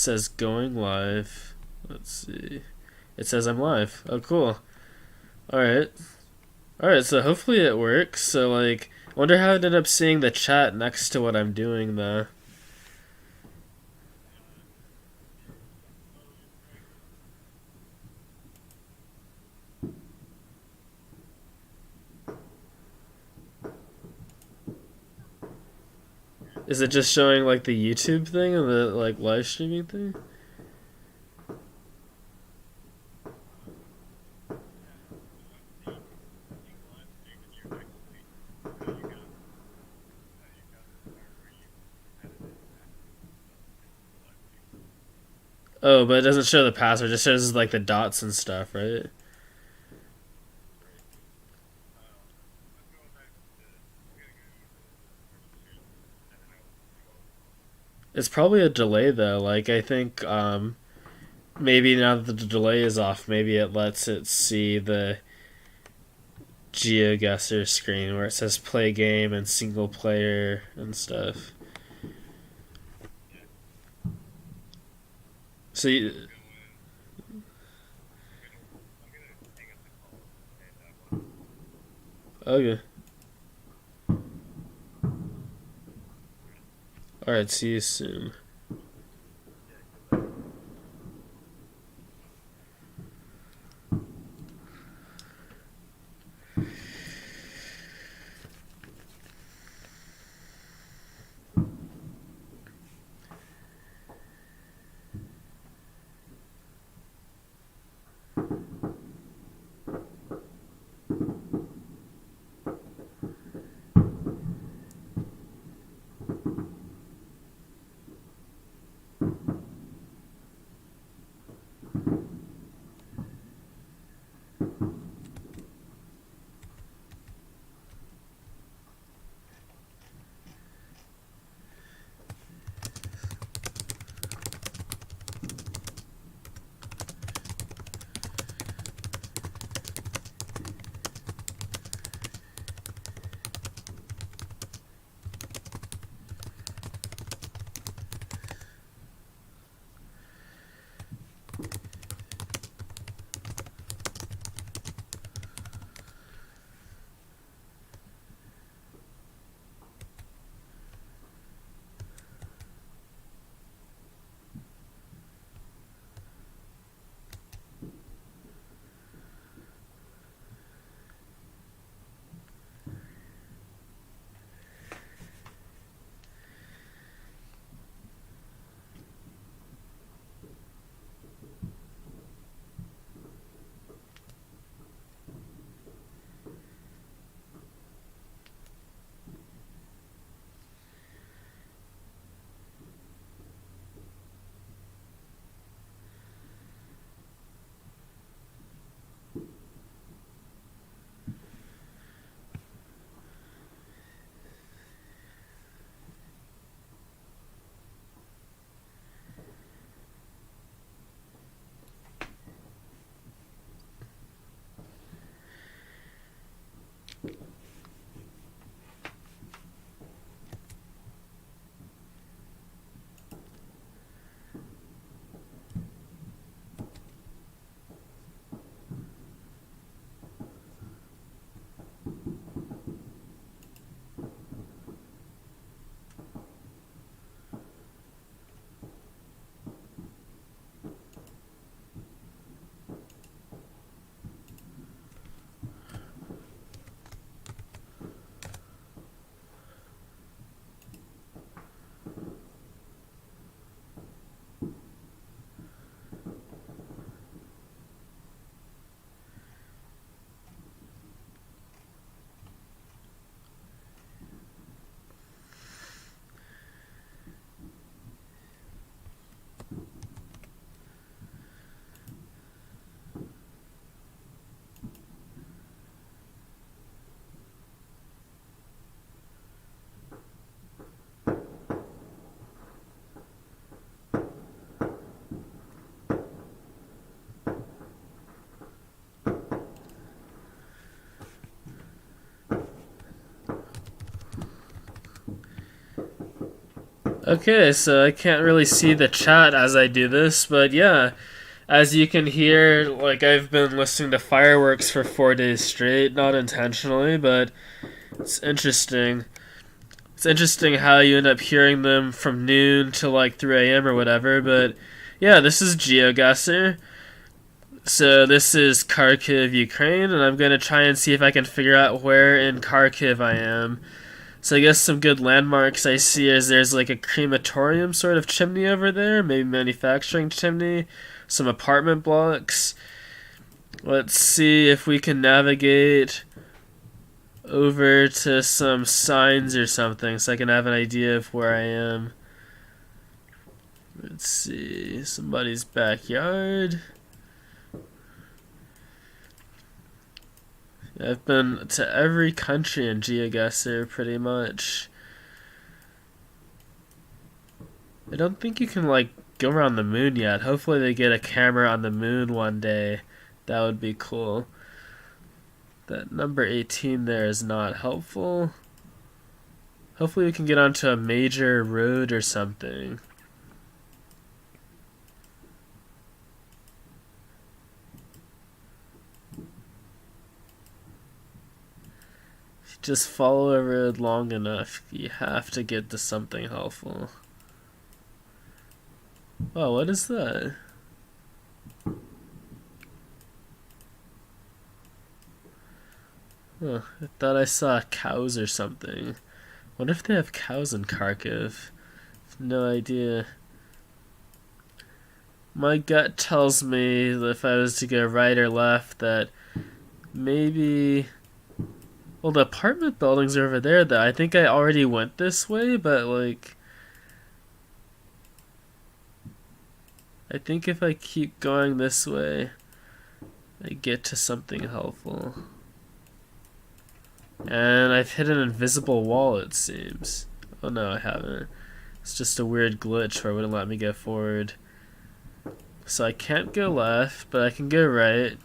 says going live. Let's see. It says I'm live. Oh, cool. All right. All right. So hopefully it works. So like, I wonder how I ended up seeing the chat next to what I'm doing though. Is it just showing like the YouTube thing and the like live streaming thing? Oh, but it doesn't show the password. It just shows like the dots and stuff, right? It's probably a delay though. Like I think maybe now that the delay is off, maybe it lets it see the Geoguessr screen where it says play game and single player and stuff. So you, okay. All right. See you soon. Okay, so I can't really see the chat as I do this, but yeah, as you can hear, like I've been listening to fireworks for 4 days straight, not intentionally, but it's interesting. It's interesting how you end up hearing them from noon to like 3 a.m. or whatever, but yeah, this is Geoguessr. So this is Kharkiv, Ukraine, and I'm gonna try and see if I can figure out where in Kharkiv I am. So I guess some good landmarks I see is there's like a crematorium sort of chimney over there, maybe manufacturing chimney, some apartment blocks. Let's see if we can navigate over to some signs or something so I can have an idea of where I am. Let's see, somebody's backyard. I've been to every country in Geoguessr pretty much. I don't think you can like go around the moon yet. Hopefully they get a camera on the moon one day. That would be cool. That number 18 there is not helpful. Hopefully we can get onto a major road or something. Just follow a road long enough, you have to get to something helpful. Oh, what is that? Oh, I thought I saw cows or something. Wonder if they have cows in Kharkiv. No idea. My gut tells me that if I was to go right or left that maybe... Well, the apartment buildings are over there, though. I think I already went this way, but, like... I think if I keep going this way, I get to something helpful. And I've hit an invisible wall, it seems. Oh, no, I haven't. It's just a weird glitch where it wouldn't let me go forward. So I can't go left, but I can go right.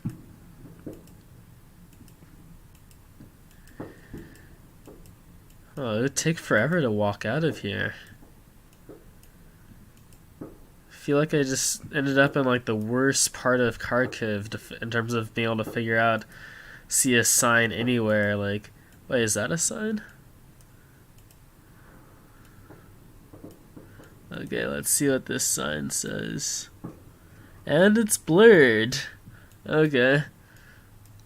Oh, it would take forever to walk out of here. I feel like I just ended up in like the worst part of Kharkiv in terms of being able to figure out, see a sign anywhere. Like, wait, is that a sign? Okay, let's see what this sign says. And it's blurred. Okay.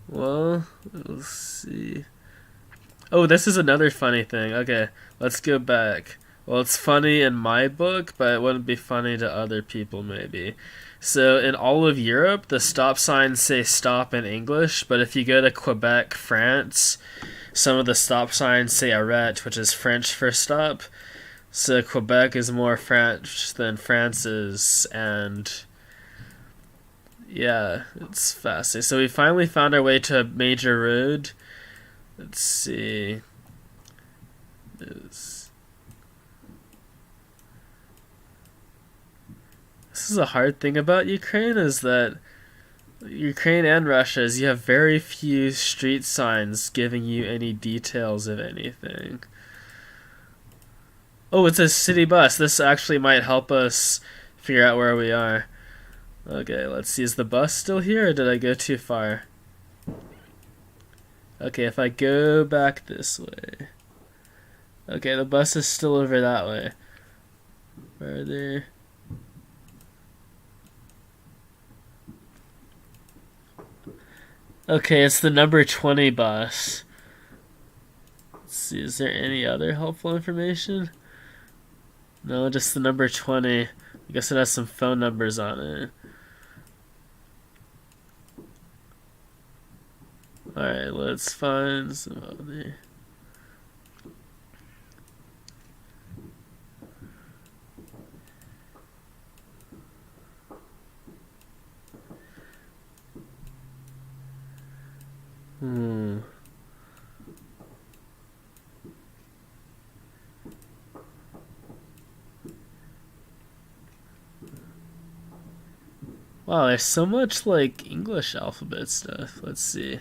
Well, we'll see. Oh, this is another funny thing. Okay, let's go back. Well, it's funny in my book, but it wouldn't be funny to other people, maybe. So, in all of Europe, the stop signs say stop in English, but if you go to Quebec, France, some of the stop signs say arrête, which is French for stop. So, Quebec is more French than France is, and yeah, it's fascinating. So, we finally found our way to a major road. Let's see. This is a hard thing about Ukraine, is that Ukraine and Russia is you have very few street signs giving you any details of anything. Oh, it's a city bus. This actually might help us figure out where we are. Okay, let's see. Is the bus still here, or did I go too far? Okay, if I go back this way. Okay, the bus is still over that way. Further. Okay, it's the number 20 bus. Let's see, is there any other helpful information? No, just the number 20. I guess it has some phone numbers on it. Alright, let's find some other. Wow, there's so much like English alphabet stuff. Let's see.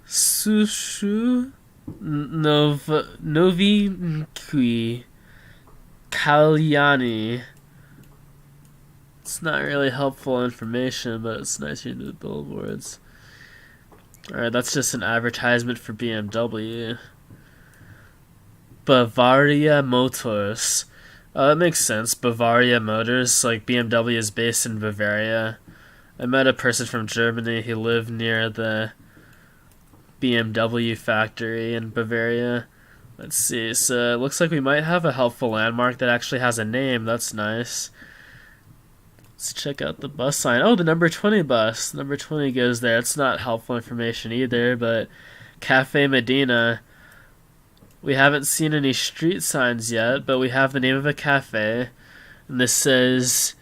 Sushu Novinki Kalyani. It's not really helpful information, but it's nice reading the billboards. Alright, that's just an advertisement for BMW. Bavaria Motors. That makes sense. Bavaria Motors, like BMW is based in Bavaria. I met a person from Germany who lived near the BMW factory in Bavaria. Let's see, so it looks like we might have a helpful landmark that actually has a name. That's nice. Let's check out the bus sign. Oh, the number 20 bus. Number 20 goes there. It's not helpful information either, but Cafe Medina. We haven't seen any street signs yet, but we have the name of a cafe. And this says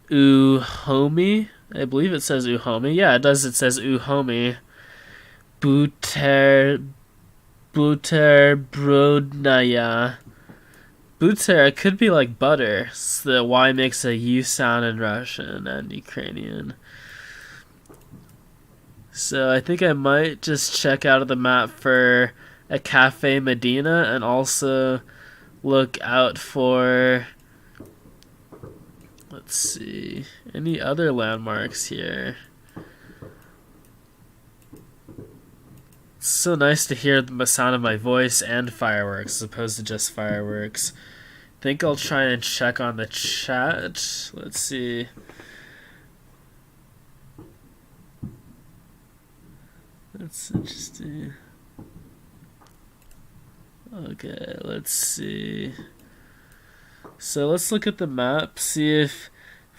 Uhomi. I believe it says Uhomi. Yeah, it does. It says Uhomi. Buterbrodnaya. Buter, it could be like butter. So the Y makes a U sound in Russian and Ukrainian. So I think I might just check out of the map for a Cafe Medina and also look out for, let's see, any other landmarks here. It's so nice to hear the sound of my voice and fireworks as opposed to just fireworks. I think I'll try and check on the chat. Let's see. That's interesting. Okay, let's see. So let's look at the map, see if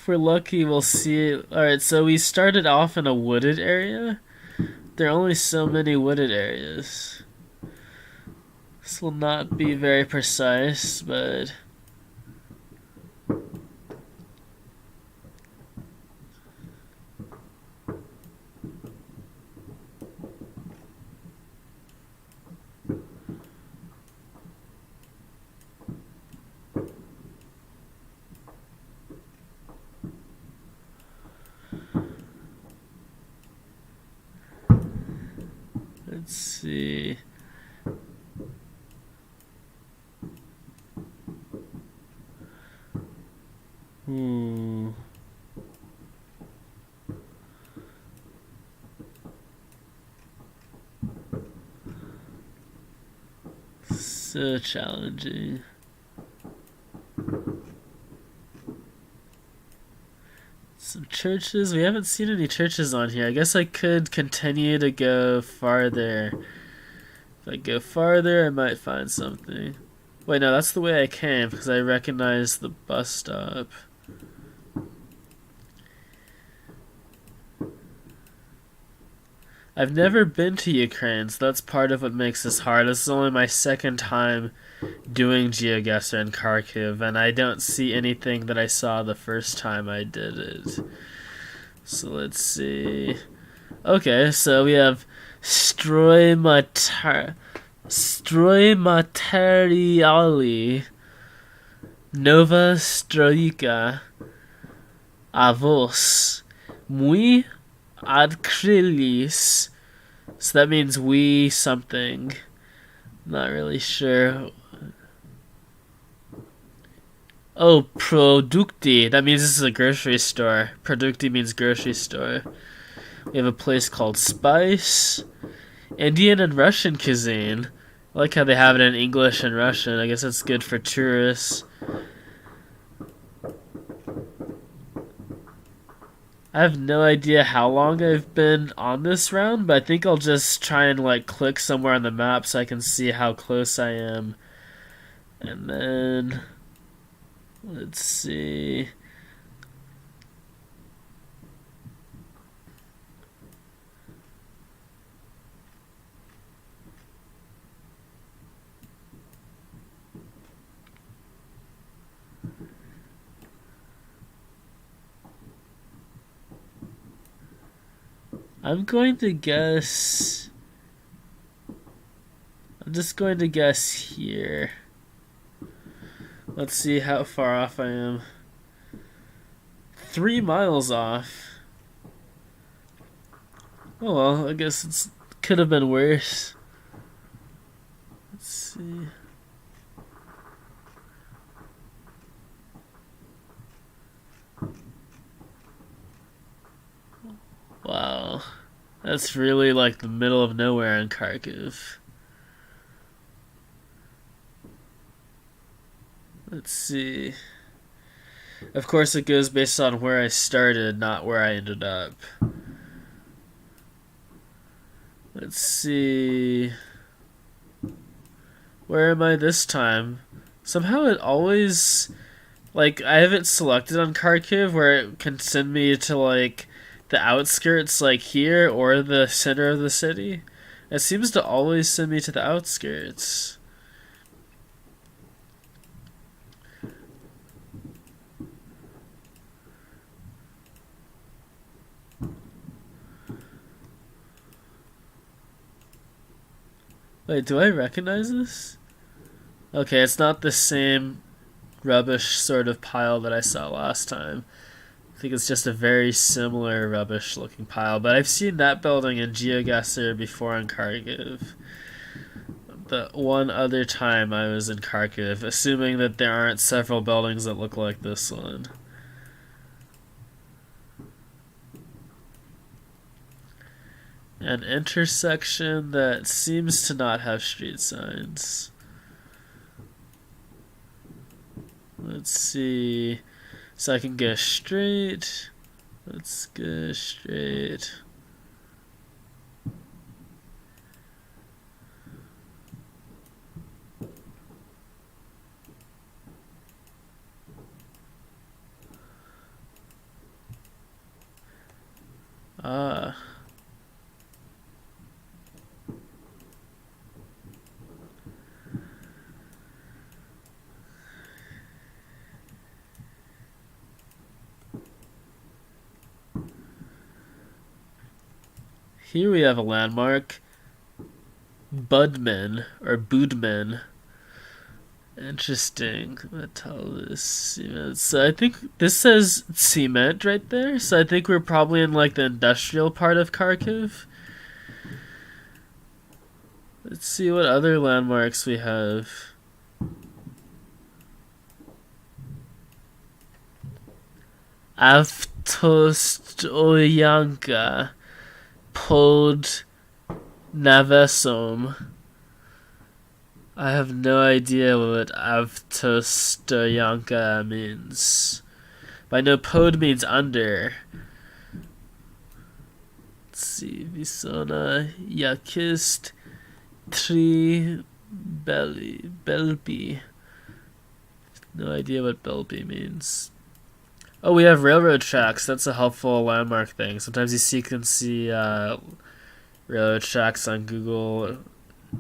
we're lucky we'll see it. Alright, so we started off in a wooded area. There are only so many wooded areas. This will not be very precise, but let's see. So challenging. Some churches. We haven't seen any churches on here. I guess I could continue to go farther. If I go farther, I might find something. Wait, no, that's the way I came because I recognize the bus stop. I've never been to Ukraine, so that's part of what makes this hard. This is only my second time doing Geoguessr in Kharkiv, and I don't see anything that I saw the first time I did it. So let's see. Okay, so we have Stroimateriali, Nova Stroika, Avos, Muy Adkrylis. So that means we something. Not really sure. Oh, Produkti. That means this is a grocery store. Produkti means grocery store. We have a place called Spice. Indian and Russian cuisine. I like how they have it in English and Russian. I guess that's good for tourists. I have no idea how long I've been on this round, but I think I'll just try and like click somewhere on the map so I can see how close I am. And then let's see. I'm just going to guess here. Let's see how far off I am. 3 miles off. Oh well, I guess it could have been worse. Let's see. That's really like the middle of nowhere in Kharkiv. Let's see. Of course, it goes based on where I started, not where I ended up. Let's see. Where am I this time? Somehow it always. Like, I have it selected on Kharkiv where it can send me to, like, the outskirts, like here, or the center of the city. It seems to always send me to the outskirts. Wait, do I recognize this? Okay, it's not the same rubbish sort of pile that I saw last time. I think it's just a very similar rubbish looking pile, but I've seen that building in Geoguessr before in Kharkiv. The one other time I was in Kharkiv, assuming that there aren't several buildings that look like this one. An intersection that seems to not have street signs. Let's see. So I can go straight. Let's go straight. Ah. Here we have a landmark. Budman, or Budman. Interesting. Metallus cement. So I think this says cement right there. So I think we're probably in like the industrial part of Kharkiv. Let's see what other landmarks we have. Avtostoyanka pod Navesom. I have no idea what Avtostoyanka means. But I know pod means under. Let's see. Visona Yakist Tri Belpi. No idea what Belpi means. Oh, we have railroad tracks. That's a helpful landmark thing. Sometimes you can see railroad tracks on Google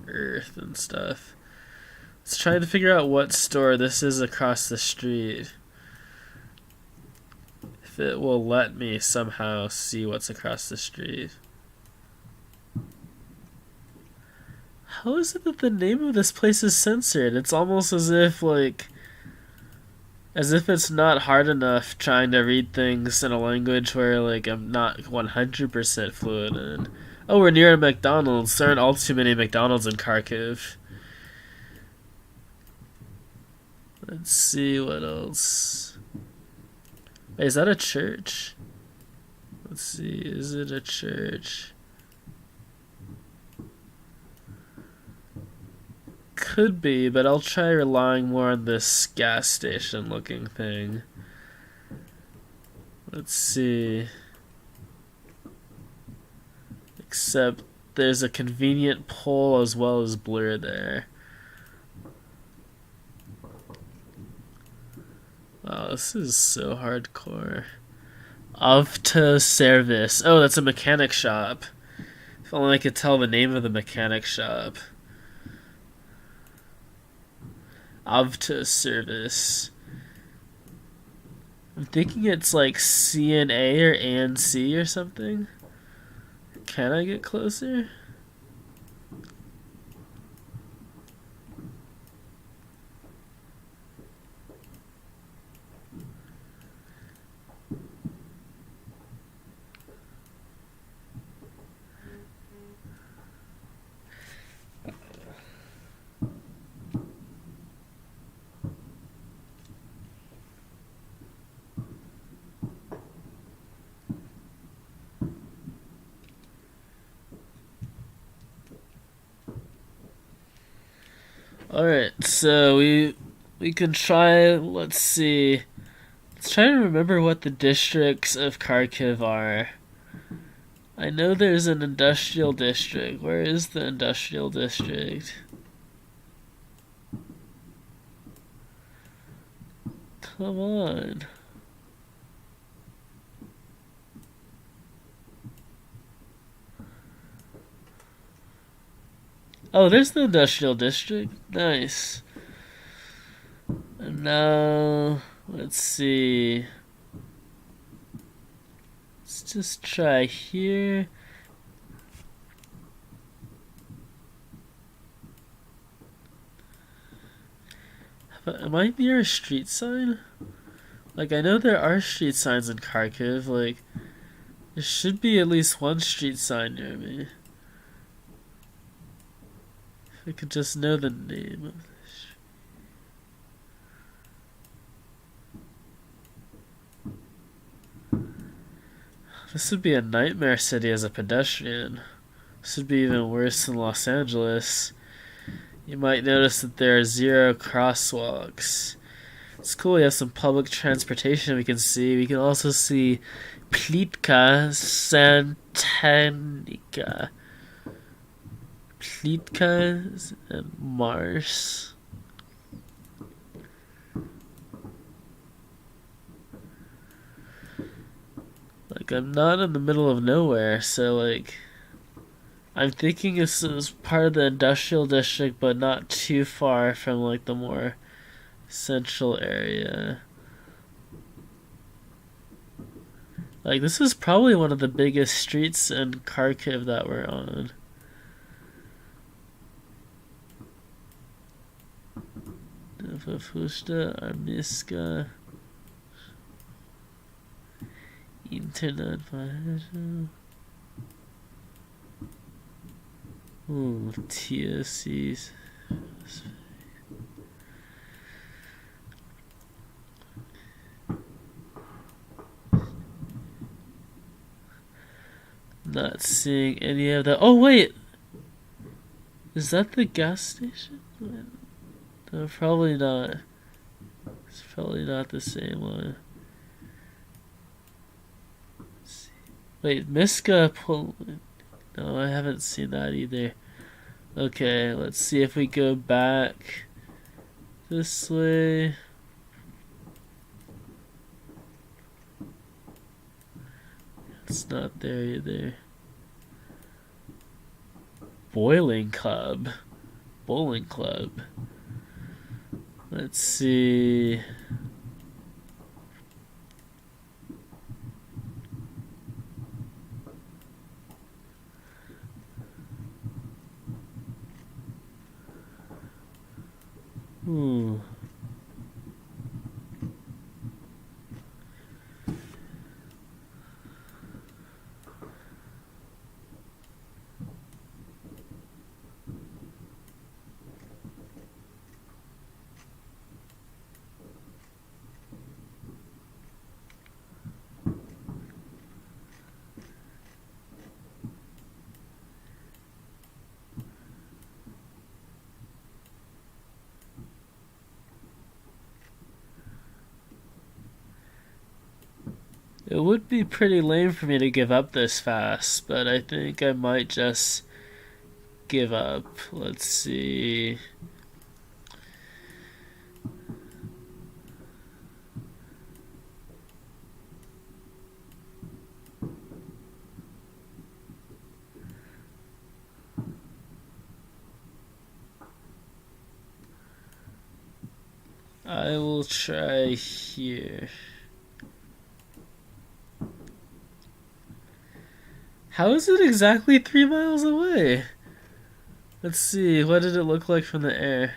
Earth and stuff. Let's try to figure out what store this is across the street. If it will let me somehow see what's across the street. How is it that the name of this place is censored? It's almost as if it's not hard enough trying to read things in a language where like I'm not 100% fluent in. Oh, we're near a McDonald's. There aren't all too many McDonald's in Kharkiv. Let's see what else. Wait, is that a church? Let's see, is it a church? Could be, but I'll try relying more on this gas station looking thing. Let's see. Except there's a convenient pole as well as blur there. Wow, this is so hardcore. Avto service. Oh, that's a mechanic shop. If only I could tell the name of the mechanic shop. Avto service. I'm thinking it's like CNA or ANC or something. Can I get closer? Alright, so we can try, let's see. Let's try to remember what the districts of Kharkiv are. I know there's an industrial district. Where is the industrial district? Come on. Oh, there's the industrial district. Nice. And now, let's see. Let's just try here. Am I near a street sign? Like, I know there are street signs in Kharkiv. Like, there should be at least one street sign near me. If I could just know the name of this. This would be a nightmare city as a pedestrian. This would be even worse than Los Angeles. You might notice that there are 0 crosswalks. It's cool, we have some public transportation we can see. We can also see Plitka Santanica. Plitka and Mars. Like, I'm not in the middle of nowhere, so like I'm thinking this is part of the industrial district, but not too far from like the more central area. Like, this is probably one of the biggest streets in Kharkiv that we're on. Novopushta, Armiska, Internet Vision. Ooh, TSCs. Not seeing any of that. Oh, wait! Is that the gas station? No, probably not. It's probably not the same one. Wait, Miska Poland. No, I haven't seen that either. Okay, let's see if we go back this way. It's not there either. Bowling club. Let's see. Hmm. It would be pretty lame for me to give up this fast, but I think I might just give up. Let's see. I will try here. How is it exactly 3 miles away? Let's see, what did it look like from the air?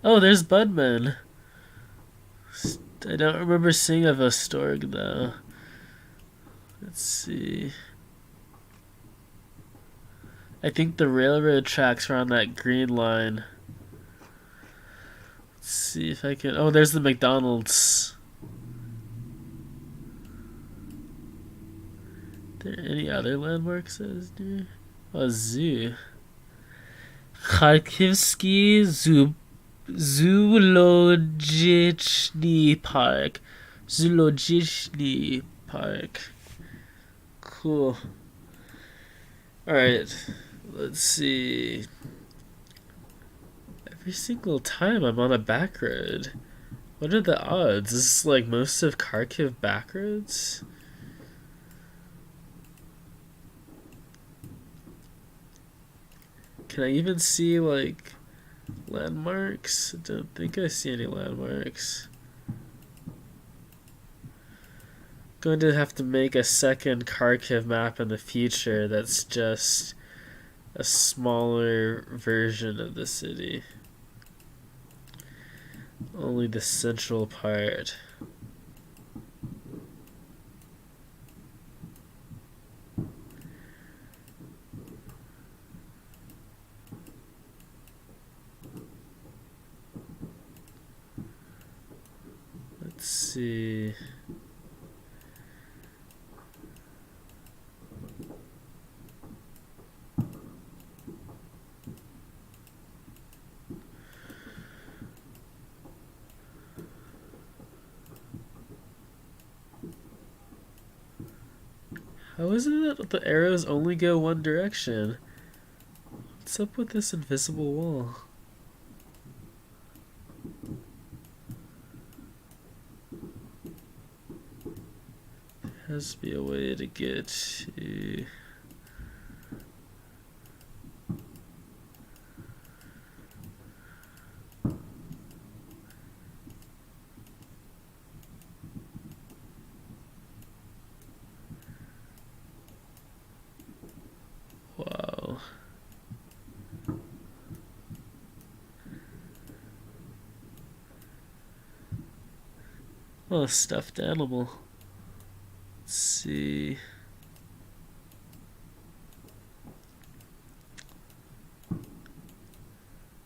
Oh, there's Budman. I don't remember seeing a Vostorg though. Let's see. I think the railroad tracks are on that green line. Let's see if I can. Oh, there's the McDonald's. there any other landmarks that is near? A zoo. Kharkivsky Zoologichny Park. Zoologichny Park. Cool. Alright, let's see. Every single time I'm on a back road. What are the odds? Is this like most of Kharkiv back roads? Can I even see like landmarks? I don't think I see any landmarks. Going to have to make a second Kharkiv map in the future that's just a smaller version of the city. Only the central part. Let's see. How is it that the arrows only go one direction? What's up with this invisible wall? There has to be a way to get to... Wow. Oh, a stuffed animal. Let's see.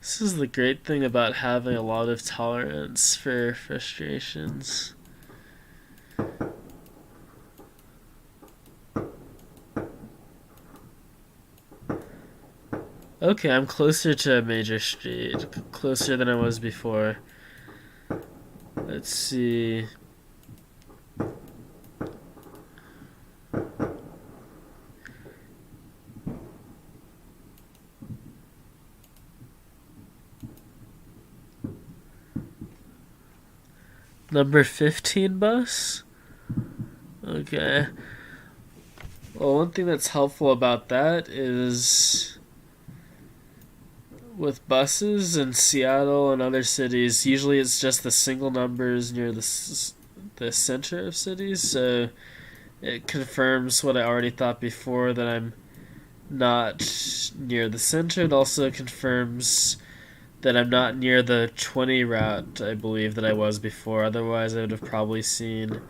This is the great thing about having a lot of tolerance for frustrations. Okay, I'm closer to a major street. Closer than I was before. Let's see. Number 15 bus? Okay. Well, one thing that's helpful about that is with buses in Seattle and other cities, usually it's just the single numbers near the center of cities, so it confirms what I already thought before, that I'm not near the center. It also confirms that I'm not near the 20 route, I believe, that I was before. Otherwise, I would have probably seen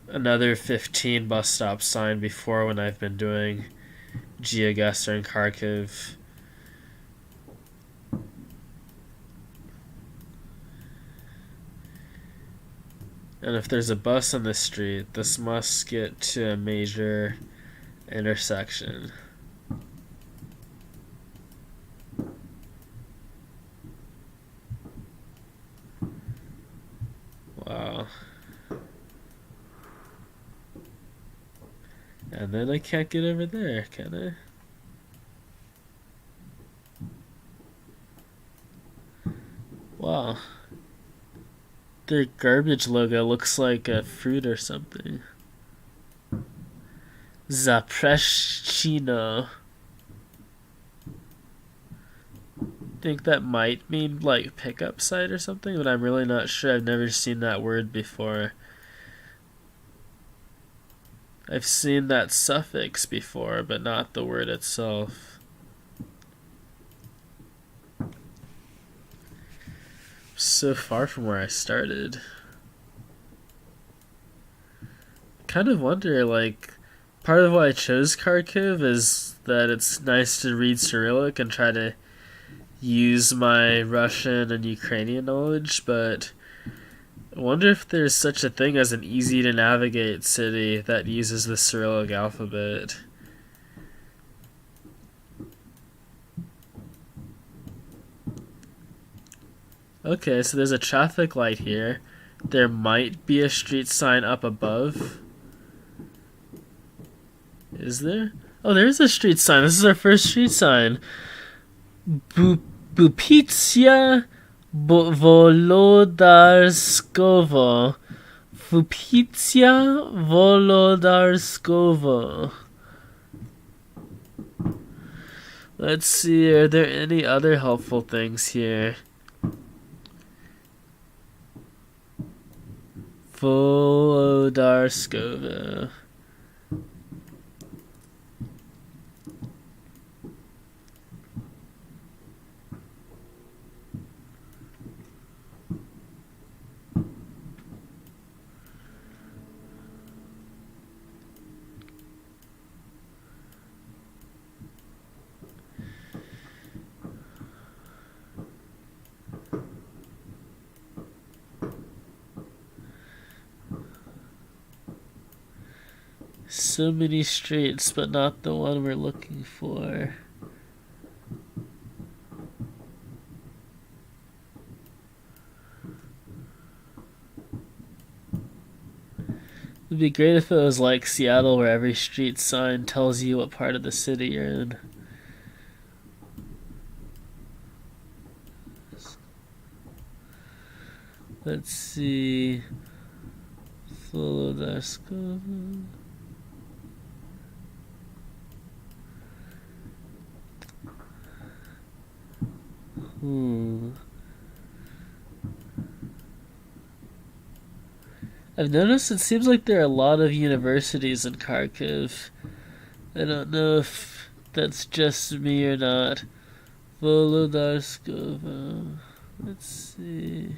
another 15 bus stop sign before when I've been doing Geoguessr in Kharkiv. And if there's a bus on the street, this must get to a major intersection. Wow. And then I can't get over there, can I? Wow. Their garbage logo looks like a fruit or something. Zapreshchino. Think that might mean like pickup site or something, but I'm really not sure. I've never seen that word before. I've seen that suffix before, but not the word itself. So far from where I started. Kind of wonder, like, part of why I chose Kharkiv is that it's nice to read Cyrillic and try to use my Russian and Ukrainian knowledge, but I wonder if there's such a thing as an easy to navigate city that uses the Cyrillic alphabet. Okay, so there's a traffic light here. There might be a street sign up above. Is there? Oh, there is a street sign. This is our first street sign. Bupitia Wolodarskovo. Bupitia Wolodarskovo. Let's see, are there any other helpful things here? Wolodarskovo. So many streets, but not the one we're looking for. It'd be great if it was like Seattle, where every street sign tells you what part of the city you're in. Let's see. Wolodarskovo. I've noticed it seems like there are a lot of universities in Kharkiv. I don't know if that's just me or not. Wolodarskovo. Let's see.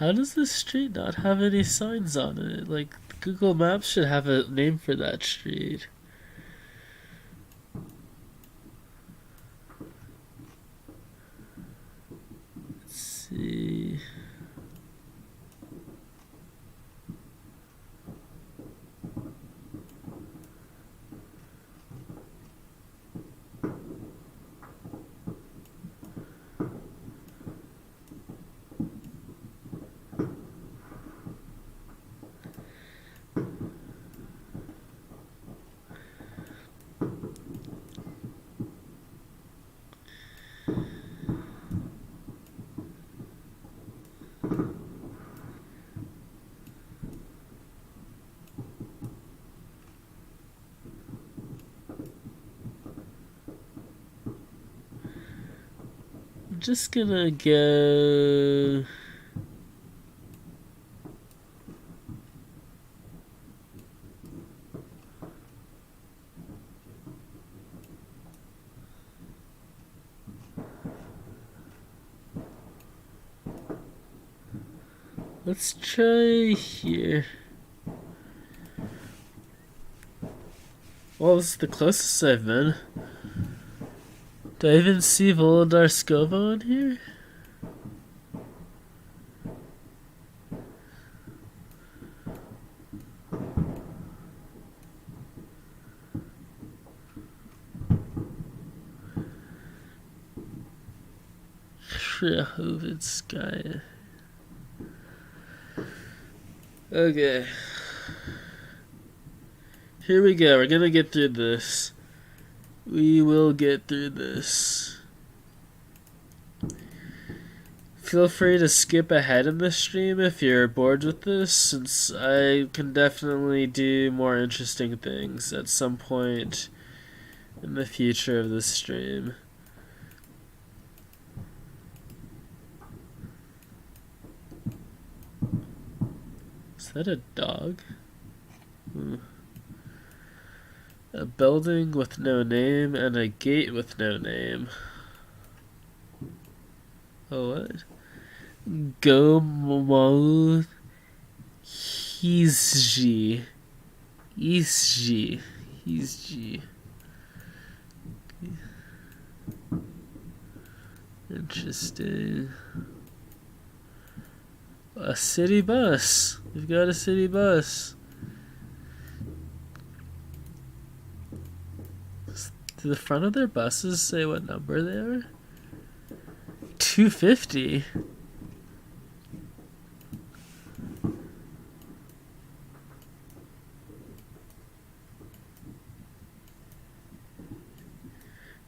How does this street not have any signs on it? Like, Google Maps should have a name for that street. Let's see. I'm just gonna go. Let's try here. Well, this is the closest I've been. Do I even see Wolodarskovo on here? Prahovinskaya. Okay. Here we go. We're gonna get through this. We will get through this. Feel free to skip ahead in the stream if you're bored with this, since I can definitely do more interesting things at some point in the future of the stream. Is that a dog? A building with no name and a gate with no name. Oh, what? Gomo Heesji. Heesji. Interesting. A city bus. We've got a city bus. Do the front of their buses say what number they are? 250.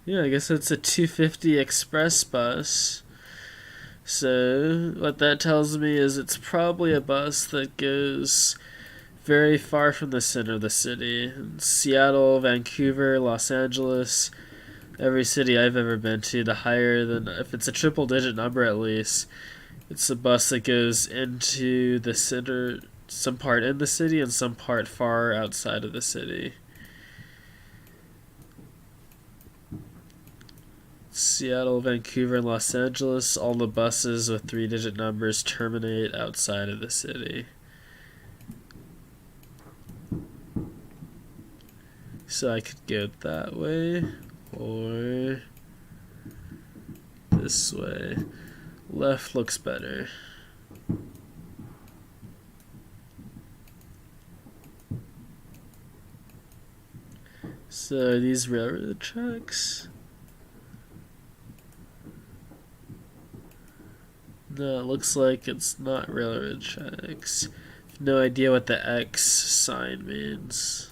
Yeah, I guess it's a 250 express bus. So, what that tells me is it's probably a bus that goes very far from the center of the city. In Seattle, Vancouver, Los Angeles, every city I've ever been to, the higher than, if it's a triple digit number at least, it's a bus that goes into the center, some part in the city and some part far outside of the city. Seattle, Vancouver, and Los Angeles, all the buses with 3-digit numbers terminate outside of the city. So I could go that way, or this way. Left looks better. So are these railroad tracks? No, it looks like it's not railroad tracks. No idea what the X sign means.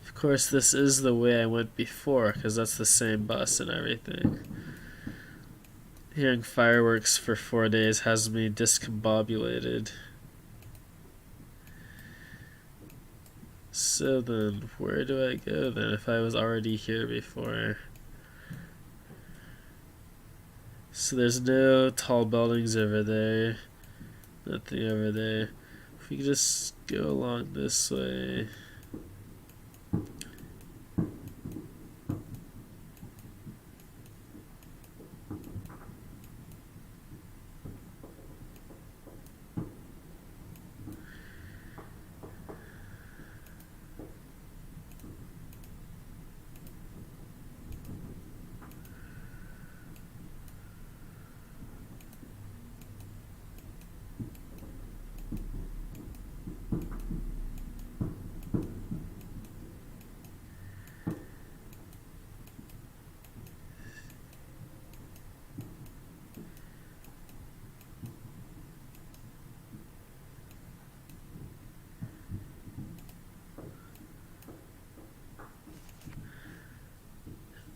Of course, this is the way I went before, because that's the same bus and everything. Hearing fireworks for 4 days has me discombobulated. So then, where do I go then if I was already here before? So there's no tall buildings over there. Nothing over there. If we could just go along this way.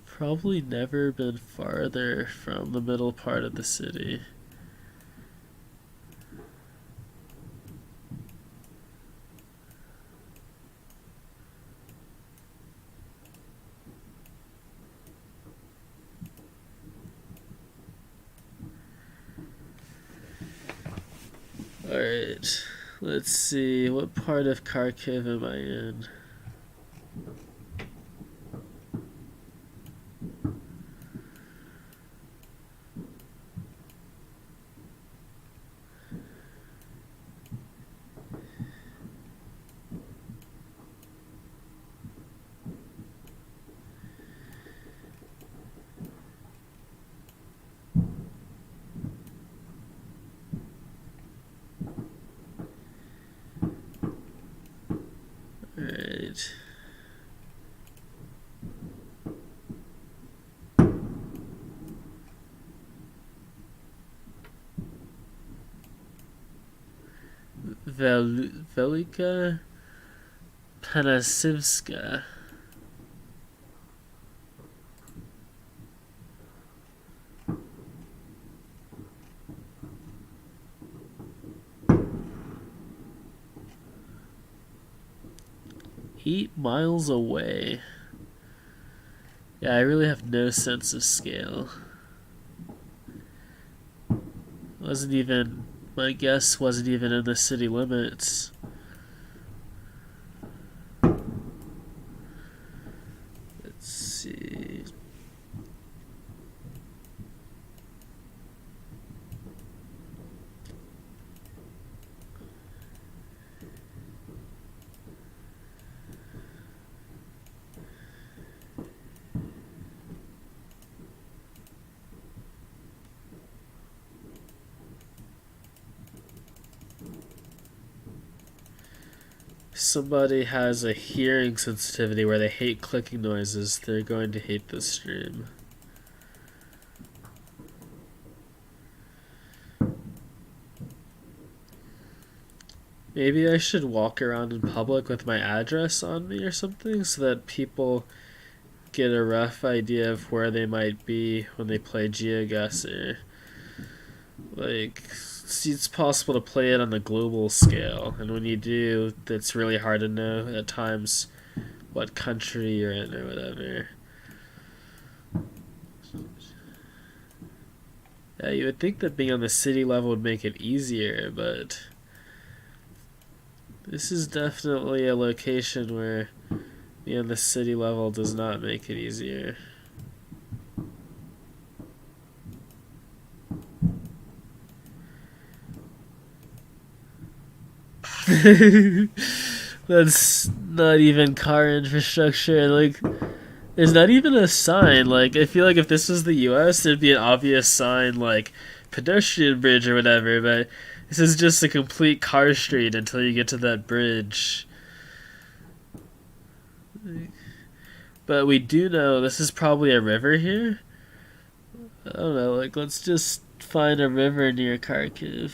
Probably never been farther from the middle part of the city. Alright, let's see, what part of Kharkiv am I in? Alright. Velika Panasivska. 8 miles away. Yeah, I really have no sense of scale. Wasn't even, my guess wasn't even in the city limits. Let's see. Somebody has a hearing sensitivity where they hate clicking noises, they're going to hate this stream. Maybe I should walk around in public with my address on me or something so that people get a rough idea of where they might be when they play Geoguessr. Like, see, it's possible to play it on the global scale, and when you do, it's really hard to know at times what country you're in or whatever. Yeah, you would think that being on the city level would make it easier, but this is definitely a location where being on the city level does not make it easier. That's not even car infrastructure. Like, there's not even a sign. Like, I feel like if this was the US, there'd be an obvious sign like pedestrian bridge or whatever, but this is just a complete car street until you get to that bridge. But we do know this is probably a river here. I don't know, like, let's just find a river near Kharkiv.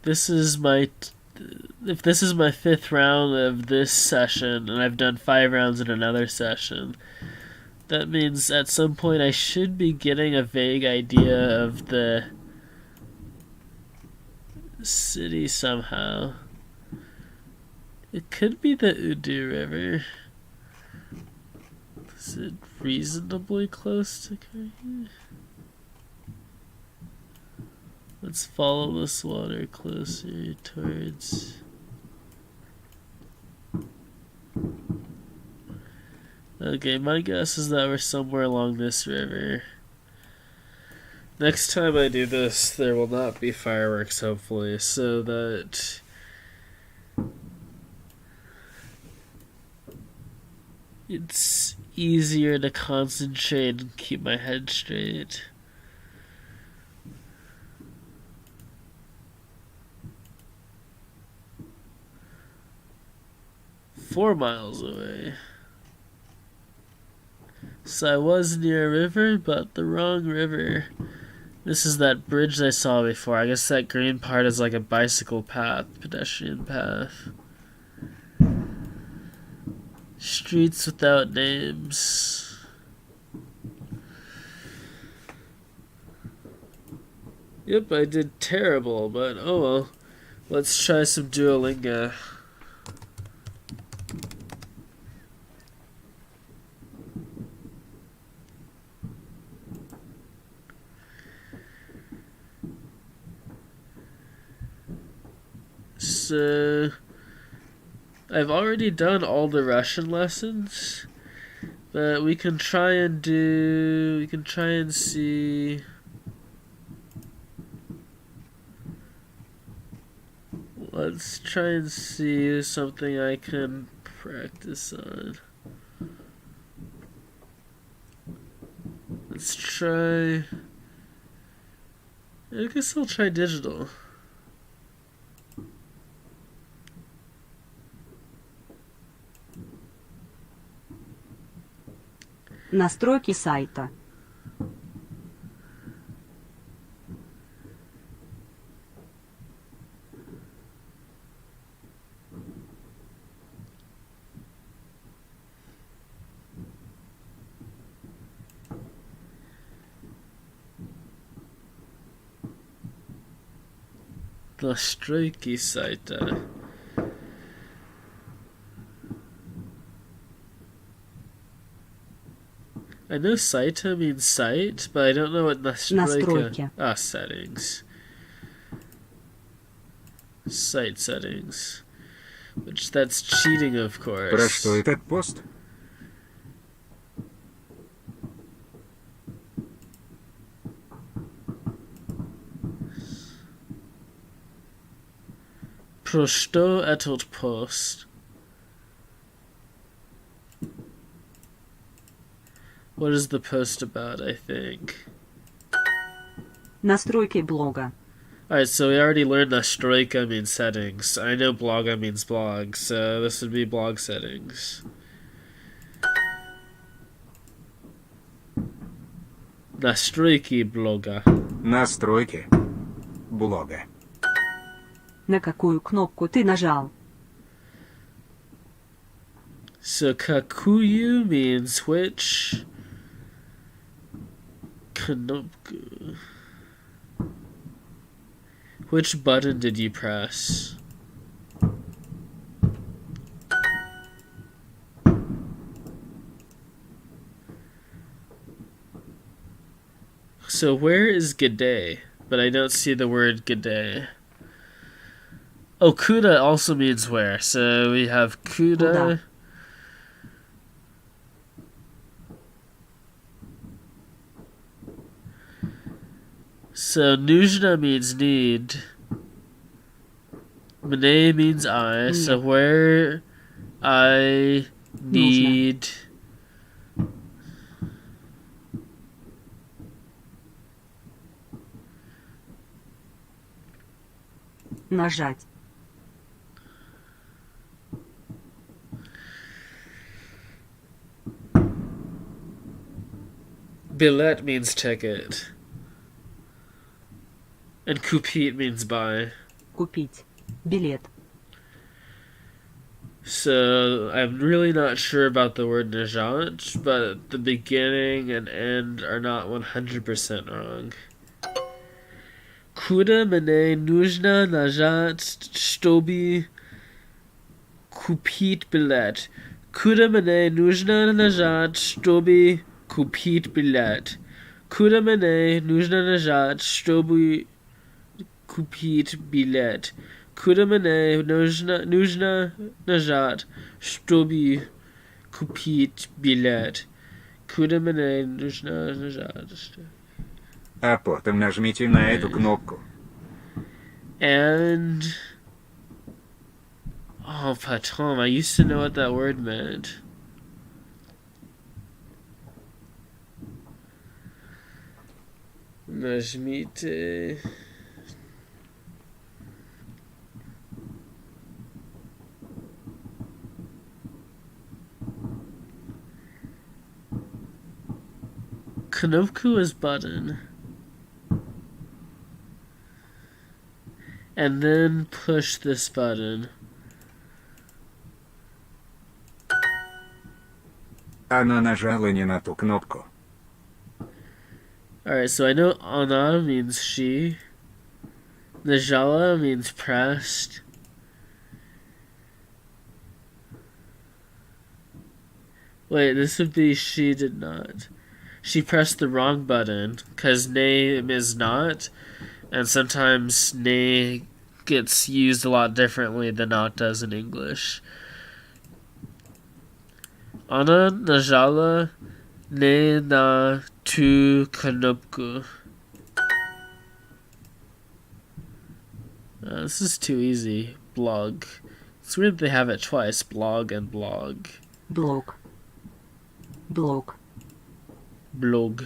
This is my if this is my 5th round of this session and I've done 5 rounds in another session, that means at some point I should be getting a vague idea of the city somehow. It could be the Udu River. Is it reasonably close to Kharkiv? Let's follow this water closer towards... Okay, my guess is that we're somewhere along this river. Next time I do this, there will not be fireworks, hopefully, so that it's easier to concentrate and keep my head straight. "4 miles away." So I was near a river, but the wrong river. This is that bridge I saw before. I guess that green part is like a bicycle path, pedestrian path. Streets without names. Yep, I did terrible, but oh well. Let's try some Duolingo. So, I've already done all the Russian lessons, but we can try and see. Let's try and see something I can practice on. Let's try I guess I'll try digital. Настройки сайта. Настройки сайта. I know saita means site, but I don't know what Настройки. Ah, settings. Site settings. Which, that's cheating, of course. Про что этот пост? Про что этот пост? What is the post about, I think? Настройки блога. Alright, so we already learned настройка means settings. I know bloga means blog, so this would be blog settings. Настройки блога. Настройки блога. На какую кнопку ты нажал? So какую means which. Кнопку. Which button did you press? So where is g'day? But I don't see the word g'day. Oh, kuda also means where. So we have kuda. Куда? So нужно means need. Мне means I. So where I need. Нажать. Билет means ticket. And купить means buy. Купить. Билет. So I'm really not sure about the word нажать, but the beginning and end are not 100% wrong. Куда мне нужно нажать, чтобы купить билет? Куда мне нужно нажать, чтобы купить билет? Куда мне нужно нажать, чтобы купить билет? Куда мне нужно нажать, чтобы купить билет? Куда мне нужно нажать? А потом нажмите на эту кнопку. And oh, patron, I used to know what that word meant. Нажмите. Knovku is button. And then push this button. Она нажала не на ту кнопку. Alright, so I know она means she. Najala means pressed. Wait, this would be she did not. She pressed the wrong button, because name is not, and sometimes nay gets used a lot differently than not does in English. Она нажала не на ту кнопку. This is too easy. Blog. It's weird they have it twice. Blog and blog. Блог. Блог. Blog.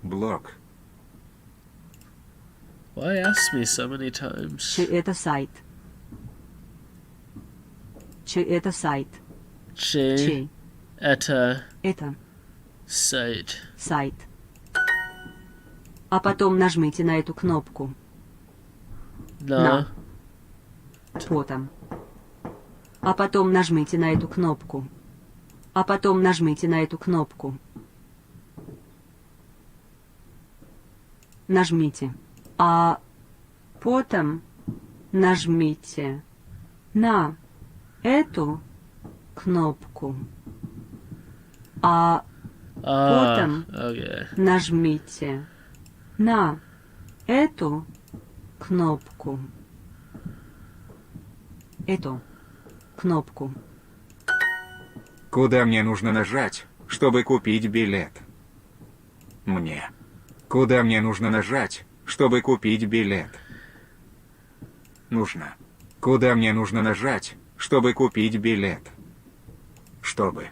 Блок. Why ask me so many times? Чи это сайт? Чи это сайт? Che Чей? eta Это site. сайт. А потом нажмите на эту кнопку. Na. Потом. А потом нажмите на эту кнопку. А потом нажмите на эту кнопку. Нажмите. А потом нажмите на эту кнопку. А Ah, Потом. okay. нажмите на эту кнопку. Эту кнопку. Куда мне нужно нажать, чтобы купить билет? Мне. Куда мне нужно нажать, чтобы купить билет? Нужно. Куда мне нужно нажать, чтобы купить билет? Чтобы.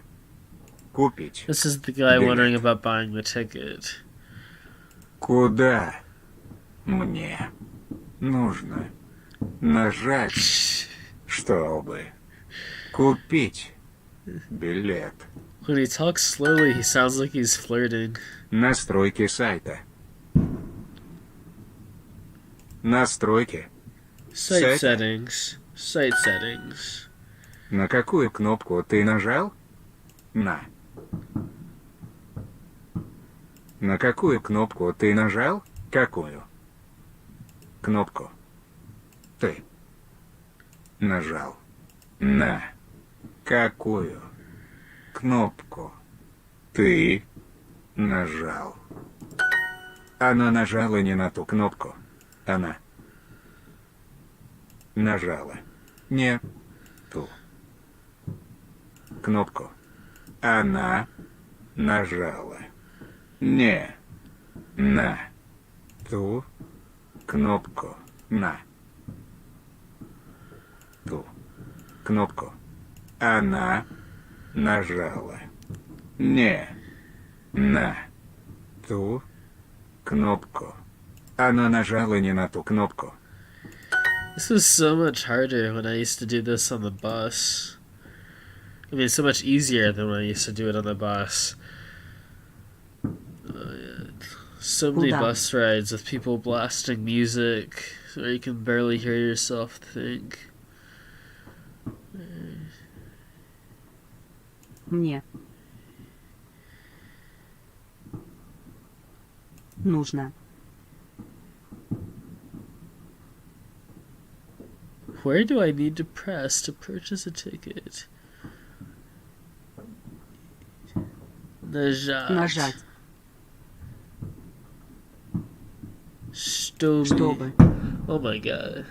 Купить. This is the guy Билет. wondering about buying the ticket. Куда мне нужно нажать, чтобы купить билет? When he talks slowly, he sounds like he's flirting. Настройки сайта. Настройки. Site Сайта. settings. Site settings. На какую кнопку ты нажал? На. На какую кнопку ты нажал? Какую? Кнопку. Ты нажал. На. Какую кнопку ты нажал? Она нажала не на ту кнопку. Она нажала не ту кнопку. Она нажала не на ту кнопку. На ту кнопку. Она нажала не на ту кнопку. Она нажала не на ту кнопку. This was so much harder when I used to do this on the bus. I mean, so much easier than when I used to do it on the bus. Yeah. So many Куда? bus rides with people blasting music where you can barely hear yourself think. Мне. Нужно. Where do I need to press to purchase a ticket? Нажать. Чтобы. Чтобы. Oh my god.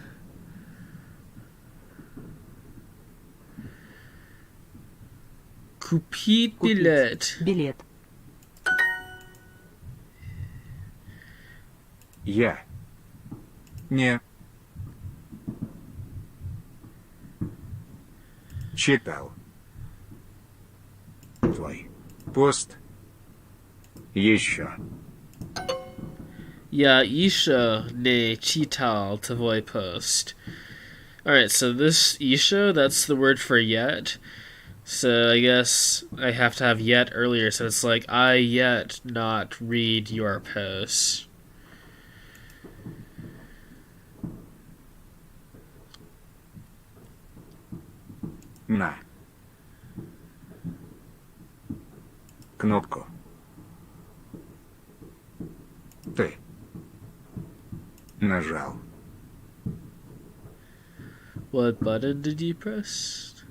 Купить билет. Билет. Я не читал твой пост еще. Я еще не читал твой пост. Alright, so this isho, that's the word for yet. So I guess I have to have yet earlier, so it's like, I yet not read your post. На кнопку. Ты нажал. What button did you press?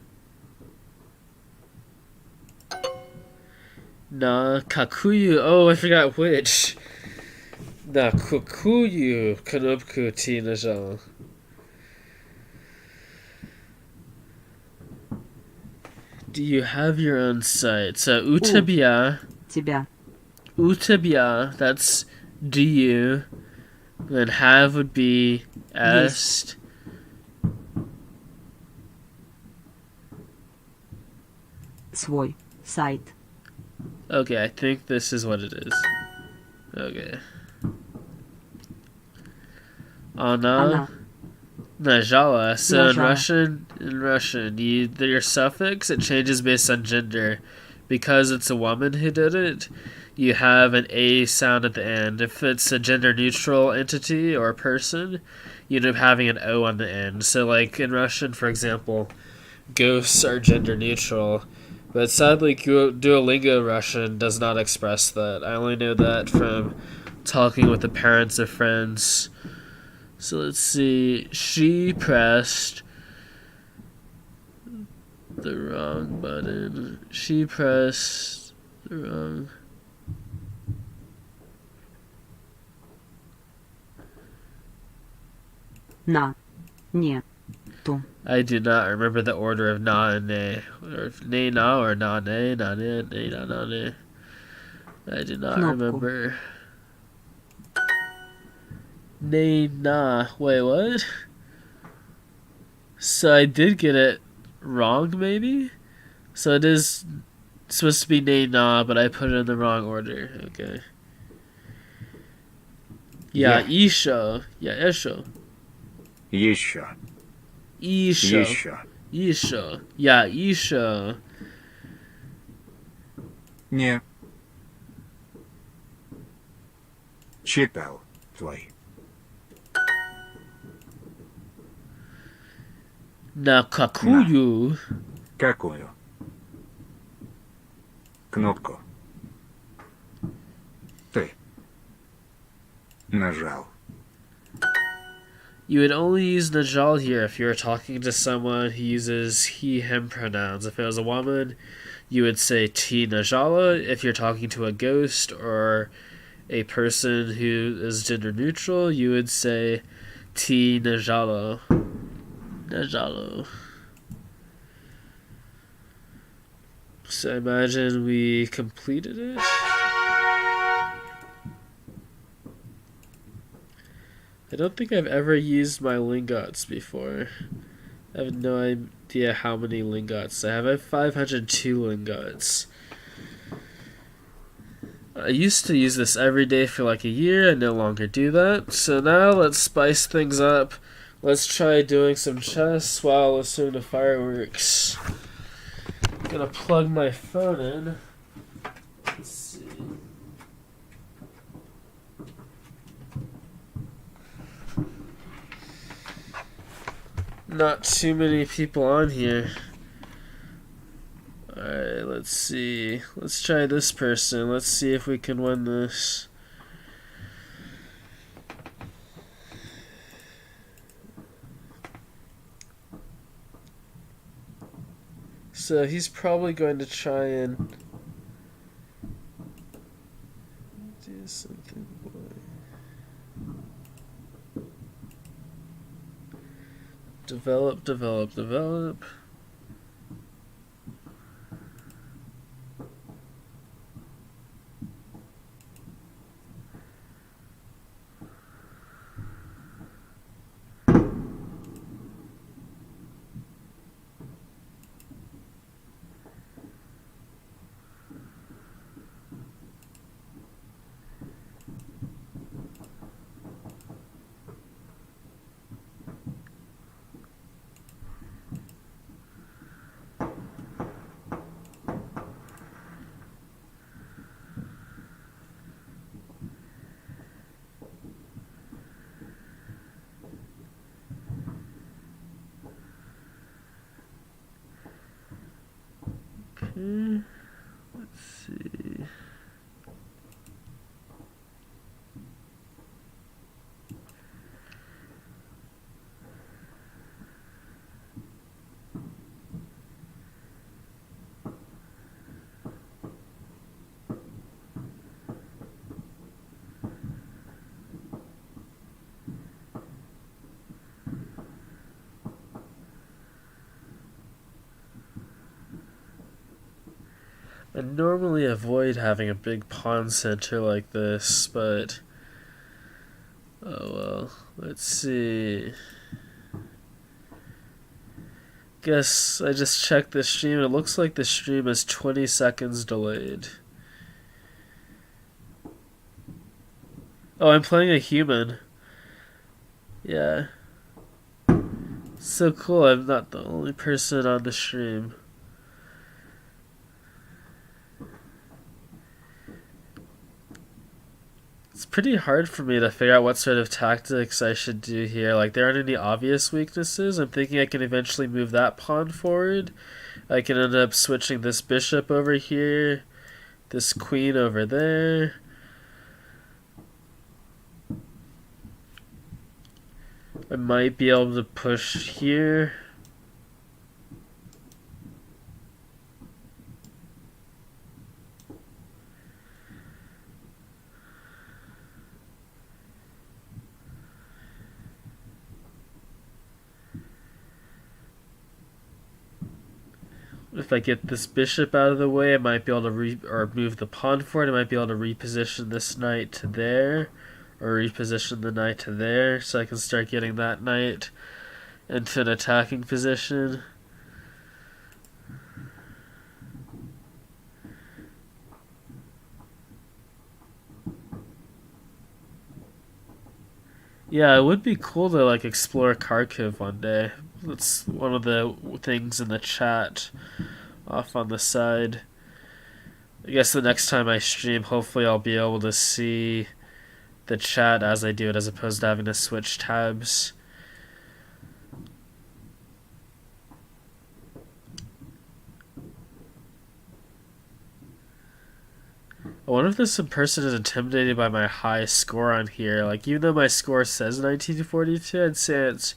Na kakuyu. Oh, I forgot which. Na kukuyu kanopku ti najal. Do you have your own site? So utabia. Тебя. Utabia, that's do you. Then have would be est. Свой. Сайт. Okay, I think this is what it is. Okay. Она. Она. Najala. So Najala. in Russian, your suffix it changes based on gender. Because it's a woman who did it, you have an A sound at the end. If it's a gender neutral entity or person, you end up having an O on the end. So, like in Russian, for example, ghosts are gender neutral, but sadly, Duolingo Russian does not express that. I only know that from talking with the parents of friends. So let's see. She pressed the wrong button. She pressed the wrong. На. Не. Ту. I do not remember the order of na and ne. Or ne na or na ne, na ne, ne na na ne. I do not Кнопку. remember. Ne na. Wait, what? So I did get it wrong, maybe? So it is supposed to be ne na, but I put it in the wrong order. Okay. Yeah, Я. isho. Yeah, isho. Еще. Isho. Еще. Isho. Yeah, isho. Не. Читал. Твой. На какую? Какую? Кнопку. Ты. Нажал. You would only use najal here if you were talking to someone who uses he, him pronouns. If it was a woman, you would say ti najala. If you're talking to a ghost or a person who is gender neutral, you would say ti najalo. Najalo. So imagine we completed it. I don't think I've ever used my lingots before. I have no idea how many lingots I have. I have 502 lingots. I used to use this every day for like a year. I no longer do that. So now let's spice things up. Let's try doing some chess while listening to fireworks. I'm gonna plug my phone in. Let's see. Not too many people on here. Alright, let's see. Let's try this person. Let's see if we can win this. So he's probably going to try and do something. Develop, develop, develop. Let's see. I normally avoid having a big pawn center like this, but oh well. Let's see. Guess I just checked the stream and it looks like the stream is 20 seconds delayed. Oh, I'm playing a human. Yeah. So cool, I'm not the only person on the stream. It's pretty hard for me to figure out what sort of tactics I should do here. Like, there aren't any obvious weaknesses. I'm thinking I can eventually move that pawn forward. I can end up switching this bishop over here, this queen over there. I might be able to push here. If I get this bishop out of the way, I might be able to move the pawn forward. I might be able to reposition this knight to there, or reposition the knight to there, so I can start getting that knight into an attacking position. Yeah, it would be cool to like explore Kharkiv one day. That's one of the things in the chat off on the side. I guess the next time I stream, hopefully I'll be able to see the chat as I do it, as opposed to having to switch tabs. I wonder if this person is intimidated by my high score on here. Like, even though my score says 1942, I'd say it's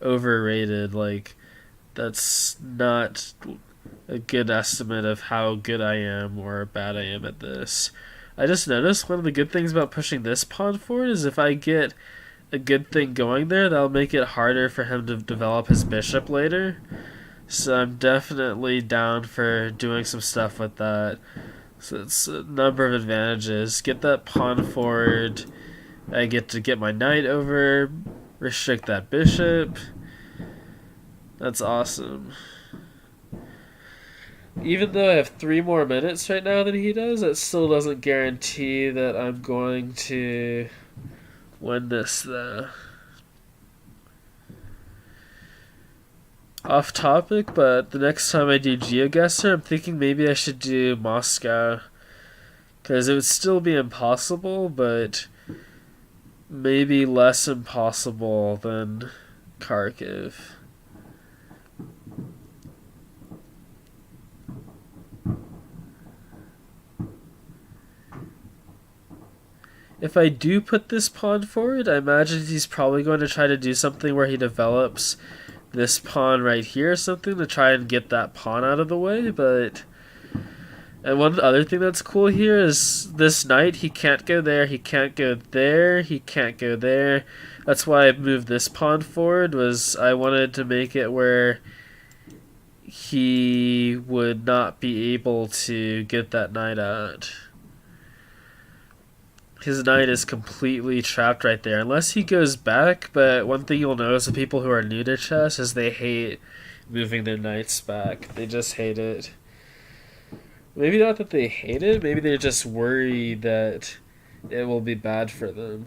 overrated. Like, that's not a good estimate of how good I am or bad I am at this. I just noticed one of the good things about pushing this pawn forward is if I get a good thing going there, that'll make it harder for him to develop his bishop later. So I'm definitely down for doing some stuff with that. So it's a number of advantages. Get that pawn forward. I get to get my knight over. Restrict that bishop. That's awesome. Even though I have 3 more minutes right now than he does, that still doesn't guarantee that I'm going to win this, though. Off topic, but the next time I do Geoguessr, I'm thinking maybe I should do Moscow. Because it would still be impossible, but maybe less impossible than Kharkiv. If I do put this pawn forward, I imagine he's probably going to try to do something where he develops this pawn right here or something to try and get that pawn out of the way, but... And one other thing that's cool here is this knight, he can't go there, he can't go there, he can't go there. That's why I moved this pawn forward, was I wanted to make it where he would not be able to get that knight out. His knight is completely trapped right there, unless he goes back, but one thing you'll notice with people who are new to chess is they hate moving their knights back. They just hate it. Maybe not that they hate it, maybe they're just worried that it will be bad for them.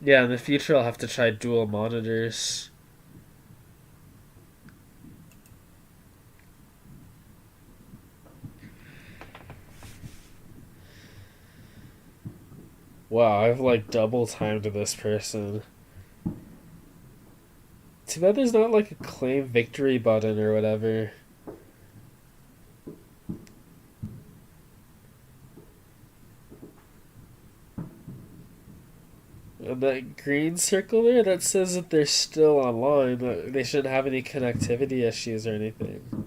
Yeah, in the future I'll have to try dual monitors. Wow, I've like double timed this person. Too bad there's not like a claim victory button or whatever. And that green circle there, that says that they're still online, that they shouldn't have any connectivity issues or anything.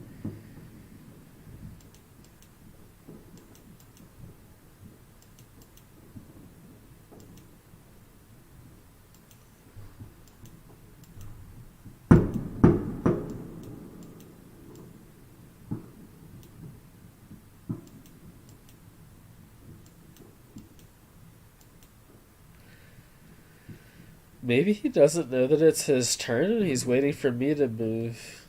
Maybe he doesn't know that it's his turn and he's waiting for me to move.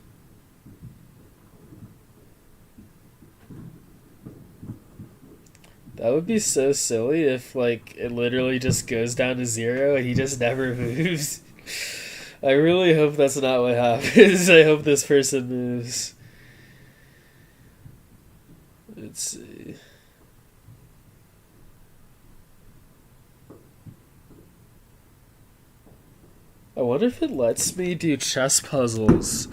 That would be so silly if like it literally just goes down to 0 and he just never moves. I really hope that's not what happens. I hope this person moves. Let's see. I wonder if it lets me do chess puzzles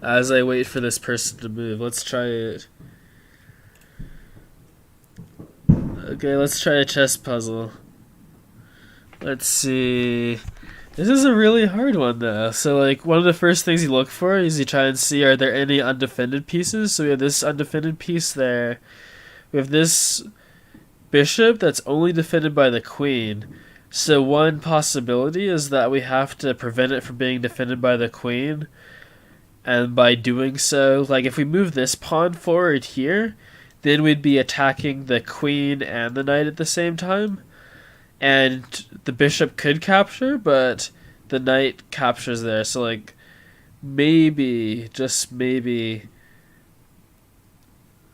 as I wait for this person to move. Let's try it. Okay, let's try a chess puzzle. Let's see. This is a really hard one though. So like one of the first things you look for is you try and see are there any undefended pieces. So we have this undefended piece there. We have this bishop that's only defended by the queen. So one possibility is that we have to prevent it from being defended by the queen. And by doing so, like if we move this pawn forward here, then we'd be attacking the queen and the knight at the same time. And the bishop could capture, but the knight captures there. So like maybe, just maybe,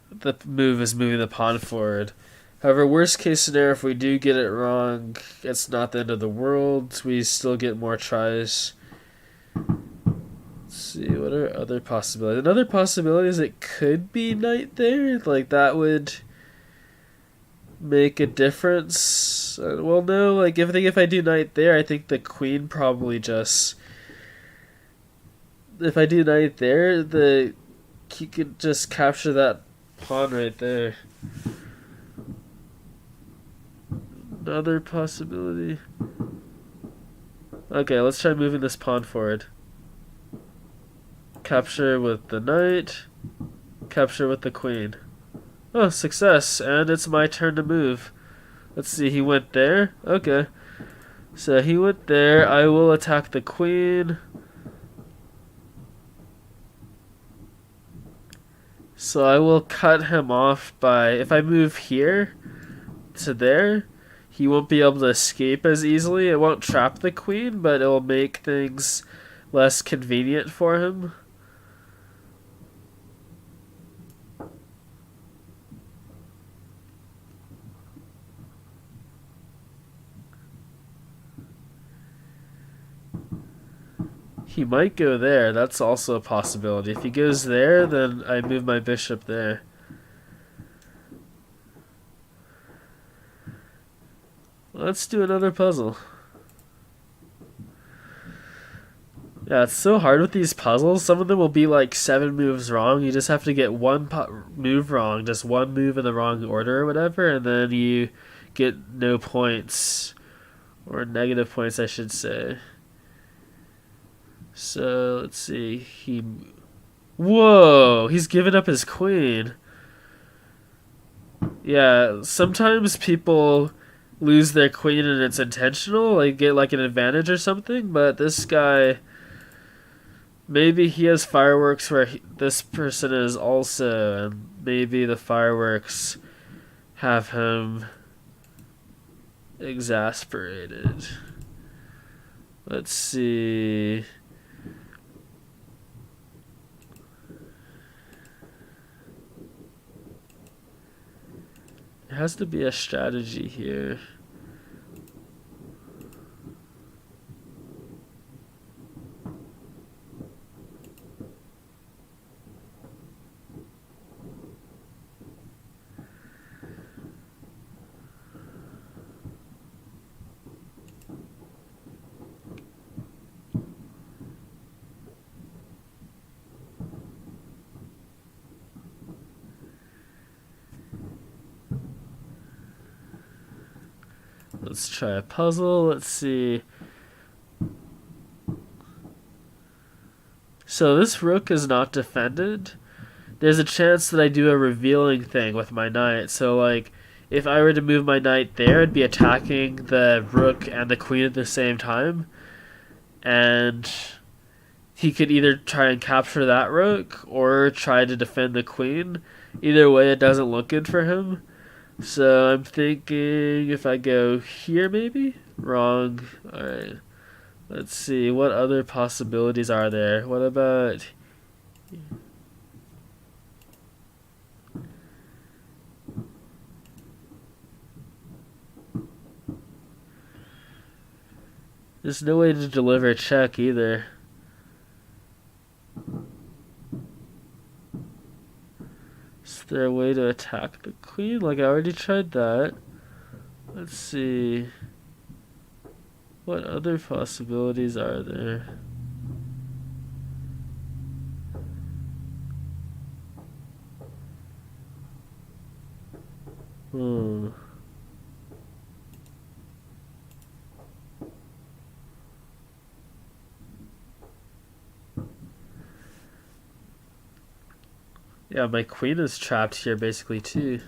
the move is moving the pawn forward. However, worst case scenario, if we do get it wrong, it's not the end of the world. We still get more tries. Let's see, what are other possibilities? Another possibility is it could be knight there. Like, that would make a difference. Well, no, like, if I do knight there, I think the queen probably just... If I do knight there, he could just capture that pawn right there. Another possibility. Okay, let's try moving this pawn forward. Capture with the knight. Capture with the queen. Oh, success. And it's my turn to move. Let's see, he went there. Okay. So he went there. I will attack the queen. So I will cut him off by... If I move here to there, he won't be able to escape as easily. It won't trap the queen, but it will make things less convenient for him. He might go there. That's also a possibility. If he goes there, then I move my bishop there. Let's do another puzzle. Yeah, it's so hard with these puzzles. Some of them will be like 7 moves wrong. You just have to get one move wrong, just one move in the wrong order or whatever, and then you get no points. Or negative points, I should say. So, let's see. Whoa! He's given up his queen. Yeah, sometimes people lose their queen and it's intentional, like get like an advantage or something, but this guy, maybe he has fireworks where this person is also, and maybe the fireworks have him exasperated. Let's see. There has to be a strategy here. Let's try a puzzle. Let's see. So this rook is not defended. There's a chance that I do a revealing thing with my knight. So like, if I were to move my knight there, I'd be attacking the rook and the queen at the same time. And he could either try and capture that rook or try to defend the queen. Either way, it doesn't look good for him. So I'm thinking if I go here maybe? Wrong. Alright. Let's see. What other possibilities are there? What about... There's no way to deliver a check either. Is there a way to attack the queen? Like, I already tried that. Let's see. What other possibilities are there? Yeah, my queen is trapped here basically too.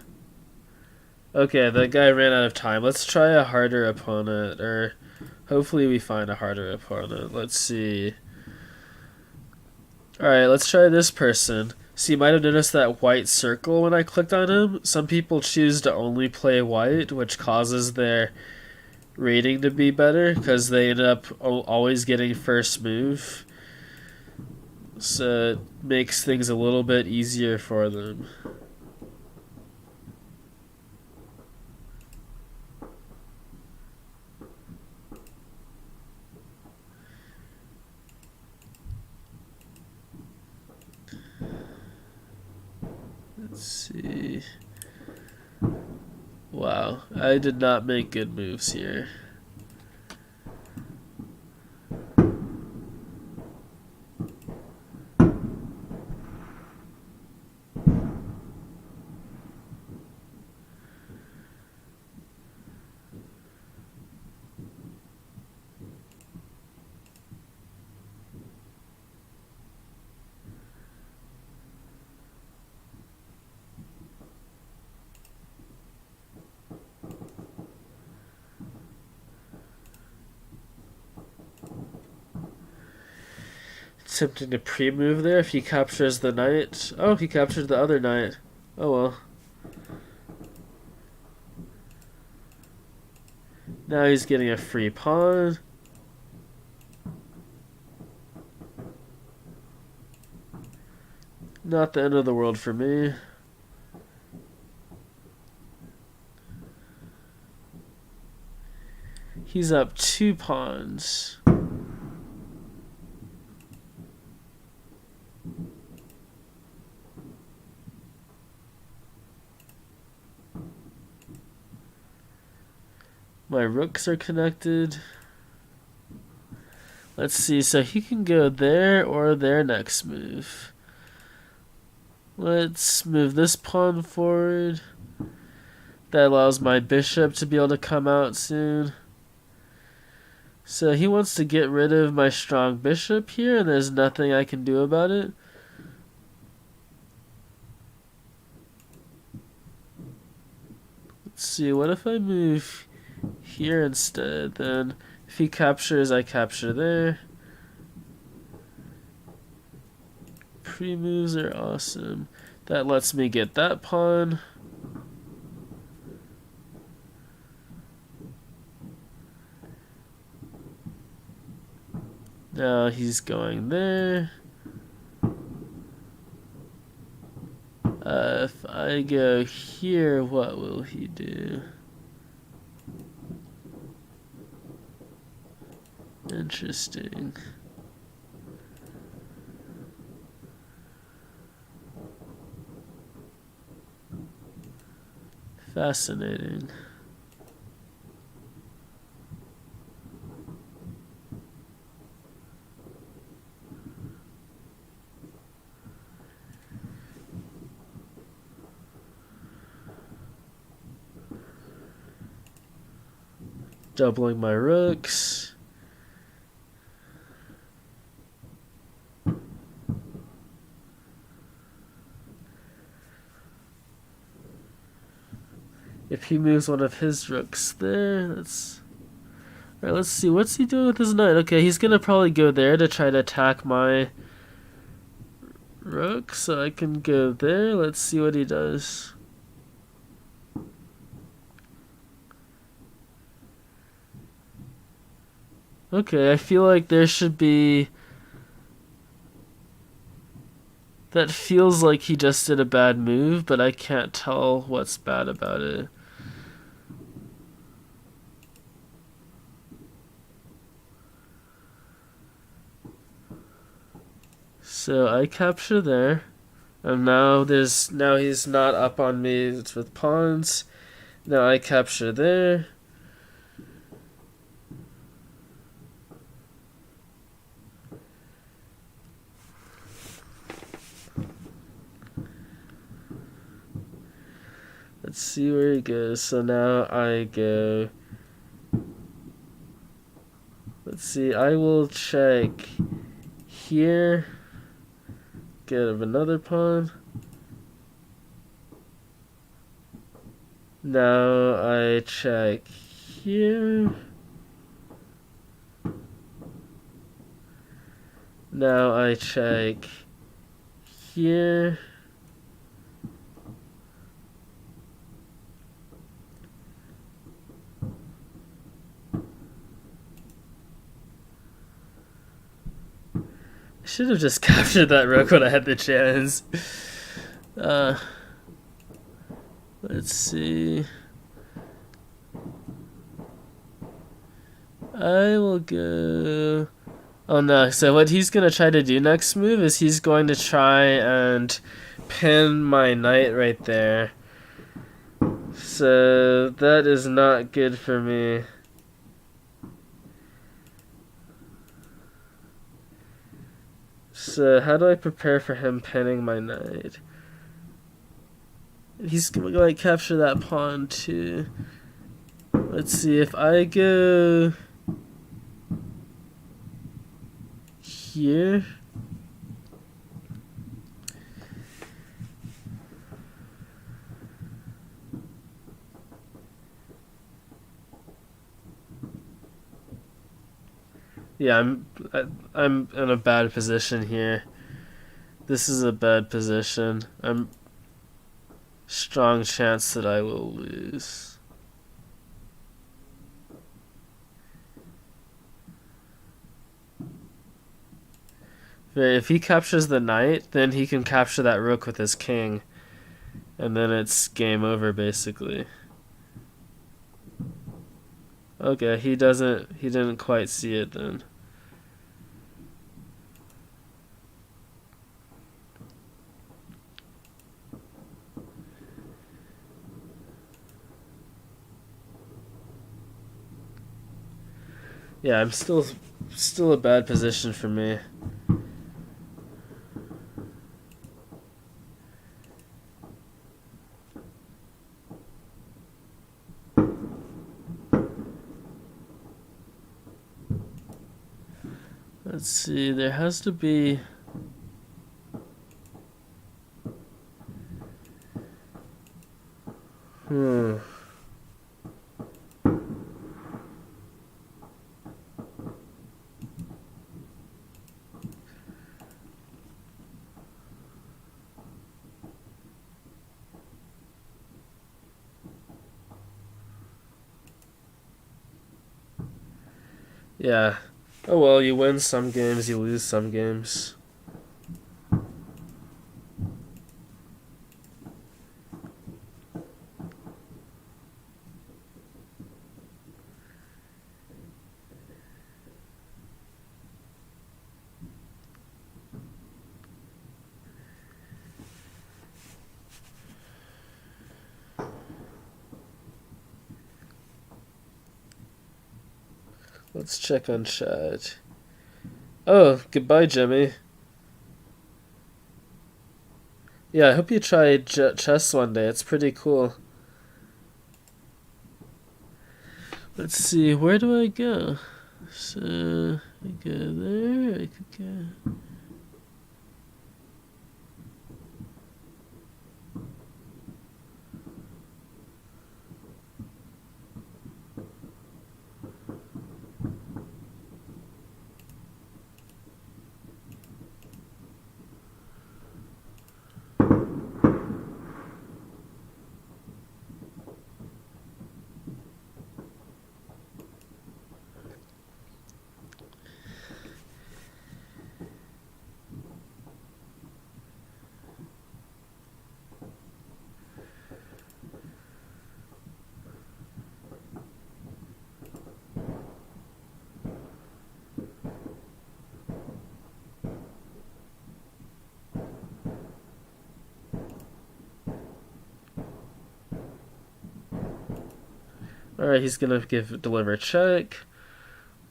Okay, that guy ran out of time. Let's try a harder opponent, or hopefully we find a harder opponent. Let's see. Alright, let's try this person. So you might have noticed that white circle when I clicked on him. Some people choose to only play white, which causes their rating to be better, because they end up always getting first move. So it makes things a little bit easier for them. Let's see. Wow, I did not make good moves here. Attempting to pre-move there if he captures the knight. Oh, he captured the other knight. Oh well. Now he's getting a free pawn. Not the end of the world for me. He's up 2 pawns. My rooks are connected. Let's see, so he can go there or there next move. Let's move this pawn forward. That allows my bishop to be able to come out soon. So he wants to get rid of my strong bishop here, and there's nothing I can do about it. Let's see, what if I move here instead? Then if he captures, I capture there. Pre-moves are awesome. That lets me get that pawn. Now he's going there. If I go here, what will he do? Interesting. Fascinating. Doubling my rooks. If he moves one of his rooks there, that's... Alright, let's see. What's he doing with his knight? Okay, he's gonna probably go there to try to attack my rook, so I can go there. Let's see what he does. Okay, I feel like there should be... That feels like he just did a bad move, but I can't tell what's bad about it. So I capture there. And now he's not up on me. It's with pawns. Now I capture there. Let's see where he goes. So now I go. Let's see. I will check here. Get another pawn. Now I check here. Now I check here. I should have just captured that rook when I had the chance. Let's see. I will go. Oh no, so what he's gonna try to do next move is he's going to try and pin my knight right there. So that is not good for me. So how do I prepare for him pinning my knight? He's gonna like capture that pawn too. Let's see if I go here. Yeah, I'm in a bad position here. This is a bad position. I'm strong chance that I will lose. If he captures the knight, then he can capture that rook with his king. And then it's game over, basically. Okay, he didn't quite see it then. Yeah, I'm still a bad position for me. Let's see, there has to be... Yeah. Oh well, you win some games, you lose some games. Let's check on chat. Oh, goodbye, Jimmy. Yeah, I hope you try chess one day. It's pretty cool. Let's see, where do I go? So, I go there, I could go... Alright, he's gonna deliver a check.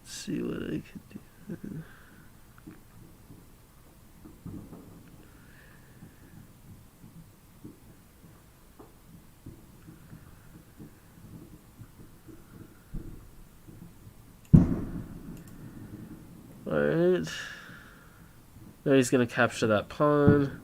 Let's see what I can do. Alright. Now he's gonna capture that pawn.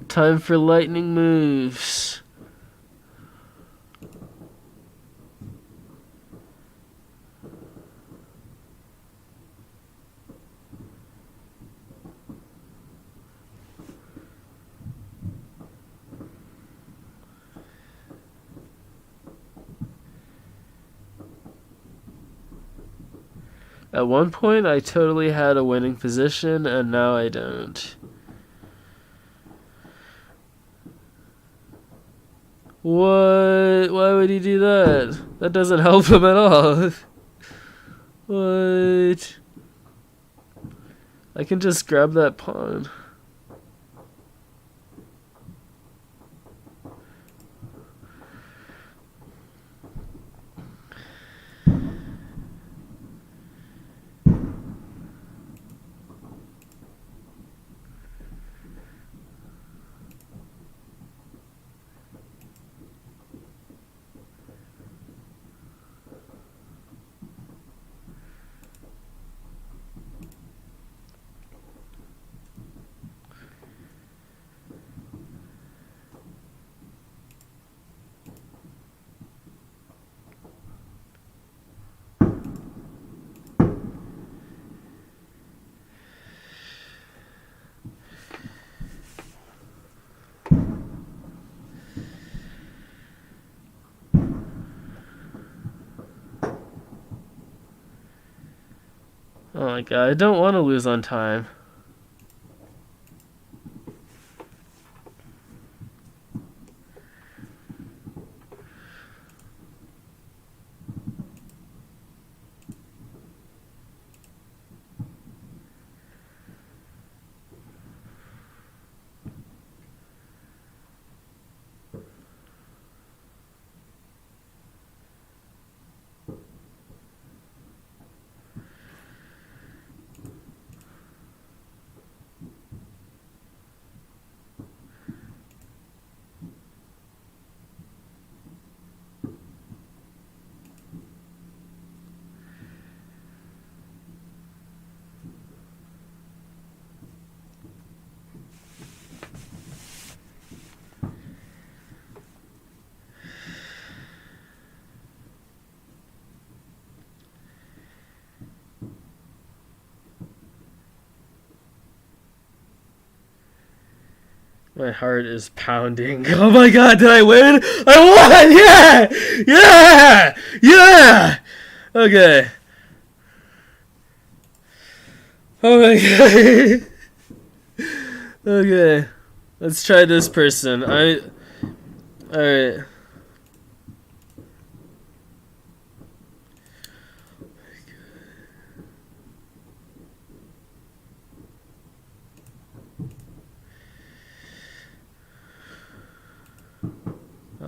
Time for lightning moves. At one point, I totally had a winning position, and now I don't. What? Why would he do that? That doesn't help him at all. What? I can just grab that pawn. Oh my god, I don't want to lose on time. My heart is pounding. Oh my god, did I win? I won! Yeah! Yeah! Yeah! Okay. Oh my god. Okay. Let's try this person. Alright.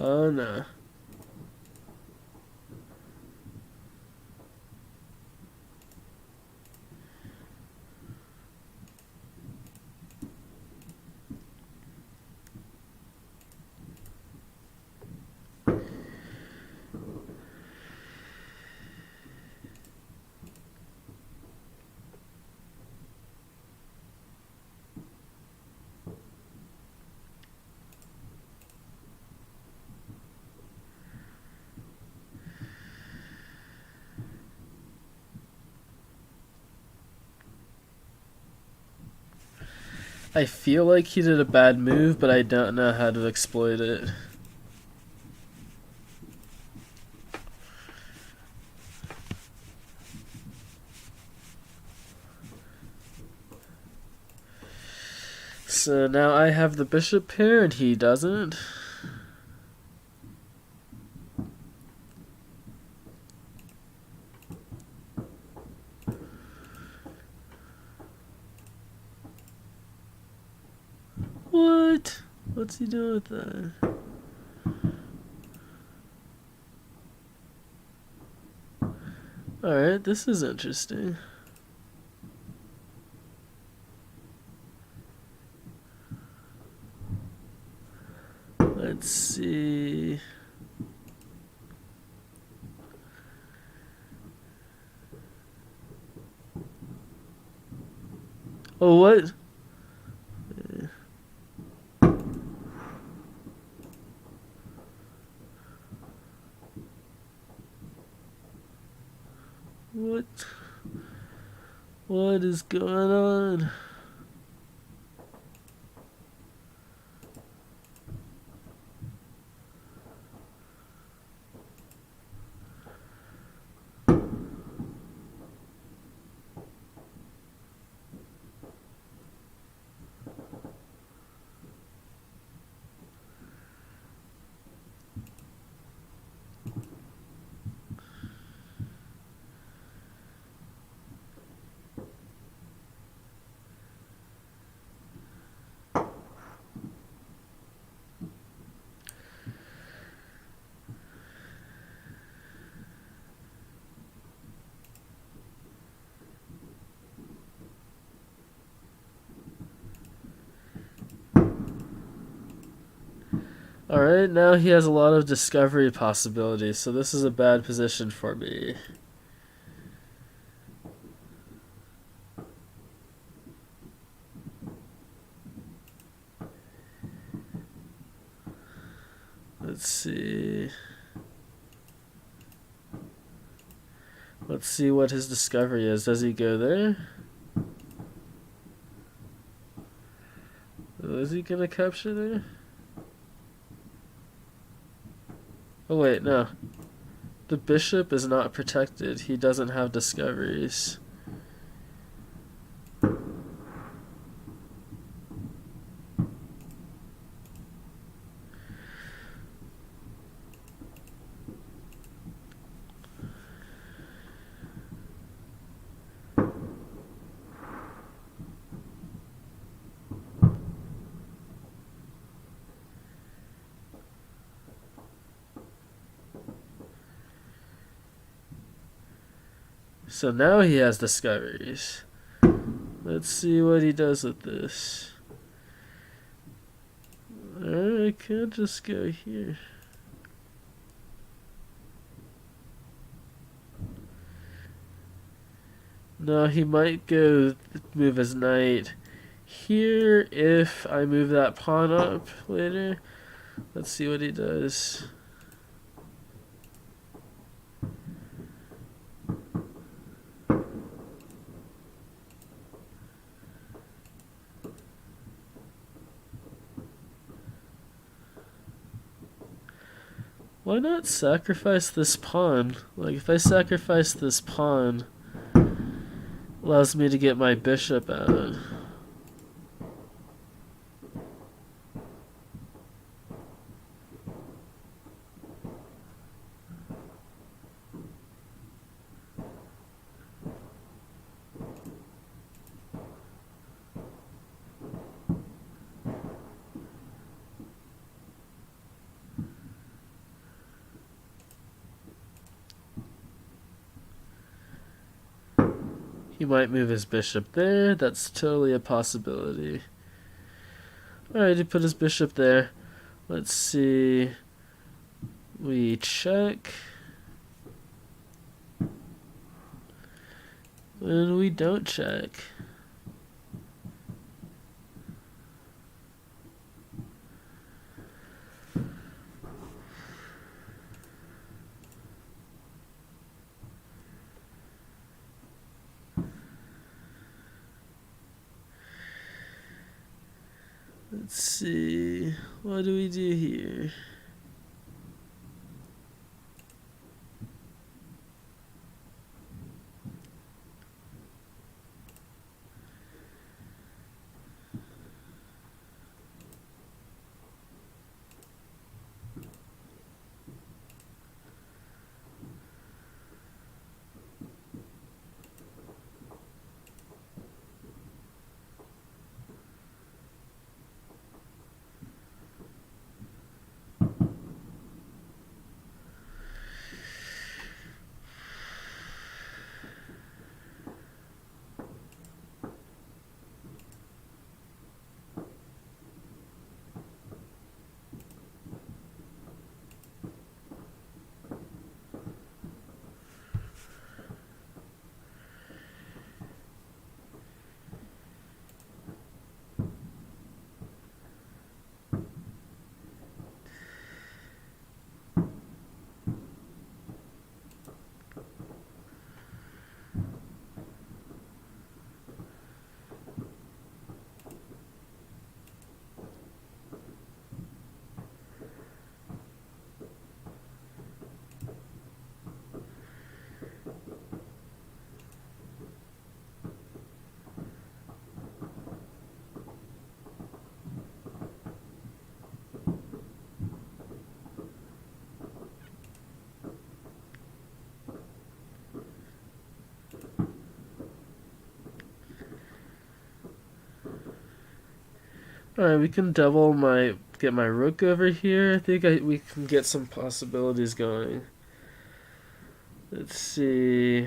Oh no. I feel like he did a bad move, but I don't know how to exploit it. So now I have the bishop pair and he doesn't. What? What's he doing with that? Alright, this is interesting. Let's see. Oh, what? What? What is going on? Alright, now he has a lot of discovery possibilities, so this is a bad position for me. Let's see. Let's see what his discovery is. Does he go there? Is he gonna capture there? Oh wait, no. The bishop is not protected. He doesn't have discoveries. So now he has discoveries. Let's see what he does with this. I can't just go here. No, he might go move his knight here if I move that pawn up later. Let's see what he does. Why not sacrifice this pawn? Like, if I sacrifice this pawn, allows me to get my bishop out. He might move his bishop there. That's totally a possibility. Alright, he put his bishop there. Let's see. We check. And we don't check. Let's see. What do we do here? Alright, we can get my rook over here. I think we can get some possibilities going. Let's see.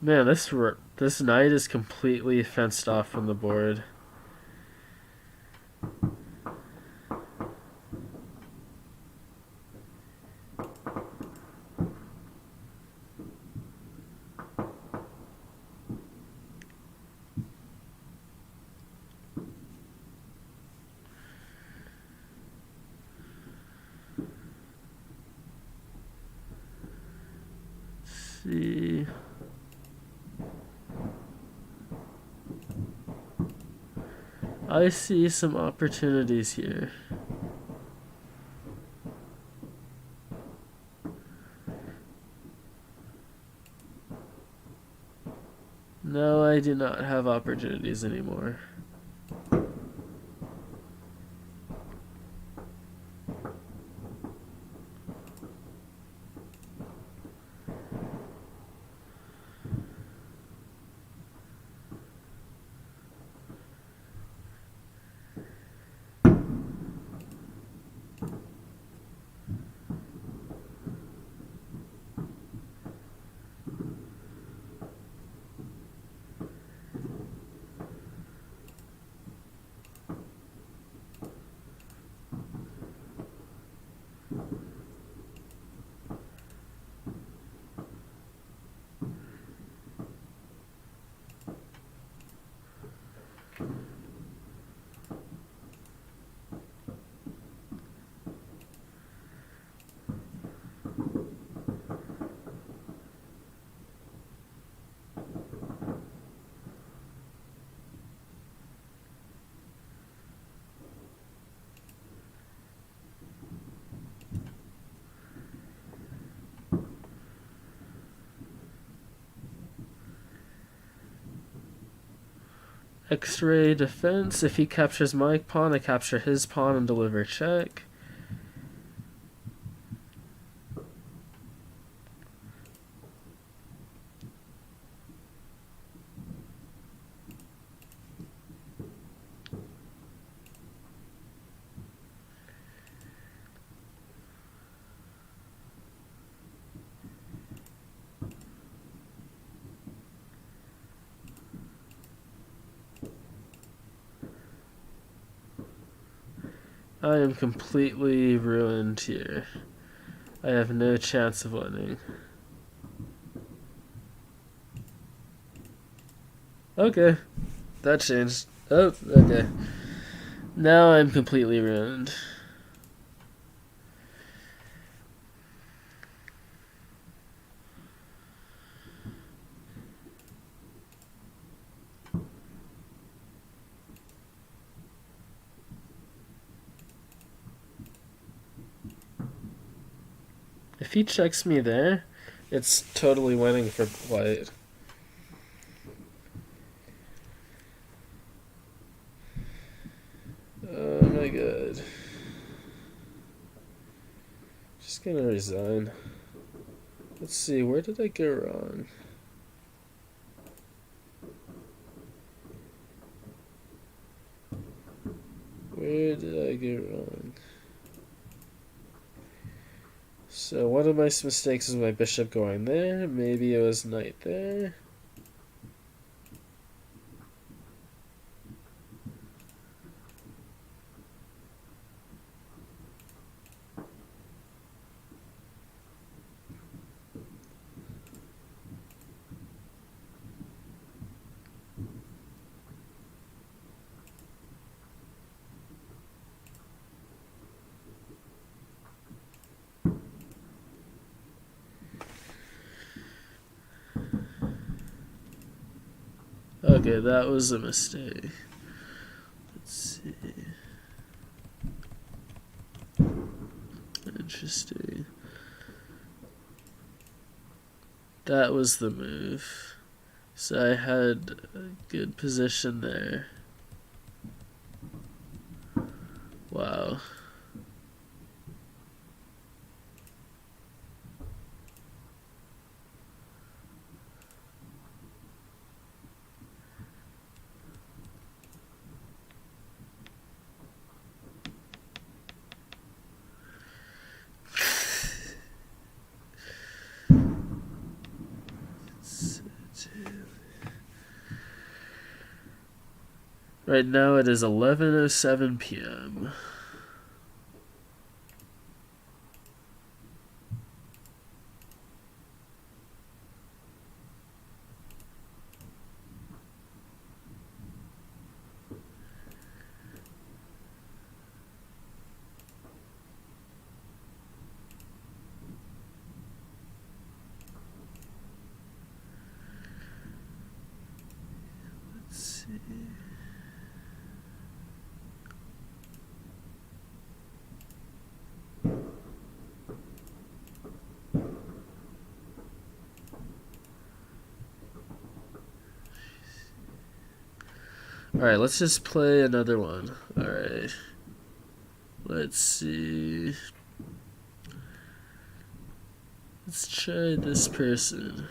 Man, this knight is completely fenced off from the board. See. I see some opportunities here. No, I do not have opportunities anymore. X-ray defense. If he captures my pawn, I capture his pawn and deliver check. I am completely ruined here. I have no chance of winning. Okay, that changed. Oh, okay. Now I'm completely ruined. If he checks me there, it's totally winning for white. Oh my god. Just gonna resign. Let's see, where did I go wrong? Where did I go wrong? So one of my mistakes was my bishop going there. Maybe it was knight there. Okay, that was a mistake. Let's see. Interesting. That was the move. So I had a good position there. Wow. Right now it is 11:07 p.m. Let's see. Alright, let's just play another one. Alright. Let's see. Let's try this person.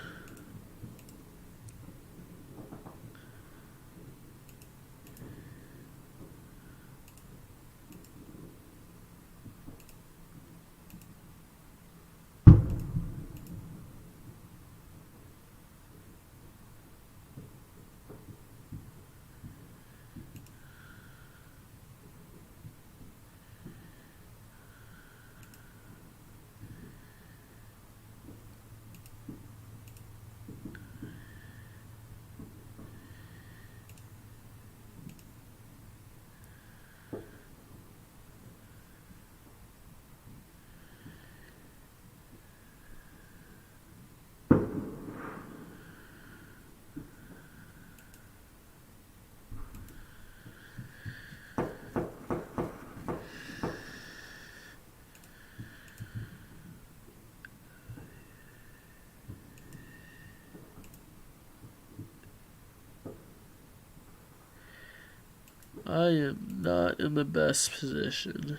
I am not in the best position.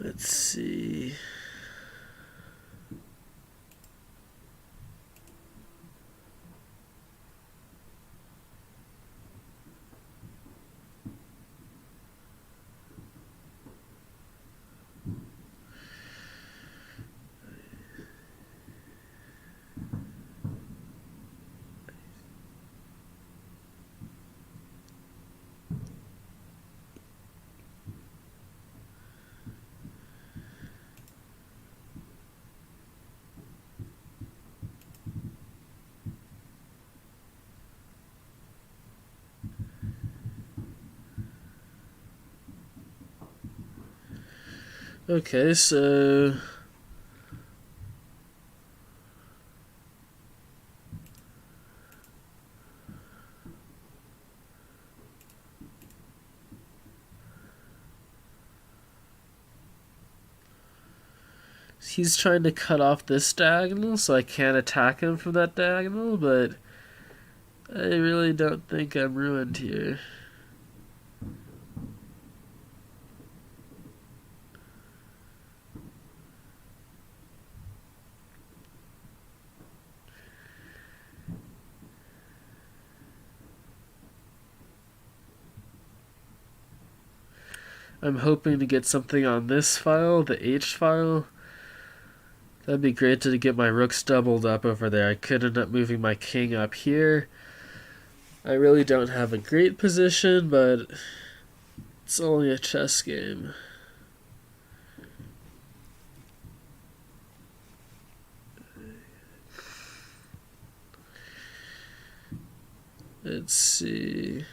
Let's see. Okay, so he's trying to cut off this diagonal, so I can't attack him from that diagonal, but I really don't think I'm ruined here. I'm hoping to get something on this file, the H file. That'd be great to get my rooks doubled up over there. I could end up moving my king up here. I really don't have a great position, but it's only a chess game. Let's see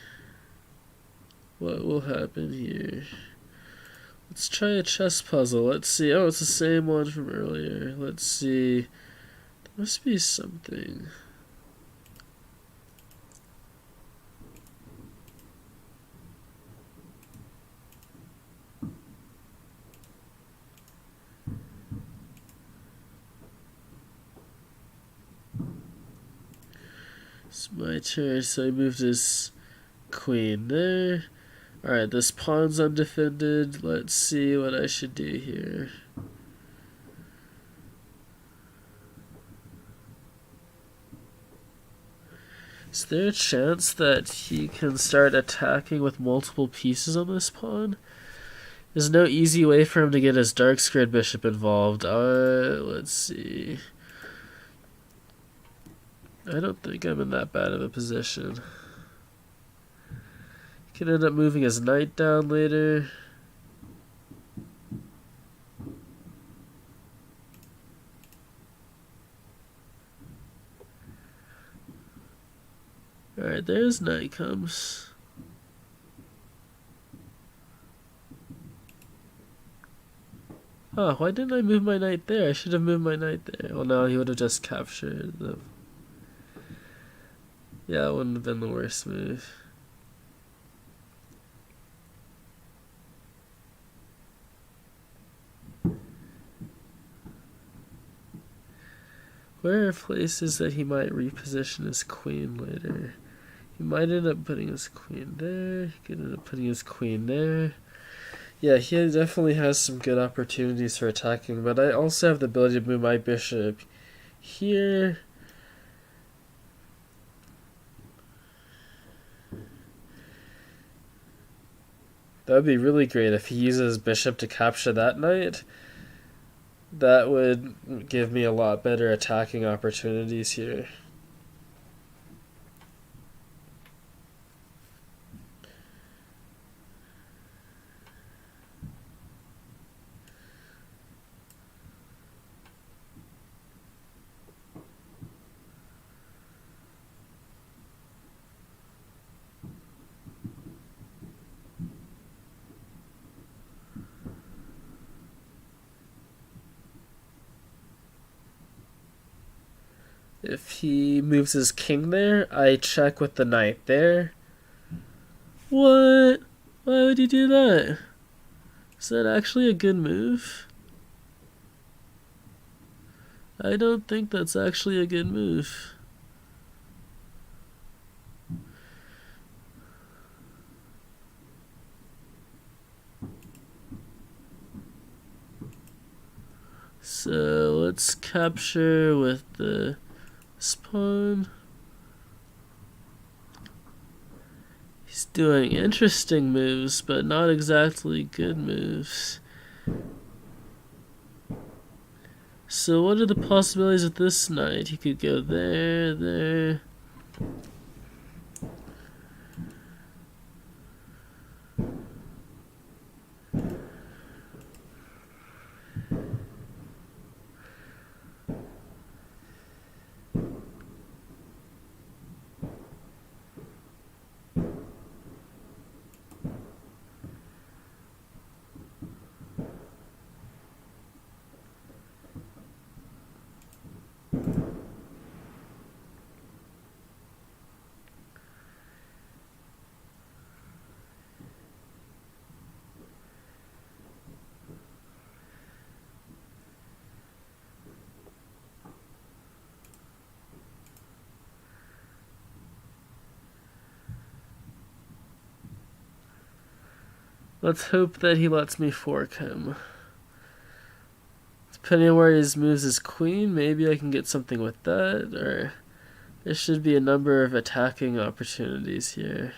what will happen here. Let's try a chess puzzle. Let's see. Oh, it's the same one from earlier. Let's see. There must be something. It's my turn, so I moved his queen there. Alright, this pawn's undefended. Let's see what I should do here. Is there a chance that he can start attacking with multiple pieces on this pawn? There's no easy way for him to get his dark squared bishop involved. Let's see. I don't think I'm in that bad of a position. He could end up moving his knight down later. Alright, there's knight comes. Oh, why didn't I move my knight there? I should have moved my knight there. Well, no, he would have just captured the... Yeah, it wouldn't have been the worst move. Where are places that he might reposition his queen later? He might end up putting his queen there. He could end up putting his queen there. Yeah, he definitely has some good opportunities for attacking, but I also have the ability to move my bishop here. That would be really great if he uses bishop to capture that knight. That would give me a lot better attacking opportunities here. If he moves his king there, I check with the knight there. What? Why would you do that? Is that actually a good move? I don't think that's actually a good move. So let's capture with the pawn. He's doing interesting moves, but not exactly good moves. So what are the possibilities with this knight? He could go there, there. Let's hope that he lets me fork him. Depending on where he moves his queen, maybe I can get something with that, or there should be a number of attacking opportunities here.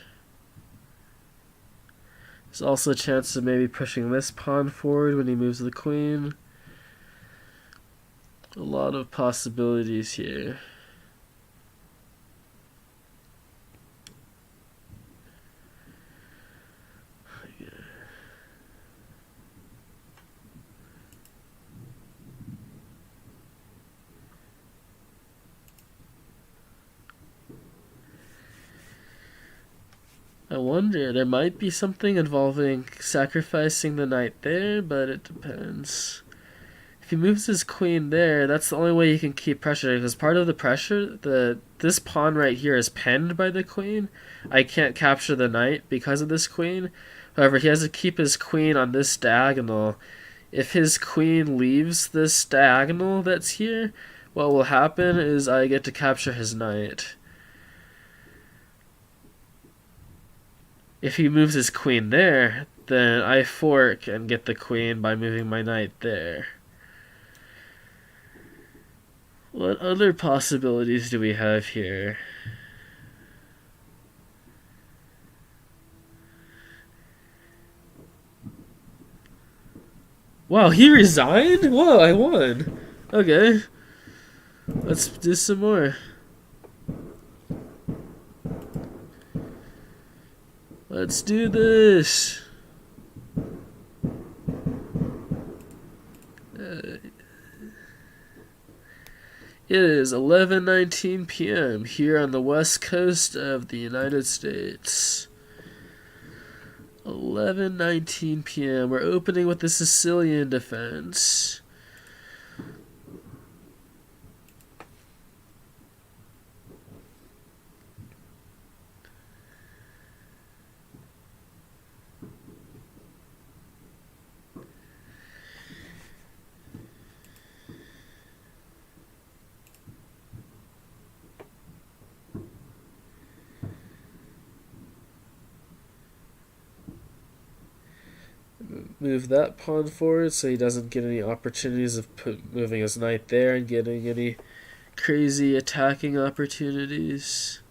There's also a chance of maybe pushing this pawn forward when he moves the queen. A lot of possibilities here. I wonder, there might be something involving sacrificing the knight there, but it depends. If he moves his queen there, that's the only way he can keep pressure, because part of the pressure, this pawn right here is penned by the queen. I can't capture the knight because of this queen. However, he has to keep his queen on this diagonal. If his queen leaves this diagonal that's here, what will happen is I get to capture his knight. If he moves his queen there, then I fork and get the queen by moving my knight there. What other possibilities do we have here? Wow, he resigned? Whoa, I won. Okay. Let's do some more. Let's do this. It is 11:19 p.m. here on the west coast of the United States. 11:19 p.m. We're opening with the Sicilian defense. Move that pawn forward so he doesn't get any opportunities of moving his knight there and getting any crazy attacking opportunities.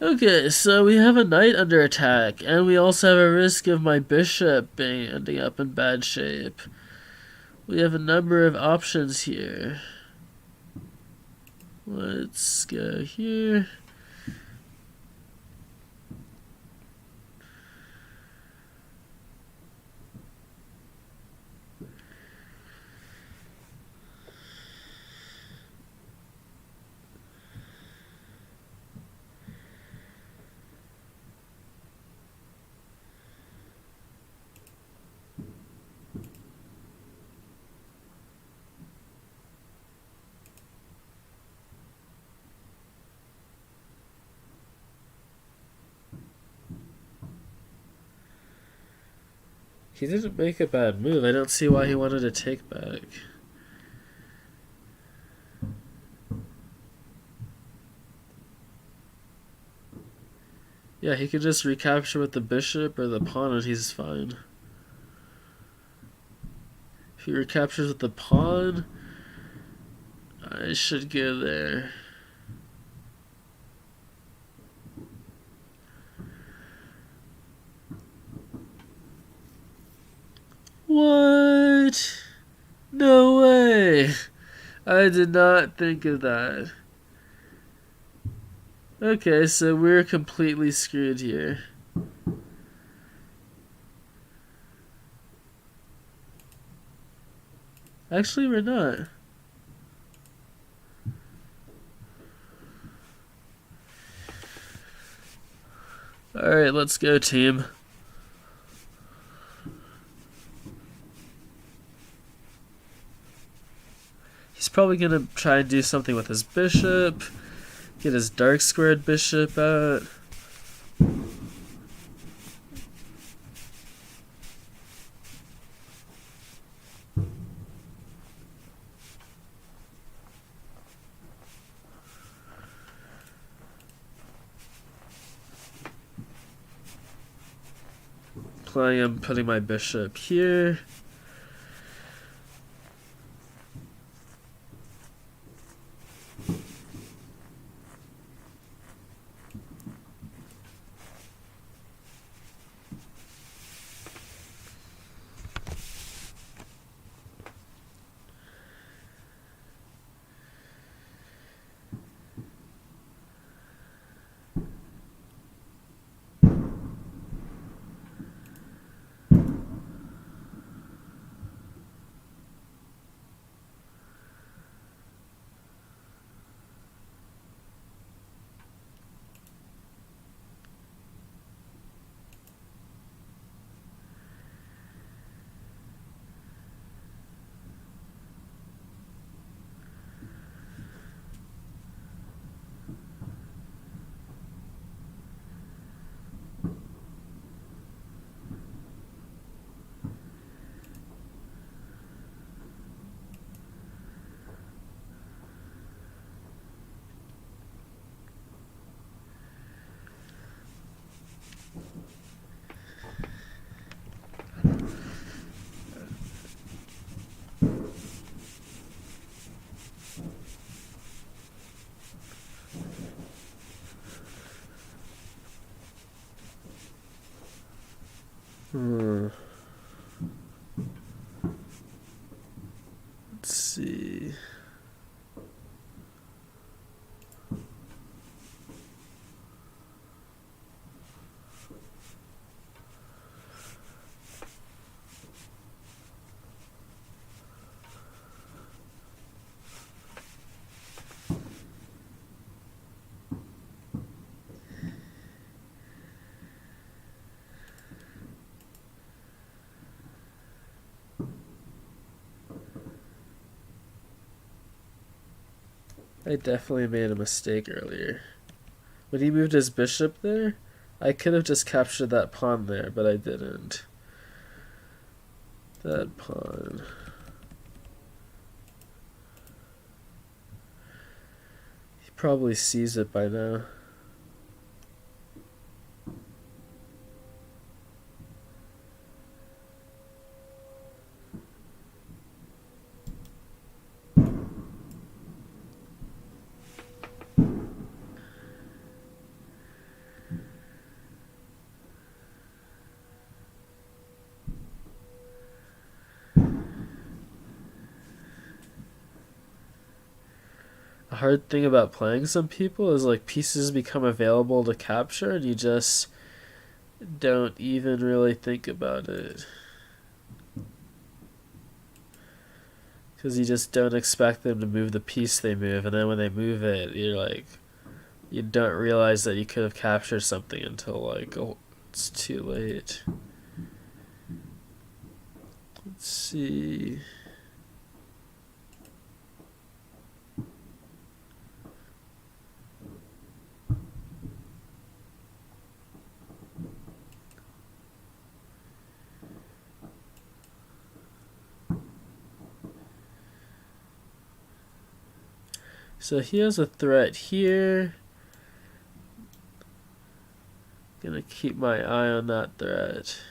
Okay, so we have a knight under attack, and we also have a risk of my bishop ending up in bad shape. We have a number of options here. Let's go here. He didn't make a bad move. I don't see why he wanted to take back. Yeah, he could just recapture with the bishop or the pawn and he's fine. If he recaptures with the pawn, I should go there. What? No way. I did not think of that. Okay, so we're completely screwed here. Actually, we're not. Alright, let's go, team. He's probably gonna try and do something with his bishop. Get his dark squared bishop out. planning on putting my bishop here. Let's see. I definitely made a mistake earlier. When he moved his bishop there, I could have just captured that pawn there, but I didn't. That pawn. He probably sees it by now. A hard thing about playing some people is like pieces become available to capture and you just don't even really think about it. Because you just don't expect them to move the piece they move, and then when they move it, you're like, you don't realize that you could have captured something until like, oh, it's too late. Let's see. So he has a threat here. Gonna keep my eye on that threat.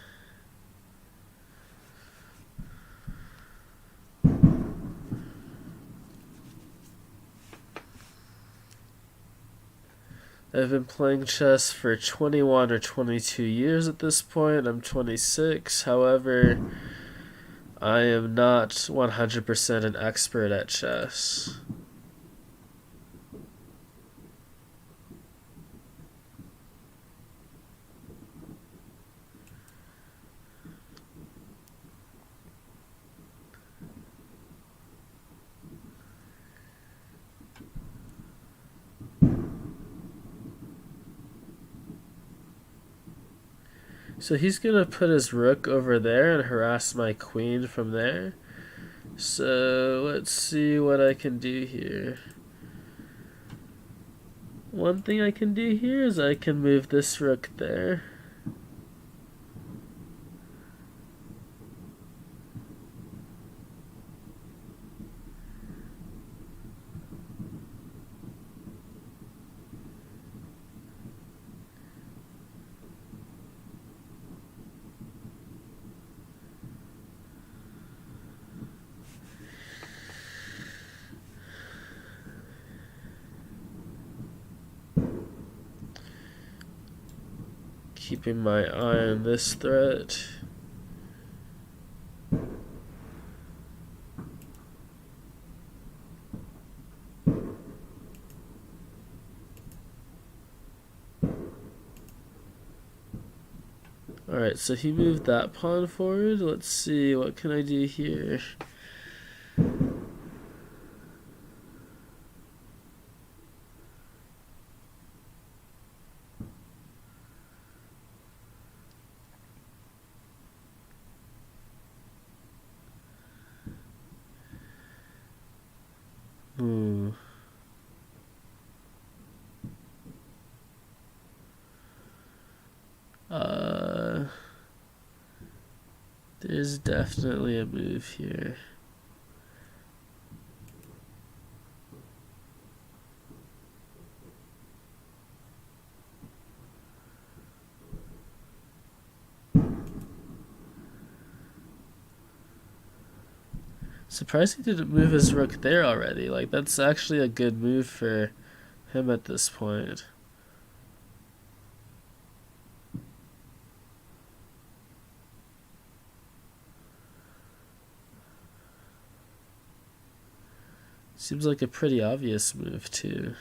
I've been playing chess for 21 or 22 years at this point. I'm 26. However, I am not 100% an expert at chess. So he's gonna put his rook over there and harass my queen from there. So let's see what I can do here. One thing I can do here is I can move this rook there. Keeping my eye on this threat. Alright, so he moved that pawn forward. Let's see, what can I do here? There's definitely a move here. Surprised he didn't move his rook there already. Like, that's actually a good move for him at this point. Seems like a pretty obvious move, too.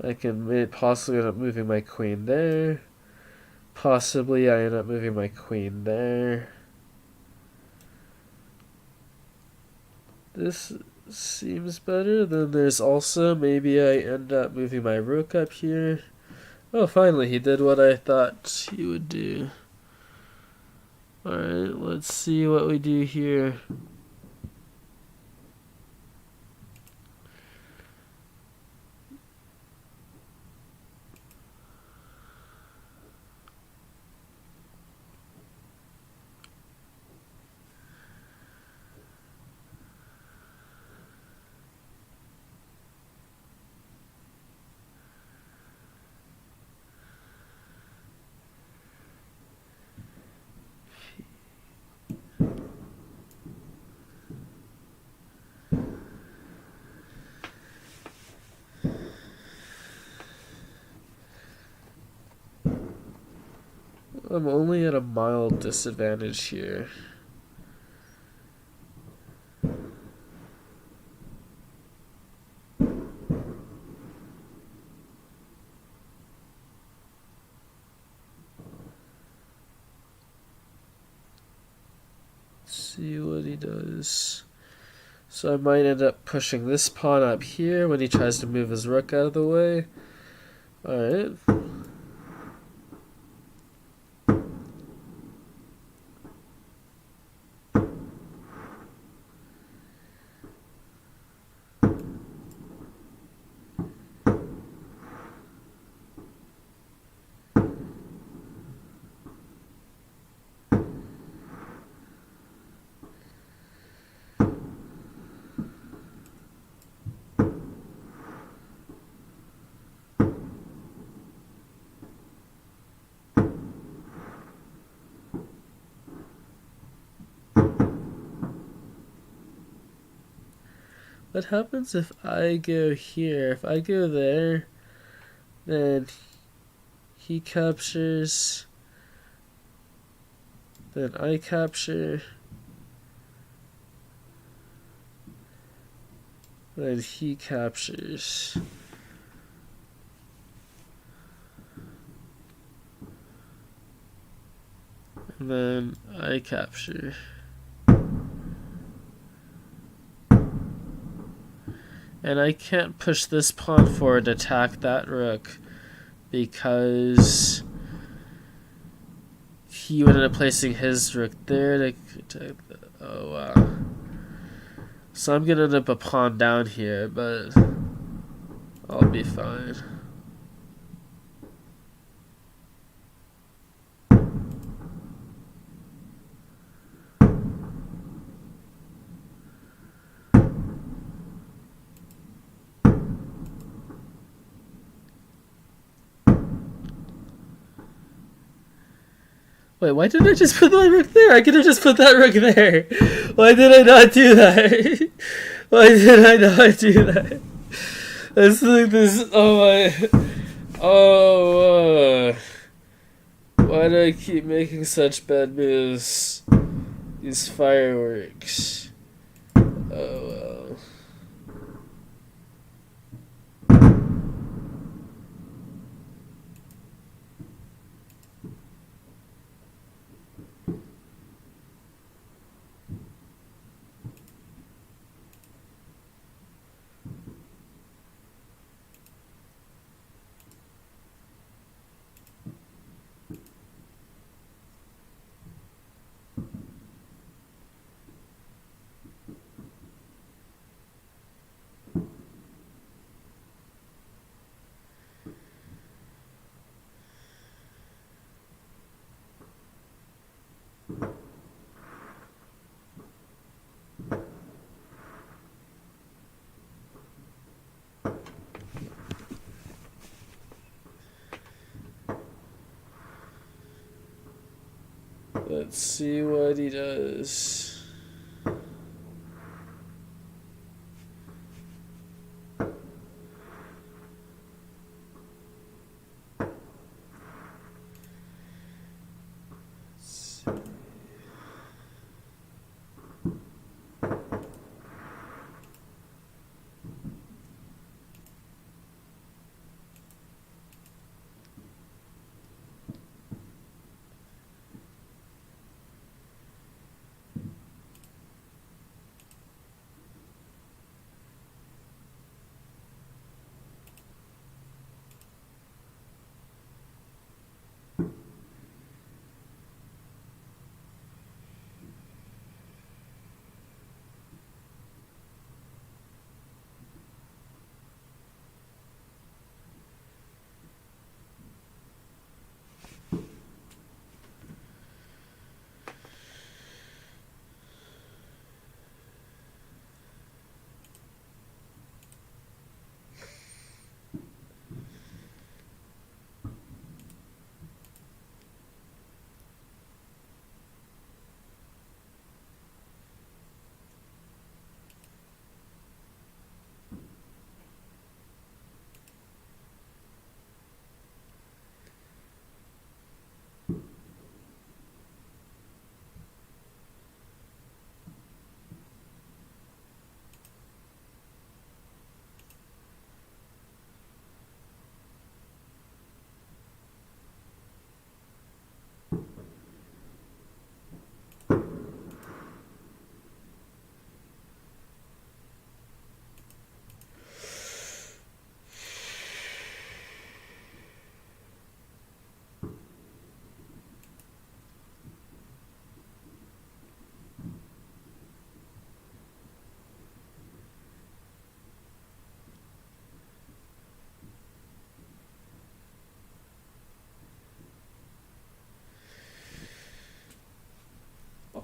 I can possibly end up moving my queen there. Possibly I end up moving my queen there. This seems better. Then there's also maybe I end up moving my rook up here. Oh, finally he did what I thought he would do. Alright, let's see what we do here. I'm only at a mild disadvantage here. See what he does. So I might end up pushing this pawn up here when he tries to move his rook out of the way. Alright. What happens if I go here? If I go there, then he captures, then I capture, then he captures. And then I capture. And I can't push this pawn forward to attack that rook because he would end up placing his rook there to attack the, oh wow. So I'm gonna end up a pawn down here, but I'll be fine. Wait, why did I just put that rook there? I could have just put that rook there. Why did I not do that? Why did I not do that? It's like this. Oh my. Oh. Why do I keep making such bad moves? These fireworks. Oh well. Let's see what he does.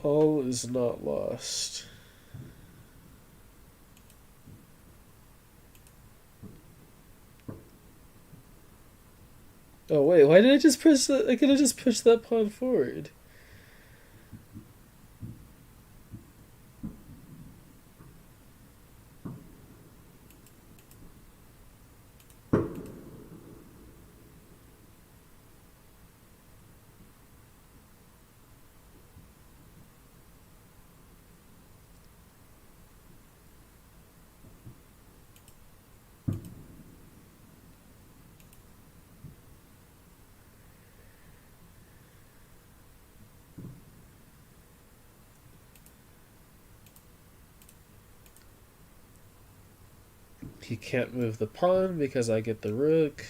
All is not lost. Oh wait, why did I just press that? I could have just pushed that pawn forward. He can't move the pawn because I get the rook.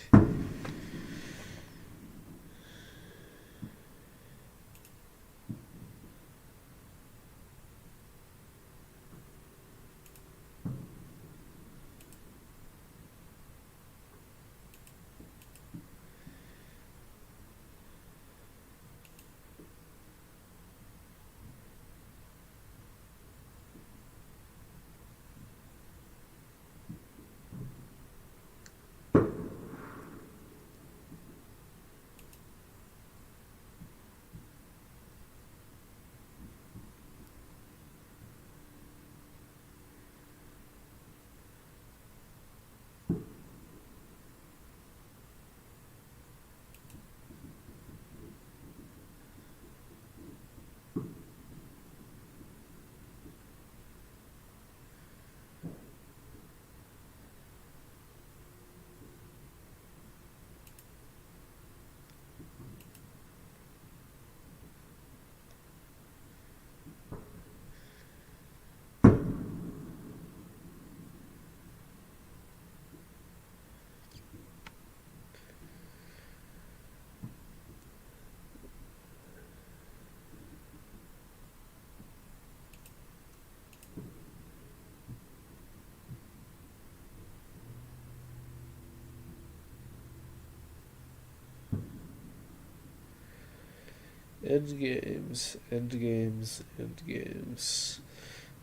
End games, end games, end games.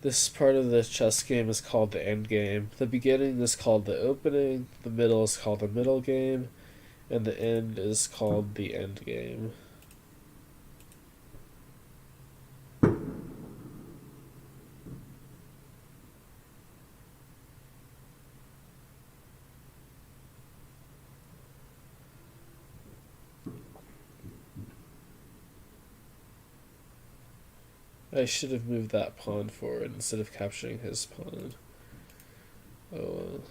This part of the chess game is called the end game. The beginning is called the opening, the middle is called the middle game, and the end is called the end game. I should have moved that pawn forward instead of capturing his pawn. Oh well.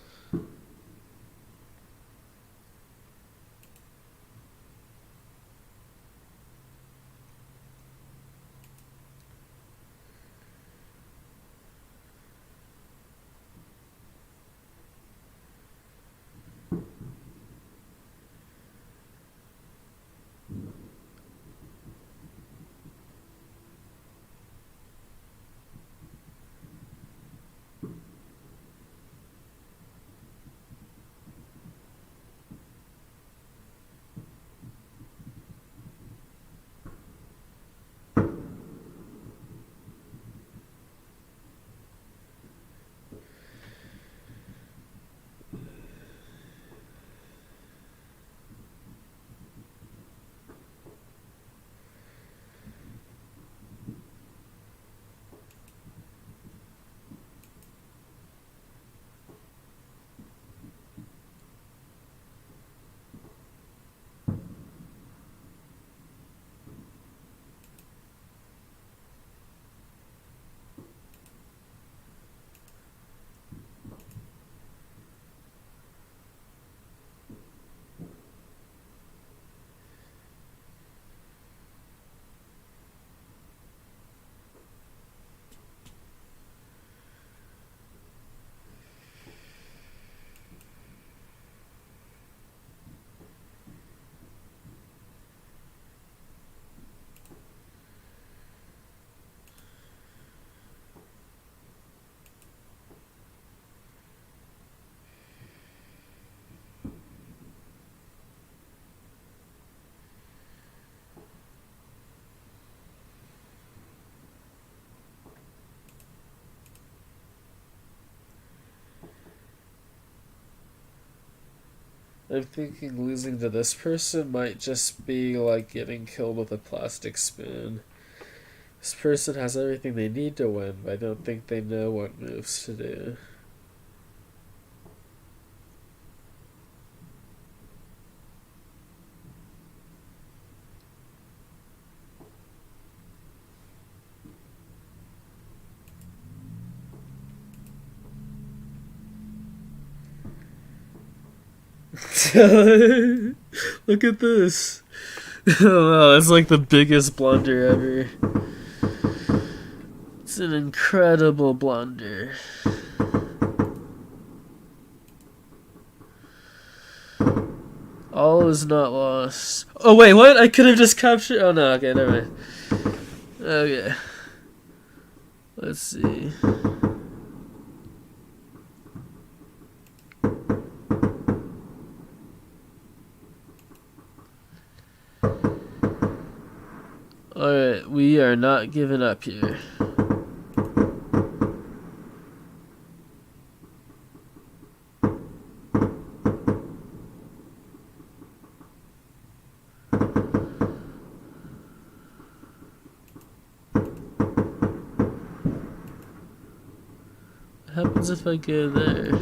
I'm thinking losing to this person might just be like getting killed with a plastic spoon. This person has everything they need to win, but I don't think they know what moves to do. Look at this. Oh wow, that's like the biggest blunder ever. It's an incredible blunder. All is not lost. Oh wait, what? I could have just captured. Oh no, okay, never mind. Okay. Let's see. Alright, we are not giving up here. What happens if I go there?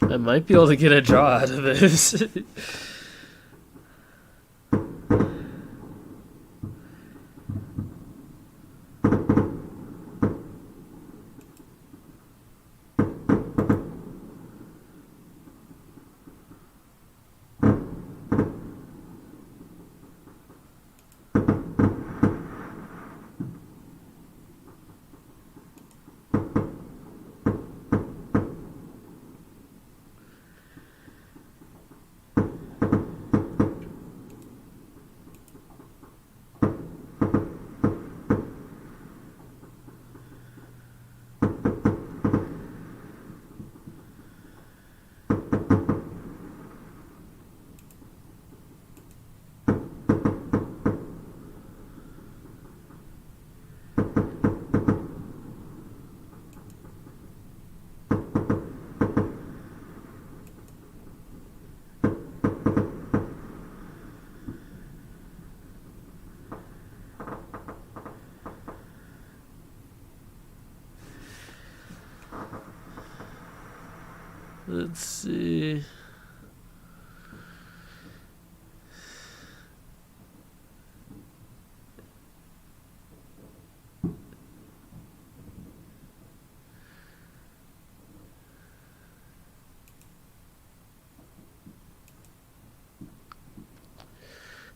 I might be able to get a draw out of this. Let's see.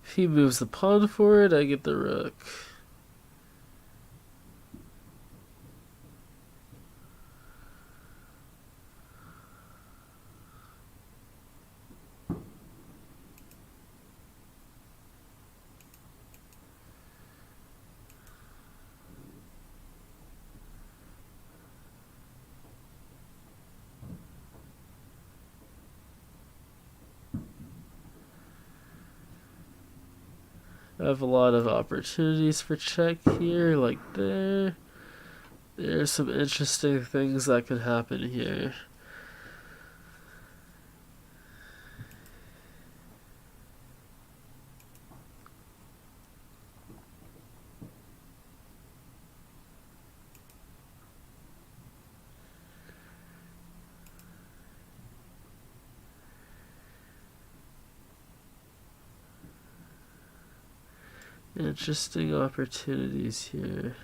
If he moves the pawn forward, I get the rook. I have a lot of opportunities for check here, like there. There's some interesting things that could happen here. Interesting opportunities here.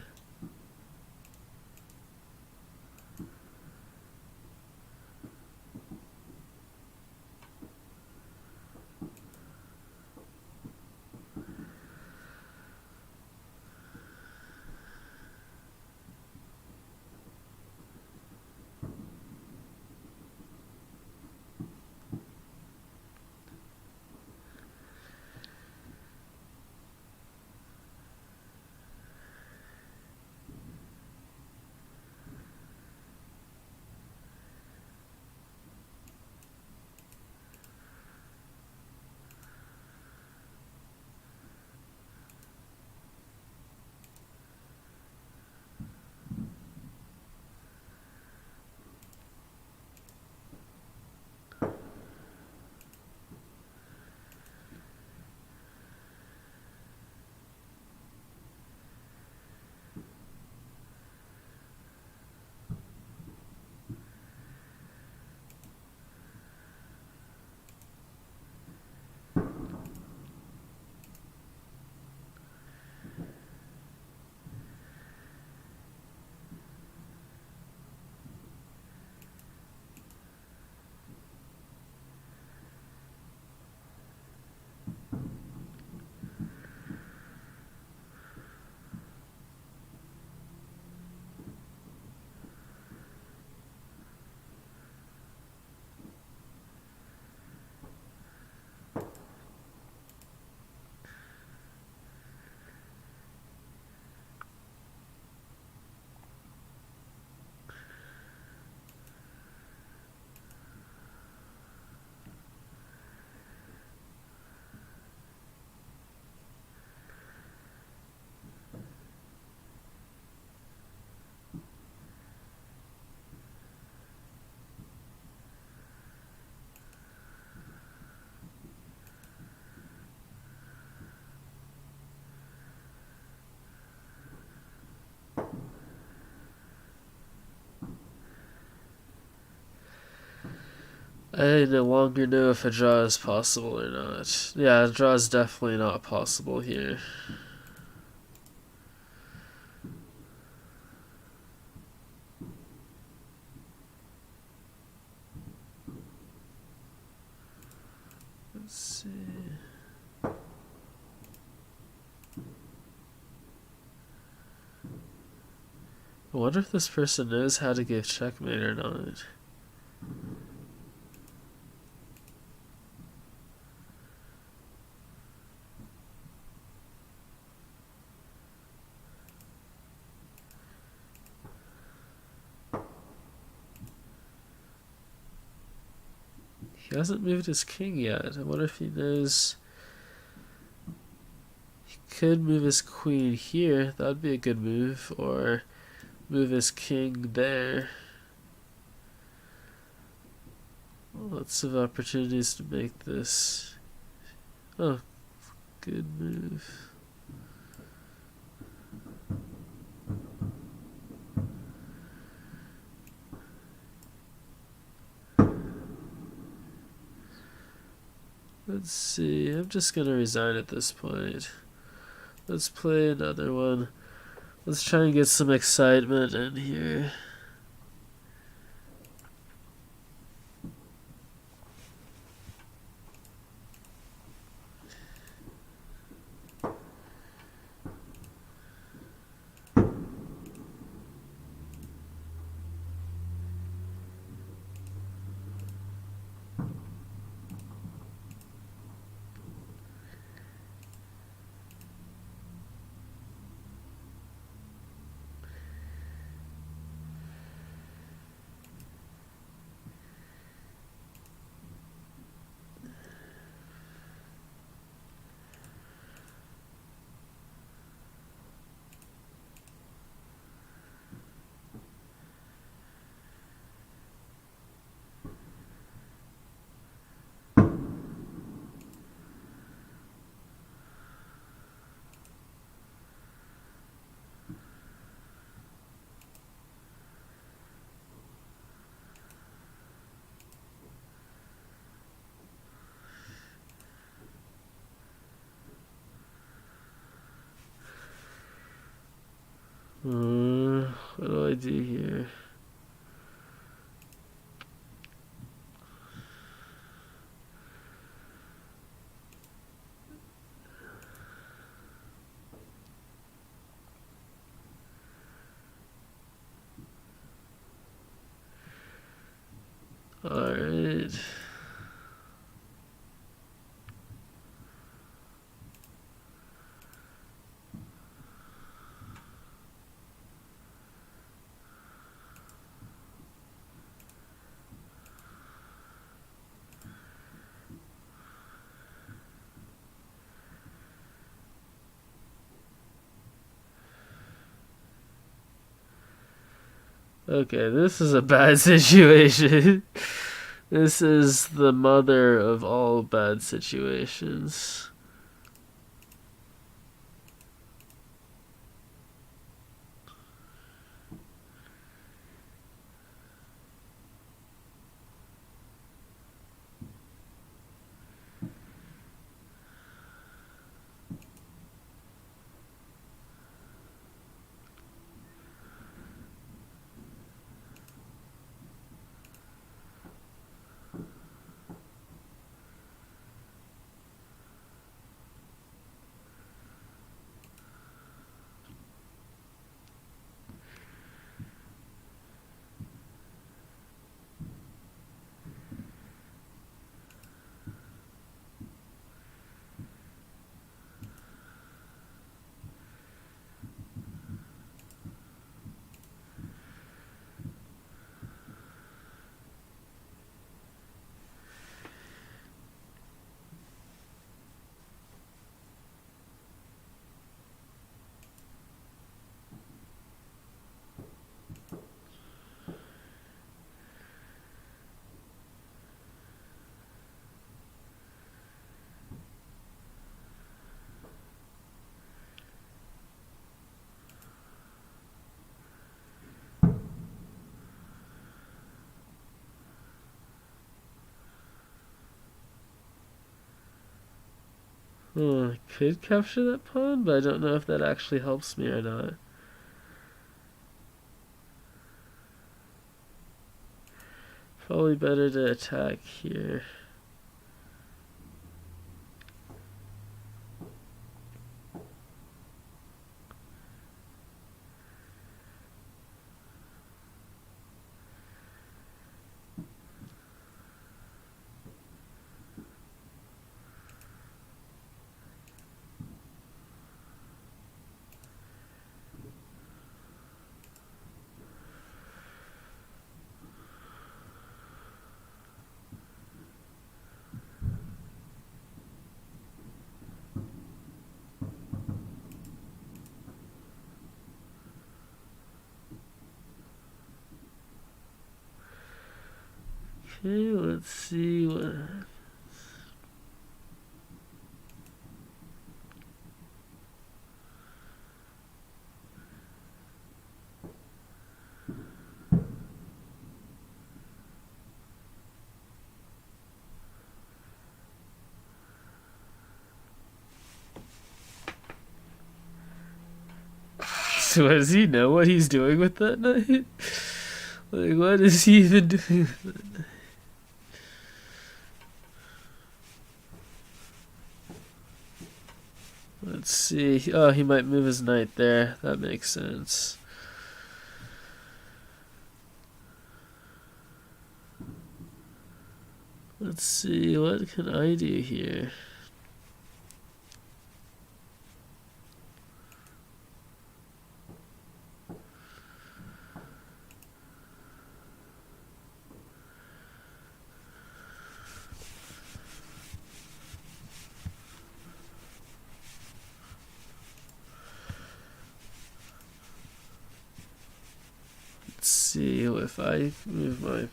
I no longer know if a draw is possible or not. Yeah, a draw is definitely not possible here. Let's see. I wonder if this person knows how to give checkmate or not. He hasn't moved his king yet. I wonder if he knows. He could move his queen here. That would be a good move. Or move his king there. Lots of opportunities to make this. Oh, good move. Let's see. I'm just gonna resign at this point. Let's play another one. Let's try and get some excitement in here. What do I do here? Alright. Okay, this is a bad situation. This is the mother of all bad situations. Oh, I could capture that pawn, but I don't know if that actually helps me or not. Probably better to attack here. Okay, let's see what. So does he know what he's doing with that knight? Like, what is he even doing with it? Let's see. Oh, he might move his knight there. That makes sense. Let's see. What can I do here? Let's see if I move my...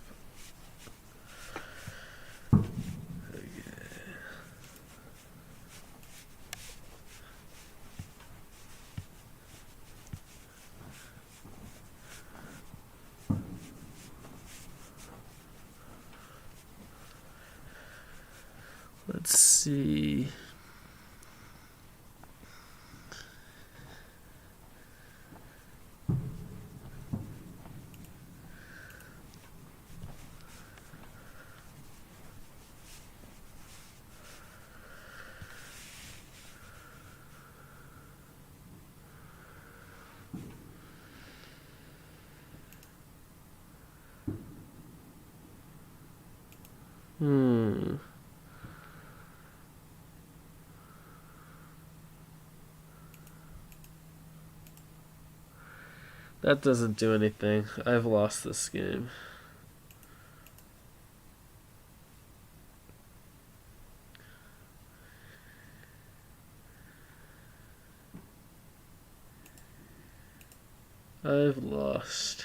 Let's see. That doesn't do anything. I've lost this game. I've lost.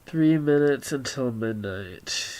Three minutes until midnight.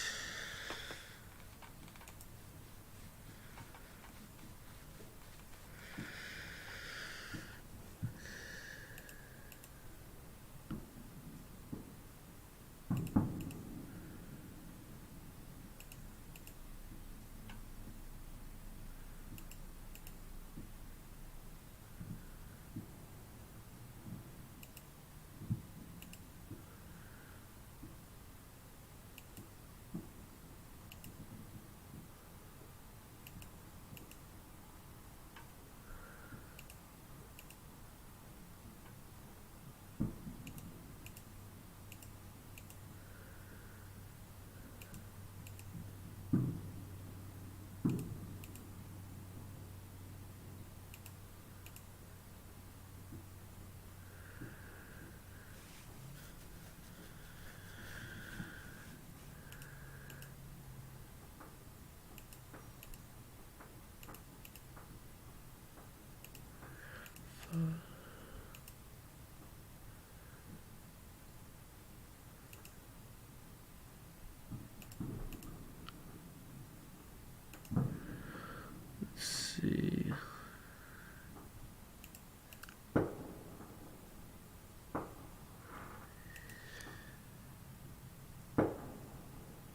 See.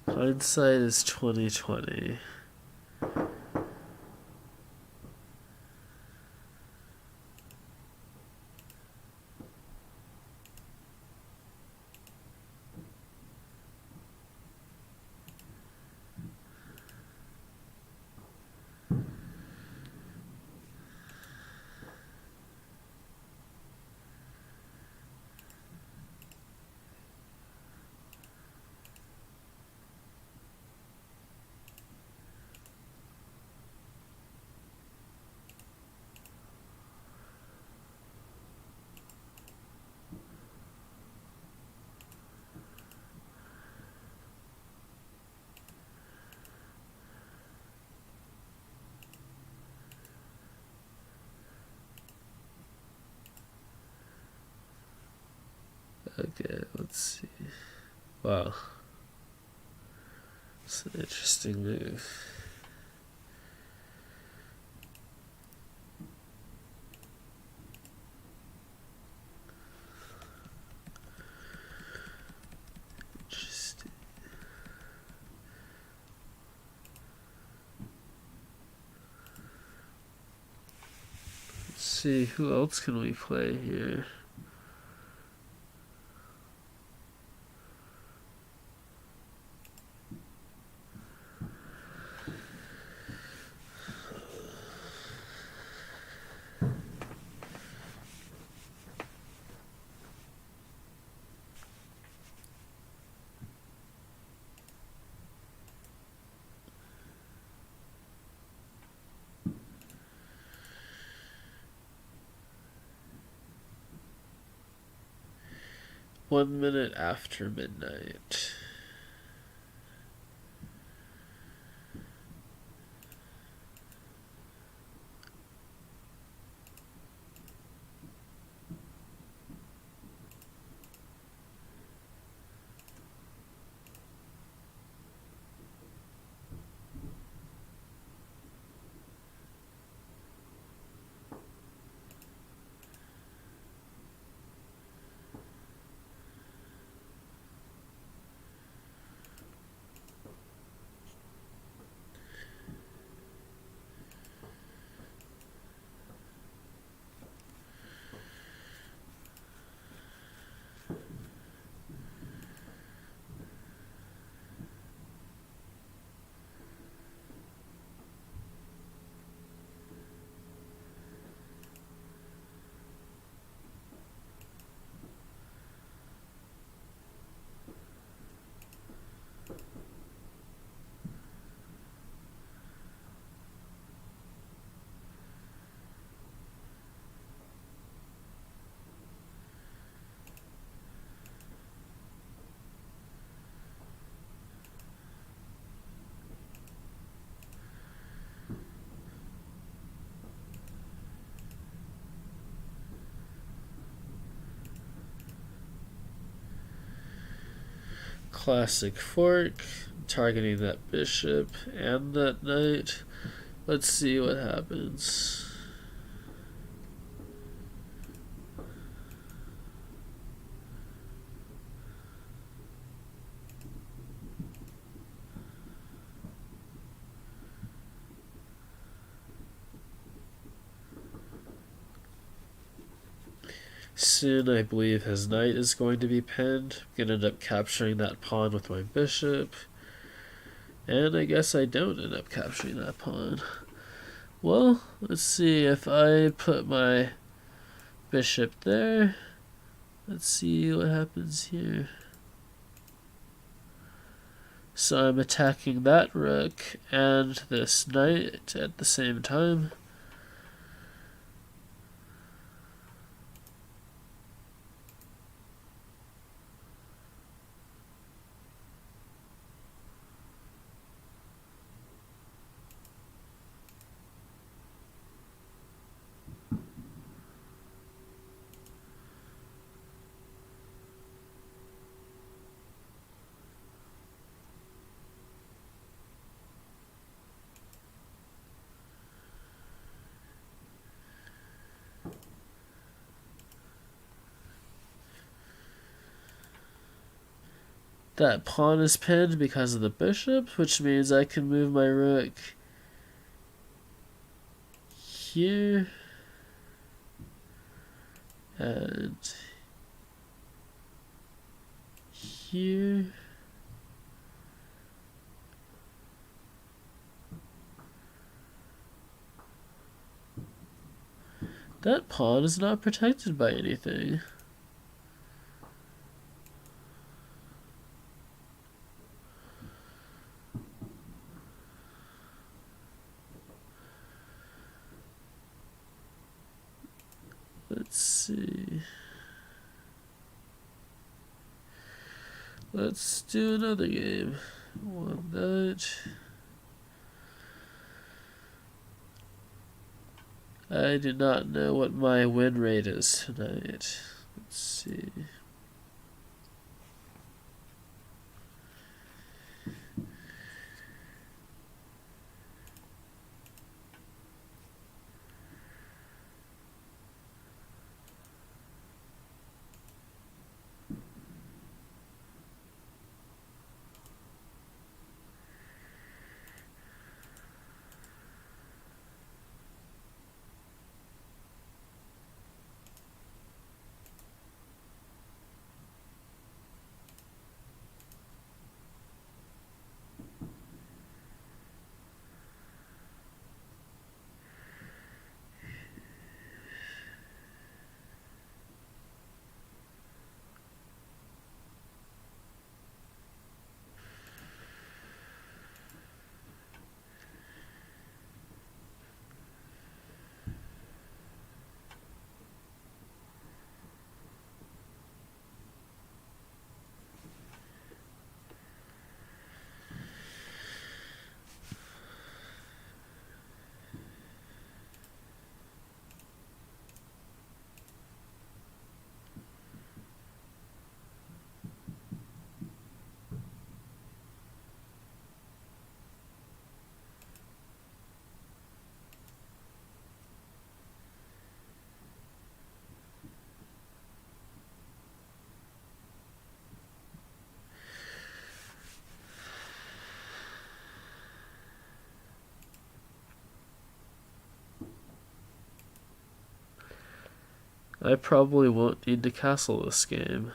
Hindsight is 2020. Okay, let's see. Wow. It's an interesting move. see, who else can we play here? One minute after midnight. Classic fork, targeting that bishop and that knight. Let's see what happens. Soon, I believe his knight is going to be pinned. I'm gonna end up capturing that pawn with my bishop. And I guess I don't end up capturing that pawn. Well, let's see if I put my bishop there. Let's see what happens here. So I'm attacking that rook and this knight at the same time. That pawn is pinned because of the bishop, which means I can move my rook here and here. That pawn is not protected by anything. Let's see. Let's do another game. One knight. I do not know what my win rate is tonight. Let's see. I probably won't need to castle this game.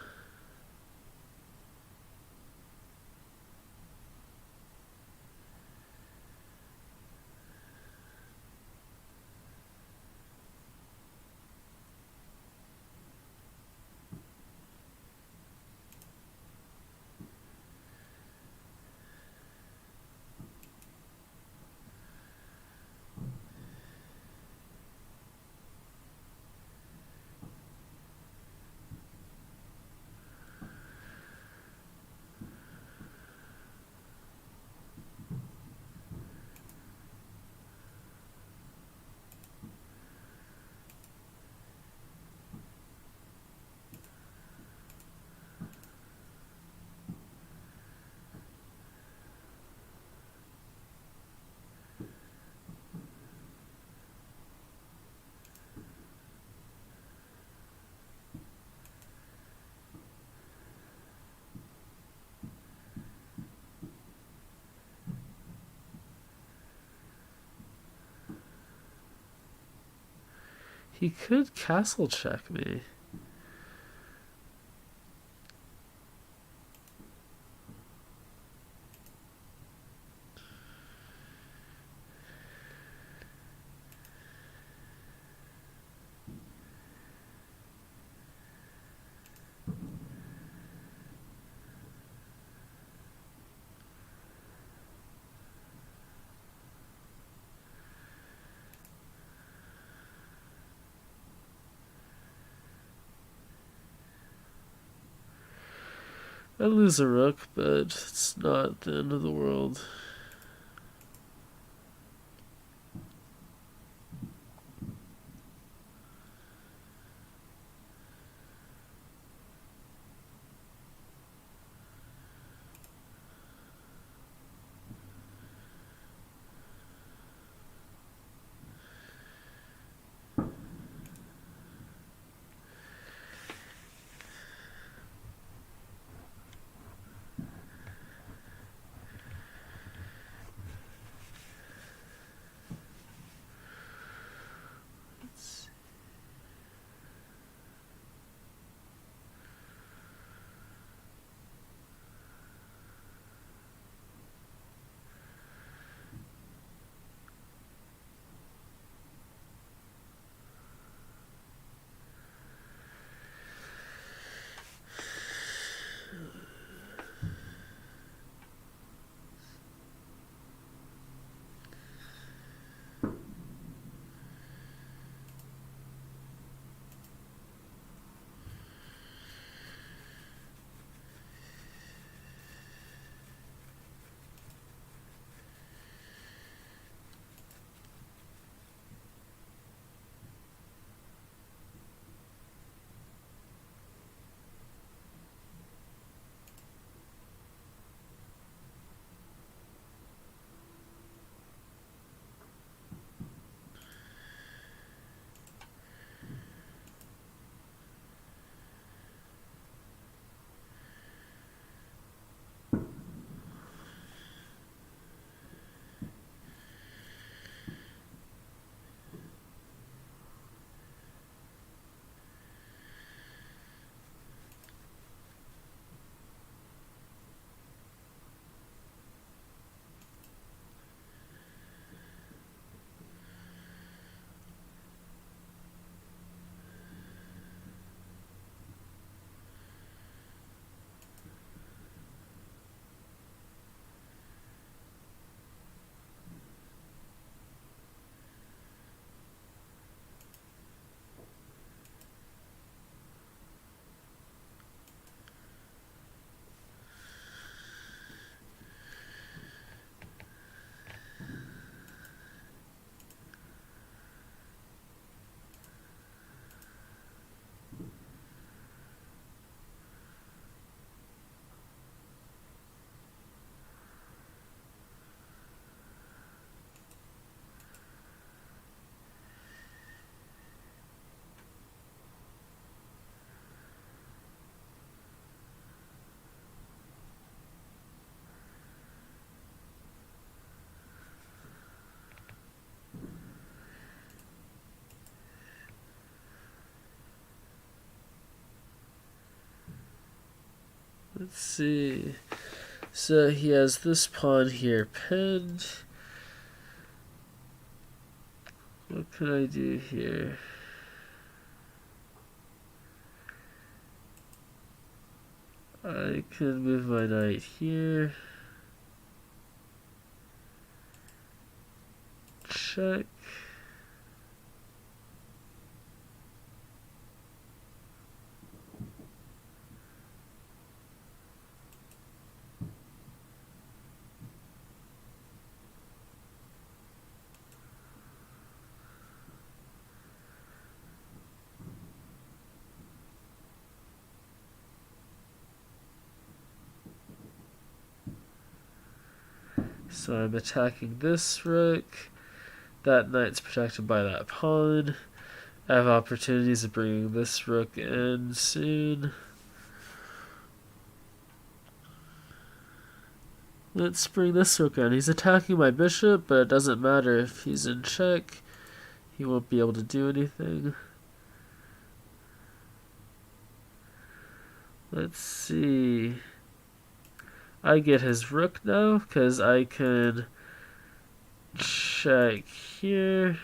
He could castle check me. I lose a rook, but it's not the end of the world. Let's see. So he has this pawn here pinned. What can I do here? I can move my knight here. Check. So I'm attacking this rook. That knight's protected by that pawn. I have opportunities of bringing this rook in soon. Let's bring this rook in. He's attacking my bishop, but it doesn't matter if he's in check. He won't be able to do anything. Let's see. I get his rook now, because I can check here.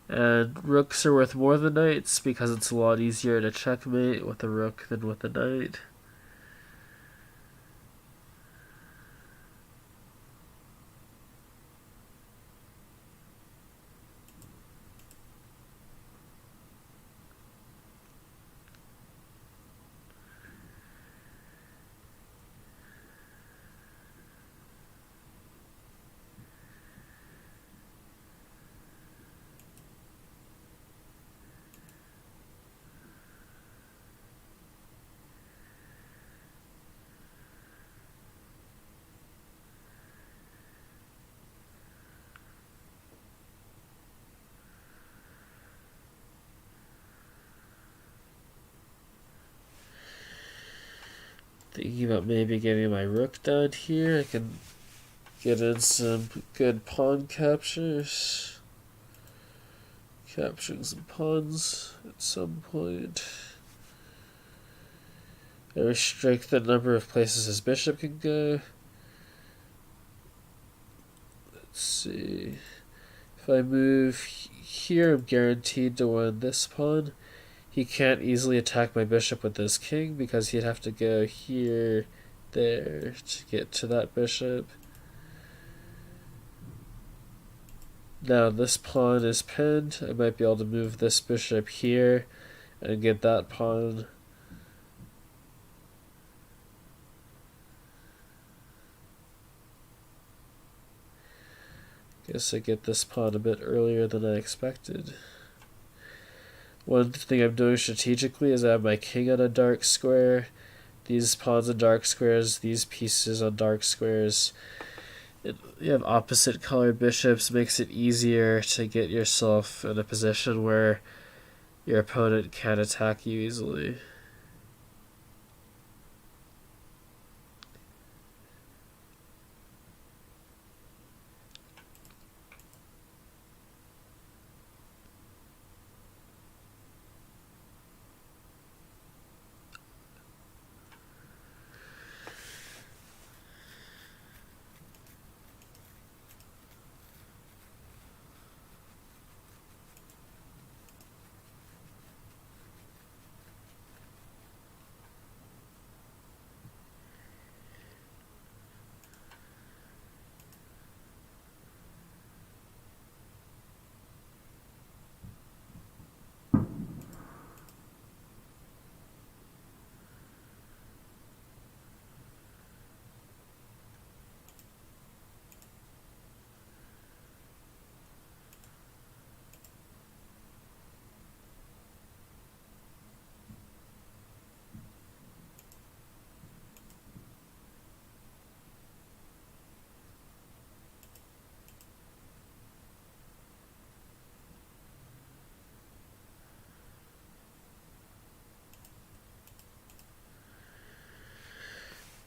And rooks are worth more than knights because it's a lot easier to checkmate with a rook than with a knight. Thinking about maybe getting my rook down here. I can get in some good pawn captures. Capturing some pawns at some point. I restrict the number of places his bishop can go. Let's see. If I move here, I'm guaranteed to win this pawn. He can't easily attack my bishop with this king because he'd have to go here, there to get to that bishop. Now this pawn is pinned. I might be able to move this bishop here and get that pawn. Guess I get this pawn a bit earlier than I expected. One thing I'm doing strategically is I have my king on a dark square, these pawns on dark squares, these pieces on dark squares. You have opposite colored bishops, makes it easier to get yourself in a position where your opponent can't attack you easily.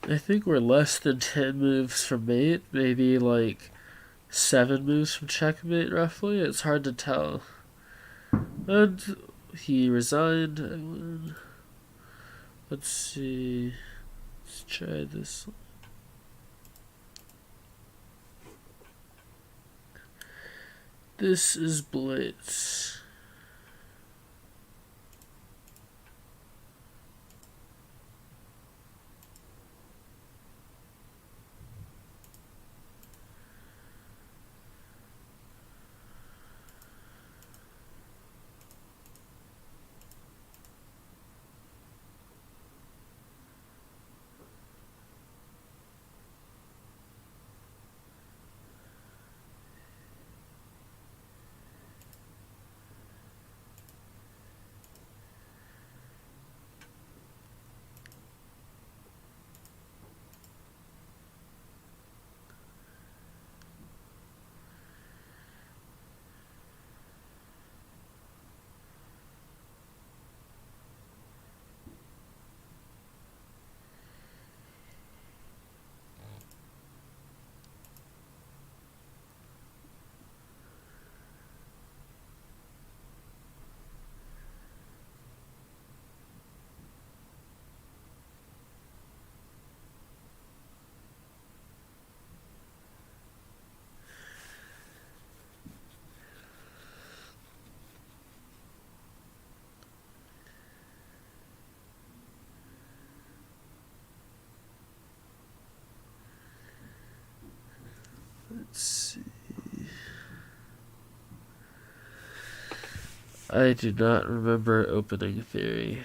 I think we're less than 10 moves from mate, maybe like 7 moves from checkmate, roughly. It's hard to tell. And he resigned. I win. Let's see. Let's try this. This is Blitz. Let's see. I do not remember opening theory.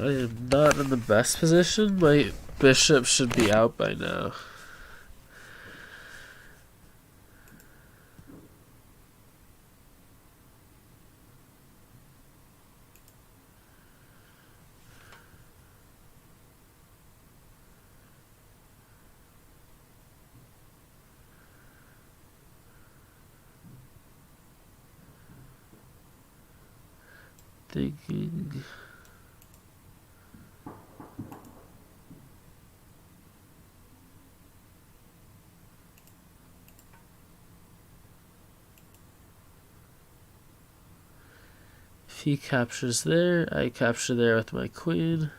I am not in the best position. My bishop should be out by now. Thinking. If he captures there, I capture there with my queen.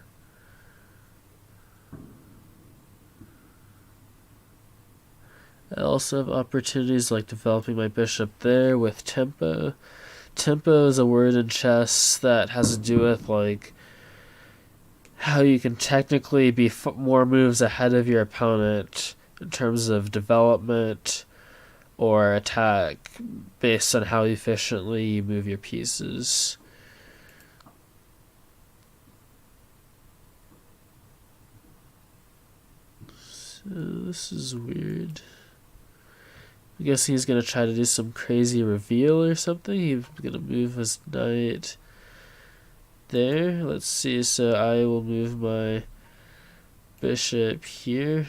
I also have opportunities like developing my bishop there with tempo. Tempo is a word in chess that has to do with like how you can technically be more moves ahead of your opponent in terms of development or attack based on how efficiently you move your pieces. So this is weird. I guess he's going to try to do some crazy reveal or something. He's going to move his knight there. Let's see, so I will move my bishop here.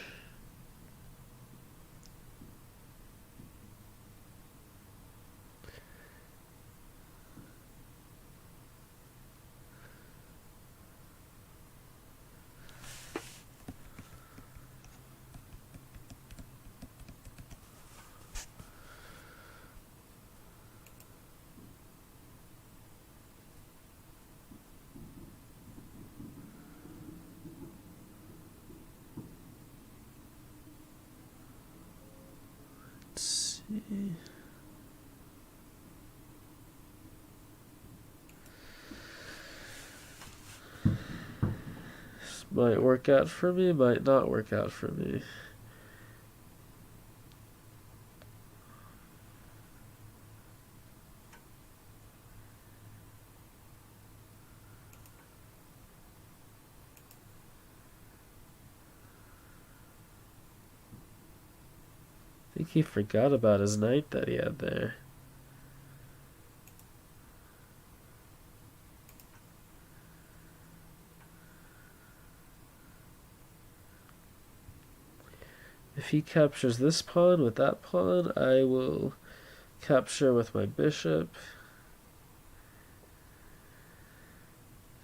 Let's see. This might work out for me, might not work out for me. I think he forgot about his knight that he had there. If he captures this pawn with that pawn, I will capture with my bishop.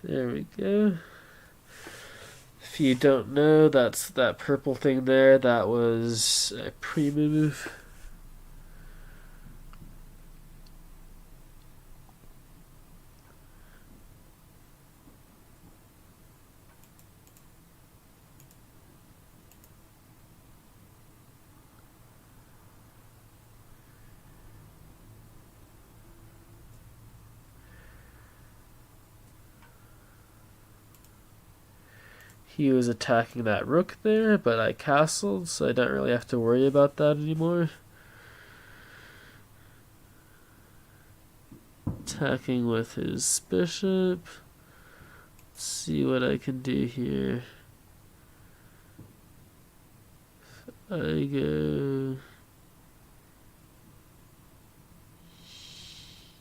There we go. If you don't know, that's that purple thing there. That was a pre-move. He was attacking that rook there, but I castled, so I don't really have to worry about that anymore. Attacking with his bishop. Let's see what I can do here. I go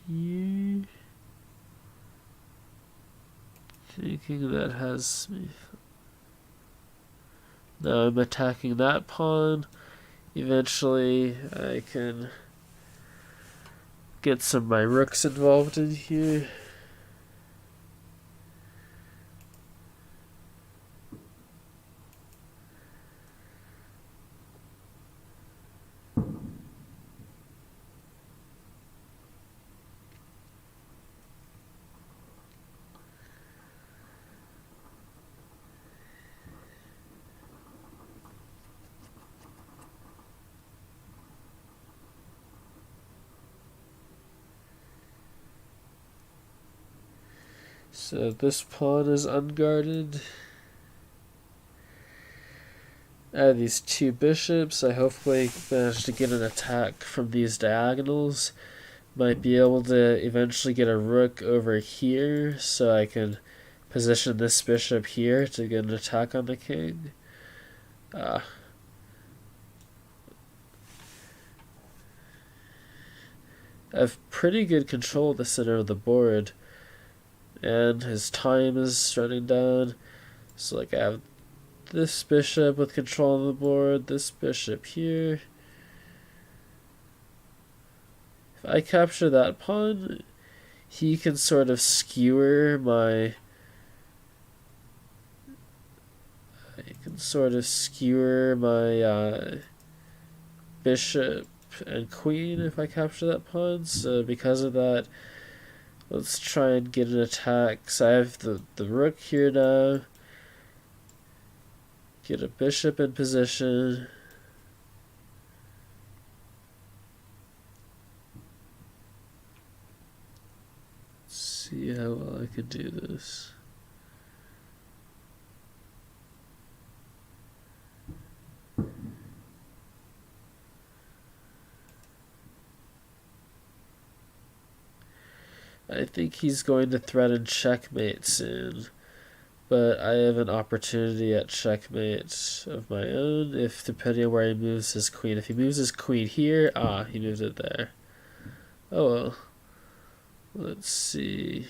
here. Thinking that has me. Now I'm attacking that pawn. Eventually I can get some of my rooks involved in here. So this pawn is unguarded. I have these two bishops. I hopefully manage to get an attack from these diagonals. Might be able to eventually get a rook over here so I can position this bishop here to get an attack on the king. I have pretty good control of the center of the board. And his time is running down. So like I have this bishop with control of the board, this bishop here. If I capture that pawn, he can sort of skewer my bishop and queen if I capture that pawn. So because of that, let's try and get an attack. So I have the rook here now. Get a bishop in position. Let's see how well I can do this. I think he's going to threaten checkmate soon, but I have an opportunity at checkmate of my own, if depending on where he moves his queen. If he moves his queen here, he moved it there. Oh well. Let's see.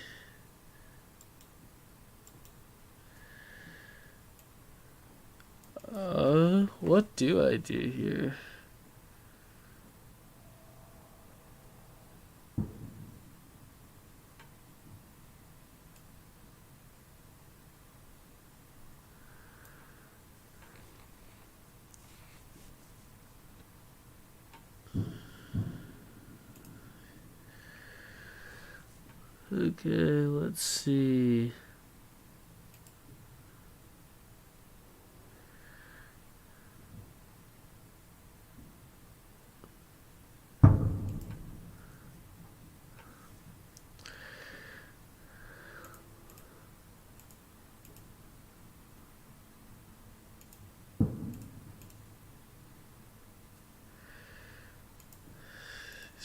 what do I do here? Okay, let's see.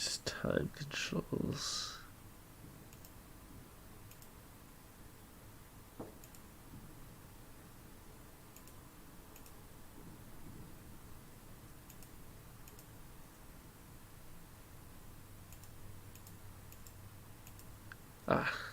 These time controls. Ah.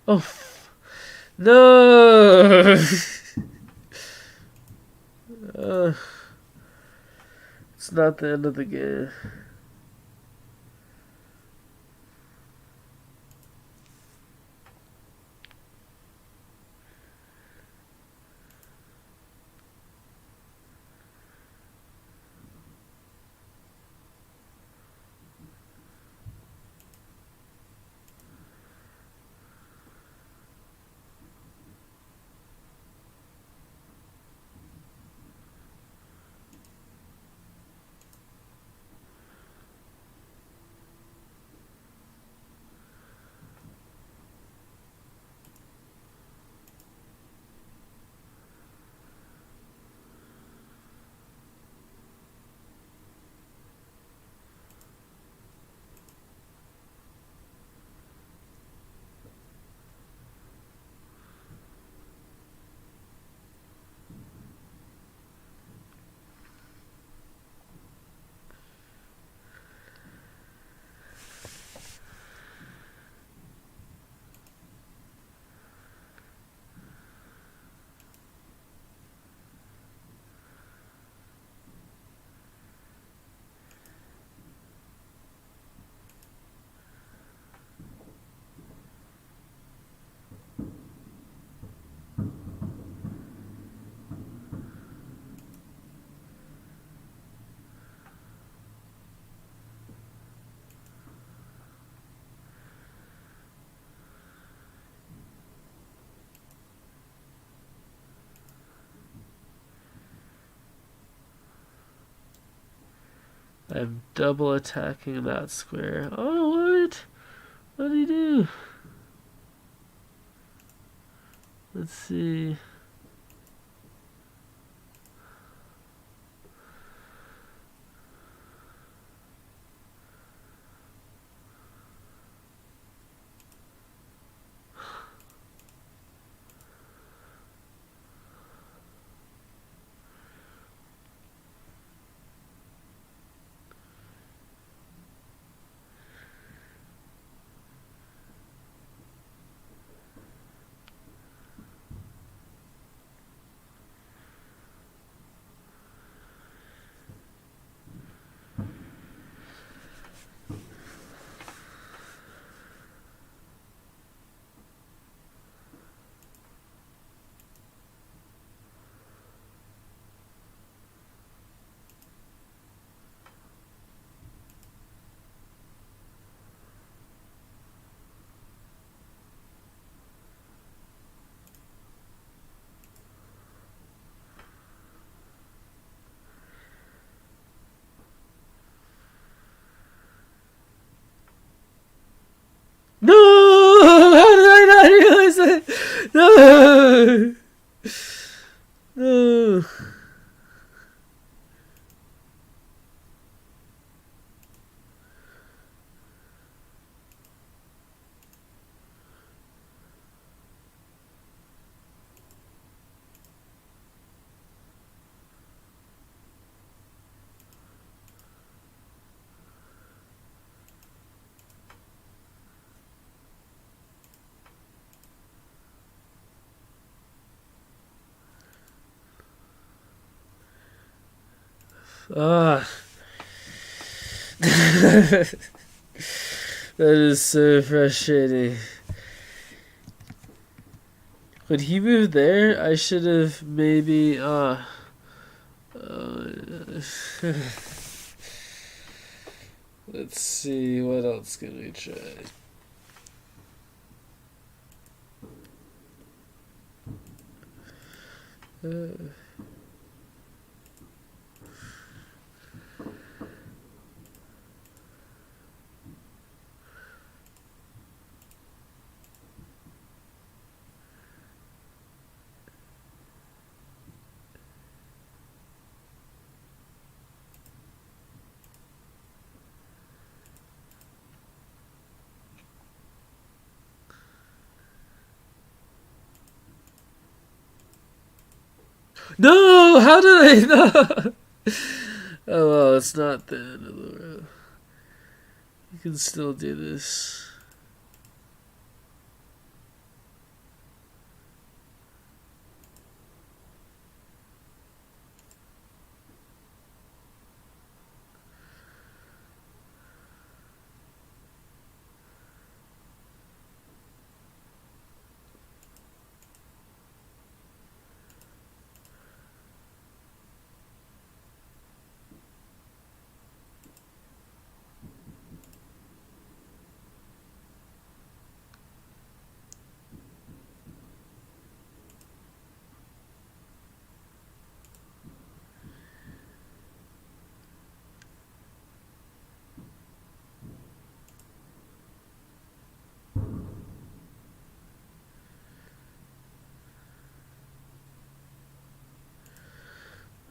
Oh, no! uh, it's not the end of the game. I'm double attacking that square. Oh, what? What did he do? Let's see. No! How did I not realize that? No! No! Ah. That is so frustrating. When he moved there, I should have maybe. Let's see, what else can we try? No! How did I? No! Oh well, it's not the end of the world. You can still do this.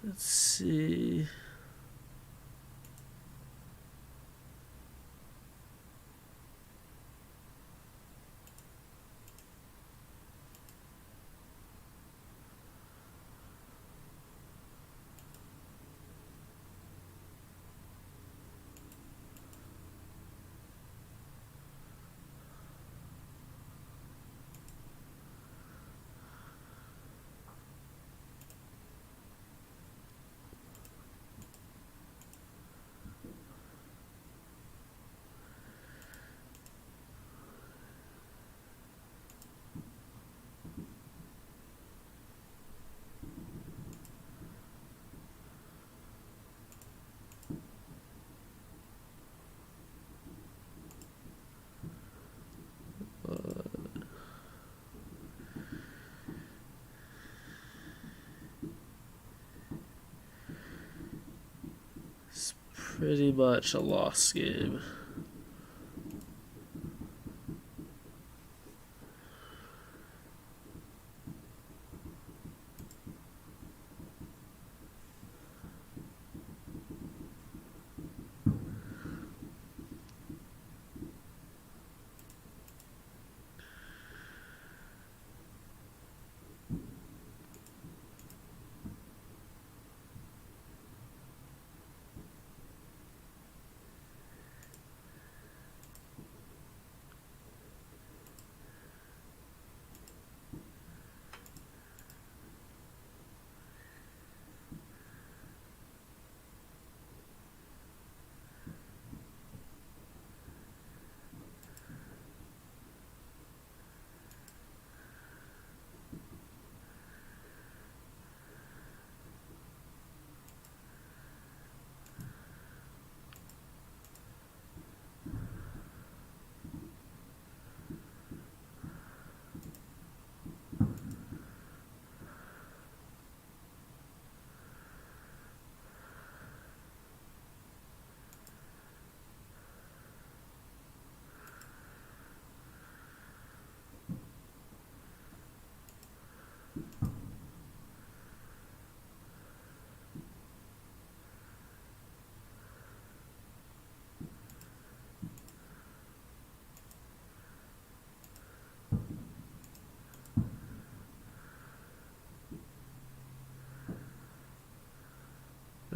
Let's see. pretty much a lost game.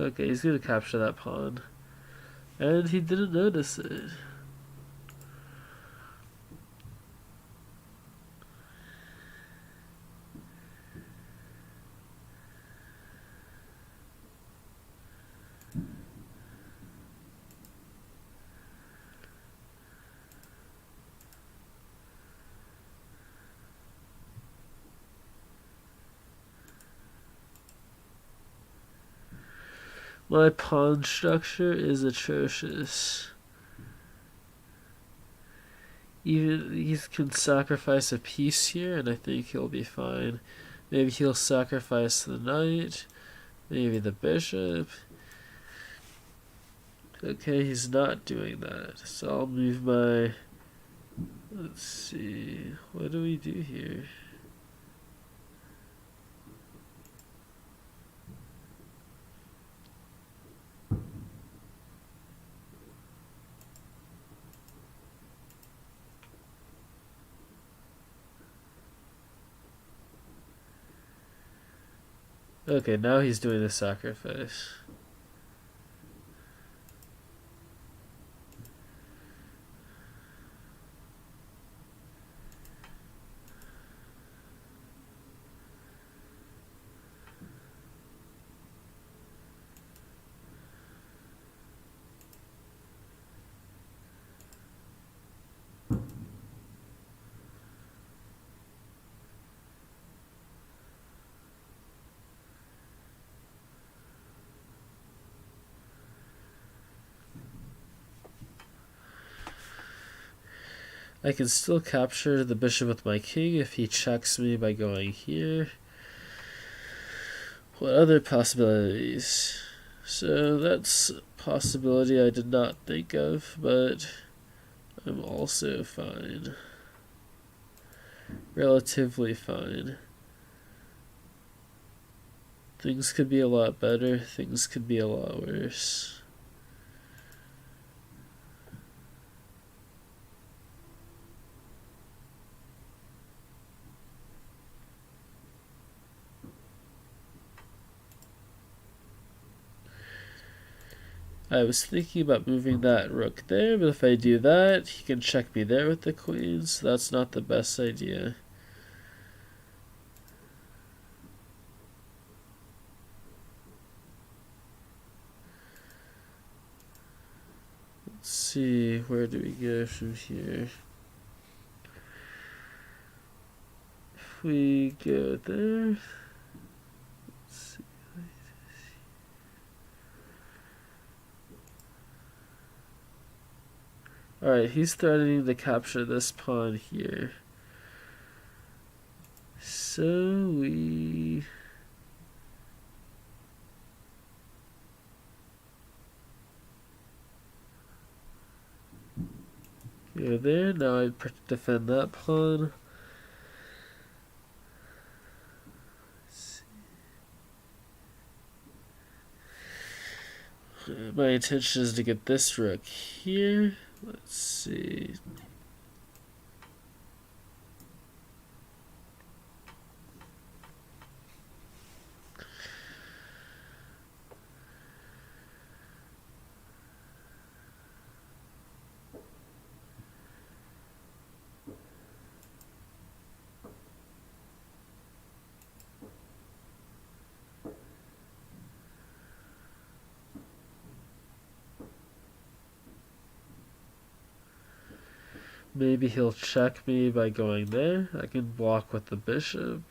Okay, he's gonna capture that pawn. And he didn't notice it. My pawn structure is atrocious. Even he can sacrifice a piece here, and I think he'll be fine. Maybe he'll sacrifice the knight, maybe the bishop. Okay, he's not doing that. So I'll move my... Let's see, what do we do here? Okay, now he's doing the sacrifice. I can still capture the bishop with my king if he checks me by going here. What other possibilities? So that's a possibility I did not think of, but I'm also fine. Relatively fine. Things could be a lot better, things could be a lot worse. I was thinking about moving that rook there, but if I do that, he can check me there with the queen, so that's not the best idea. Let's see, where do we go from here? If we go there, let's see. Alright, he's threatening to capture this pawn here. So we... Go there. Now I defend that pawn. My intention is to get this rook here. Let's see. Maybe he'll check me by going there. I can block with the bishop.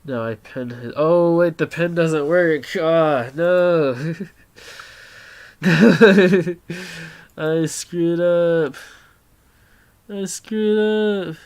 Now I pin his. Oh wait, the pin doesn't work. Ah, no. No. I screwed up. I screwed up.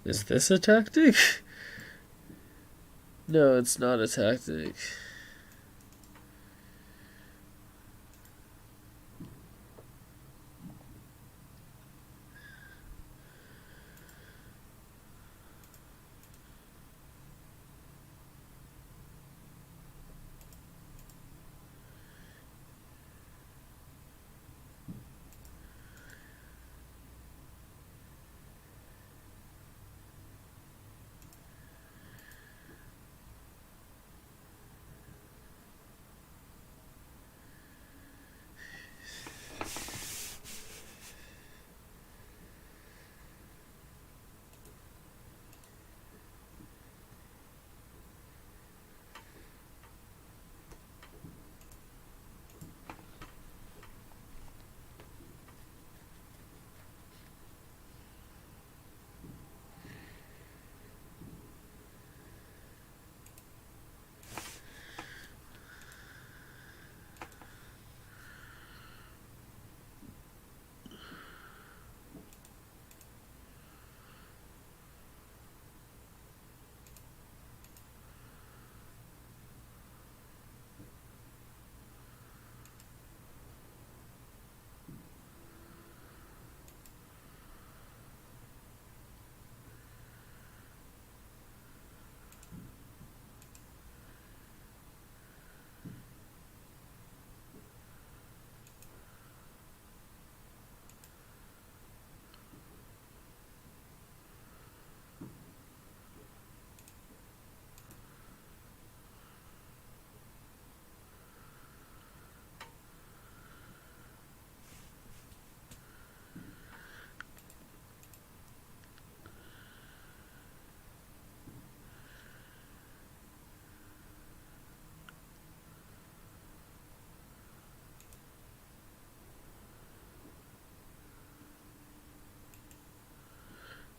Is this a tactic? No, it's not a tactic.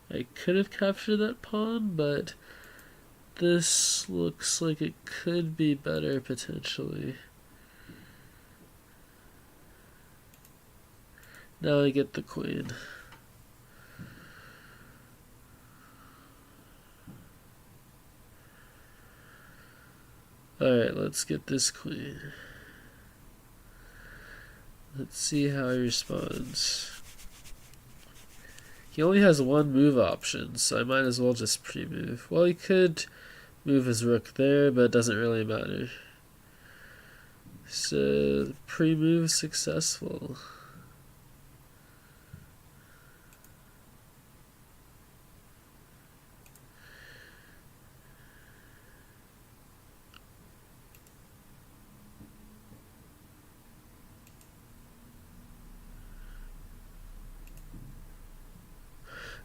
I could have captured that pawn, but this looks like it could be better potentially. Now I get the queen. Alright, let's get this queen. Let's see how he responds. He only has one move option, so I might as well just pre-move. Well, he could move his rook there, but it doesn't really matter. So, pre-move successful.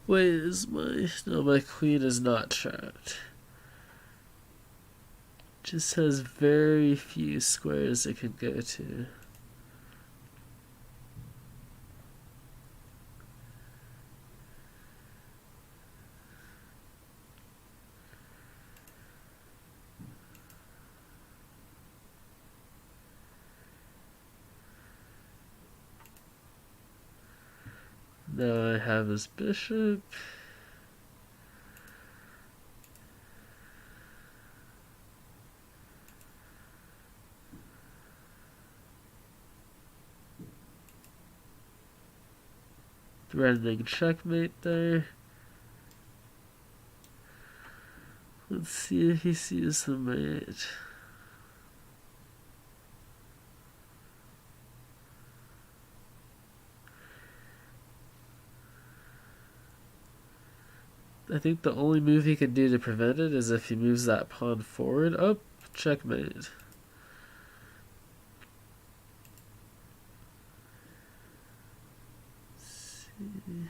Wait, is my... No, my queen is not trapped. Just has very few squares it can go to. Now I have his bishop. Threatening checkmate there. Let's see if he sees the mate. I think the only move he can do to prevent it is if he moves that pawn forward. Oh, checkmate. Let's see.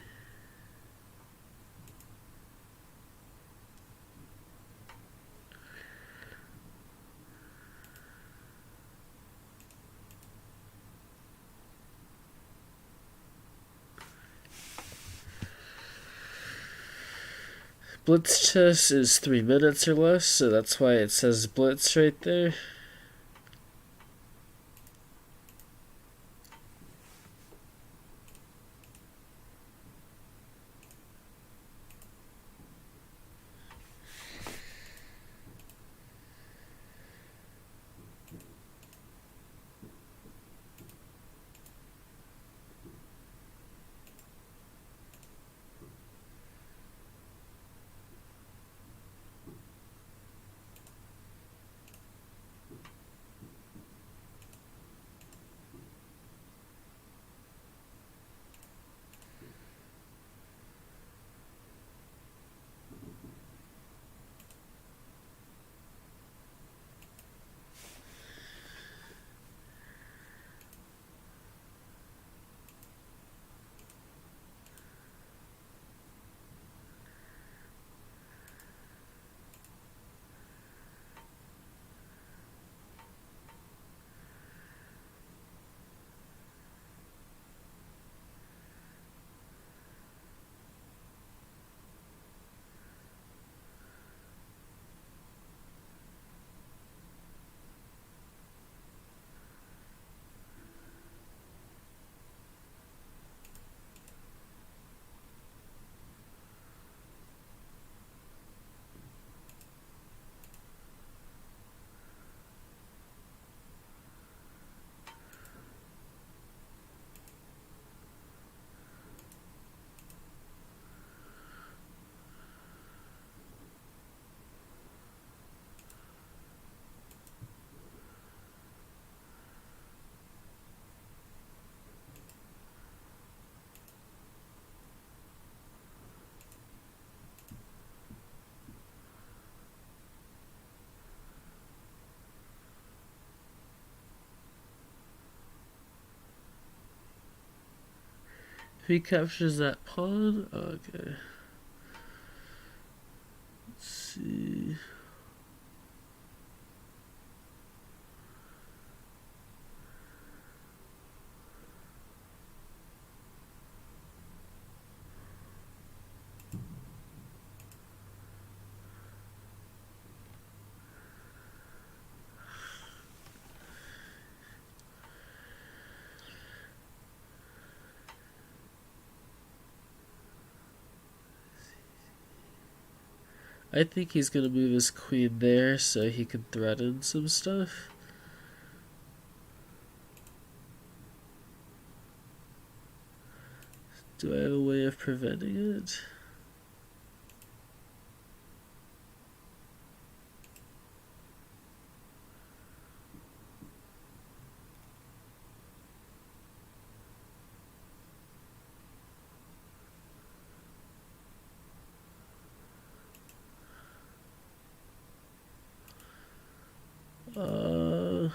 Blitz chess is 3 minutes or less, so that's why it says blitz right there. If he captures that pawn, okay. Let's see. I think he's gonna move his queen there so he can threaten some stuff. Do I have a way of preventing it? Uh,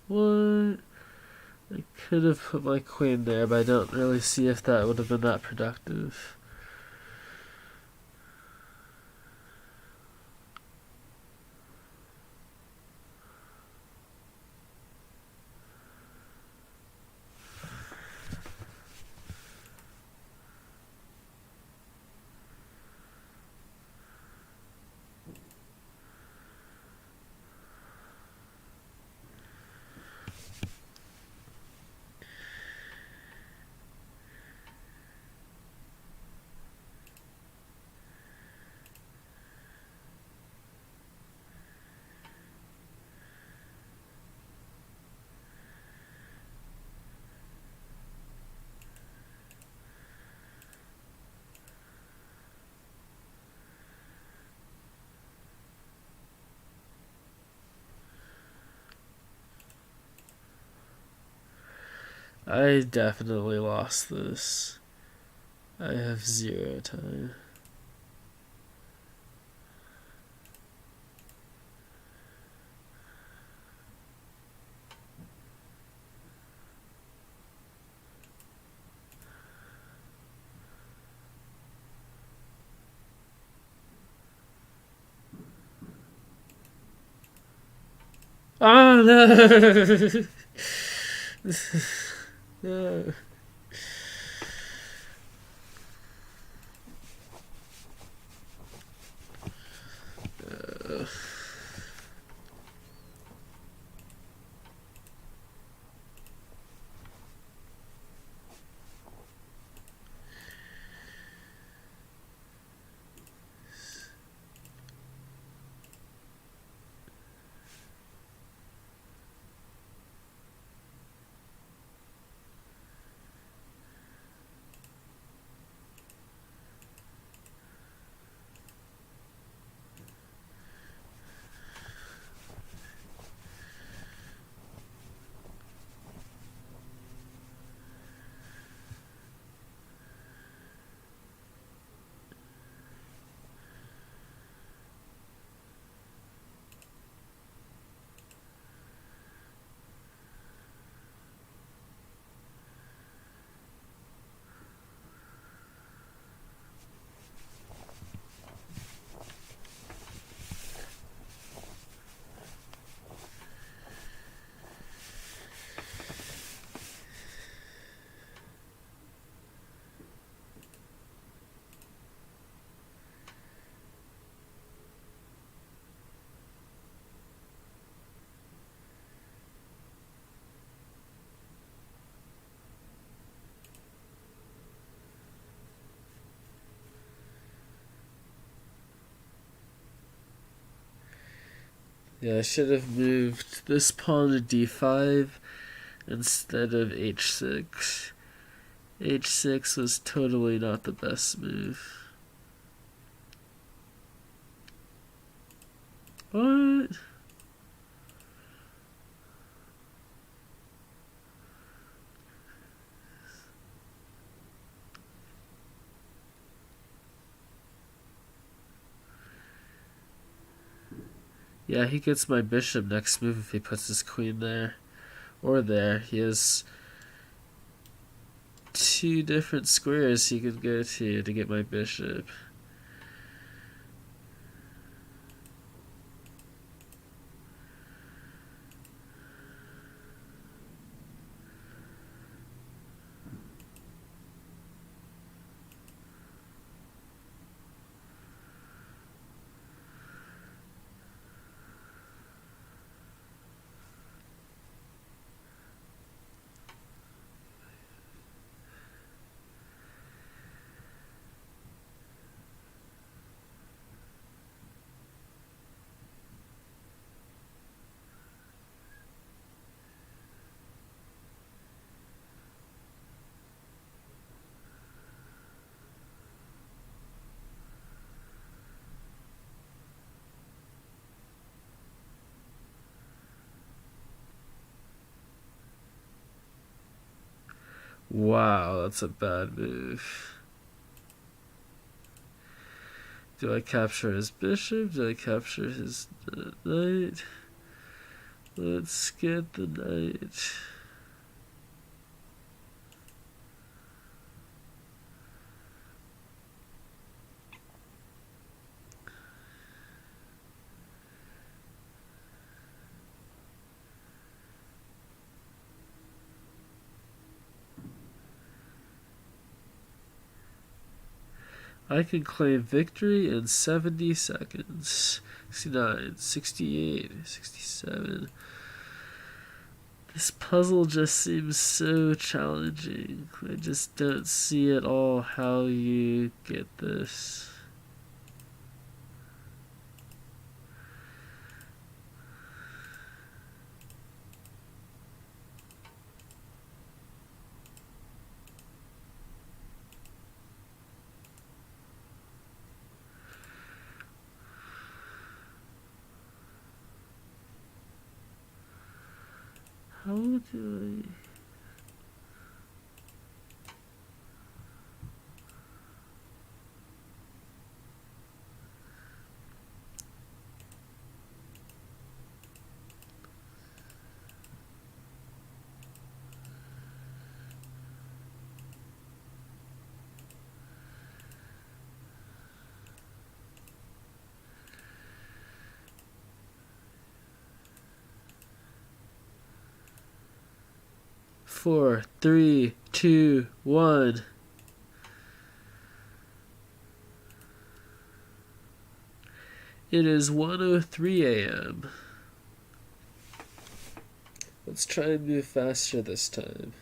what? I could have put my queen there, but I don't really see if that would have been that productive. I definitely lost this. I have 0 time. Oh no! No. Yeah, I should have moved this pawn to d5 instead of h6. h6 was totally not the best move. What? Yeah, he gets my bishop next move if he puts his queen there. Or there. He has 2 different squares he could go to get my bishop. Wow, that's a bad move. Do I capture his bishop? Do I capture his knight? Let's get the knight. I can claim victory in 70 seconds. 69, 68, 67. This puzzle just seems so challenging. I just don't see at all how you get this. How do I... 4, 3, 2, 1. It is 1:03 a.m. Let's try and move faster this time.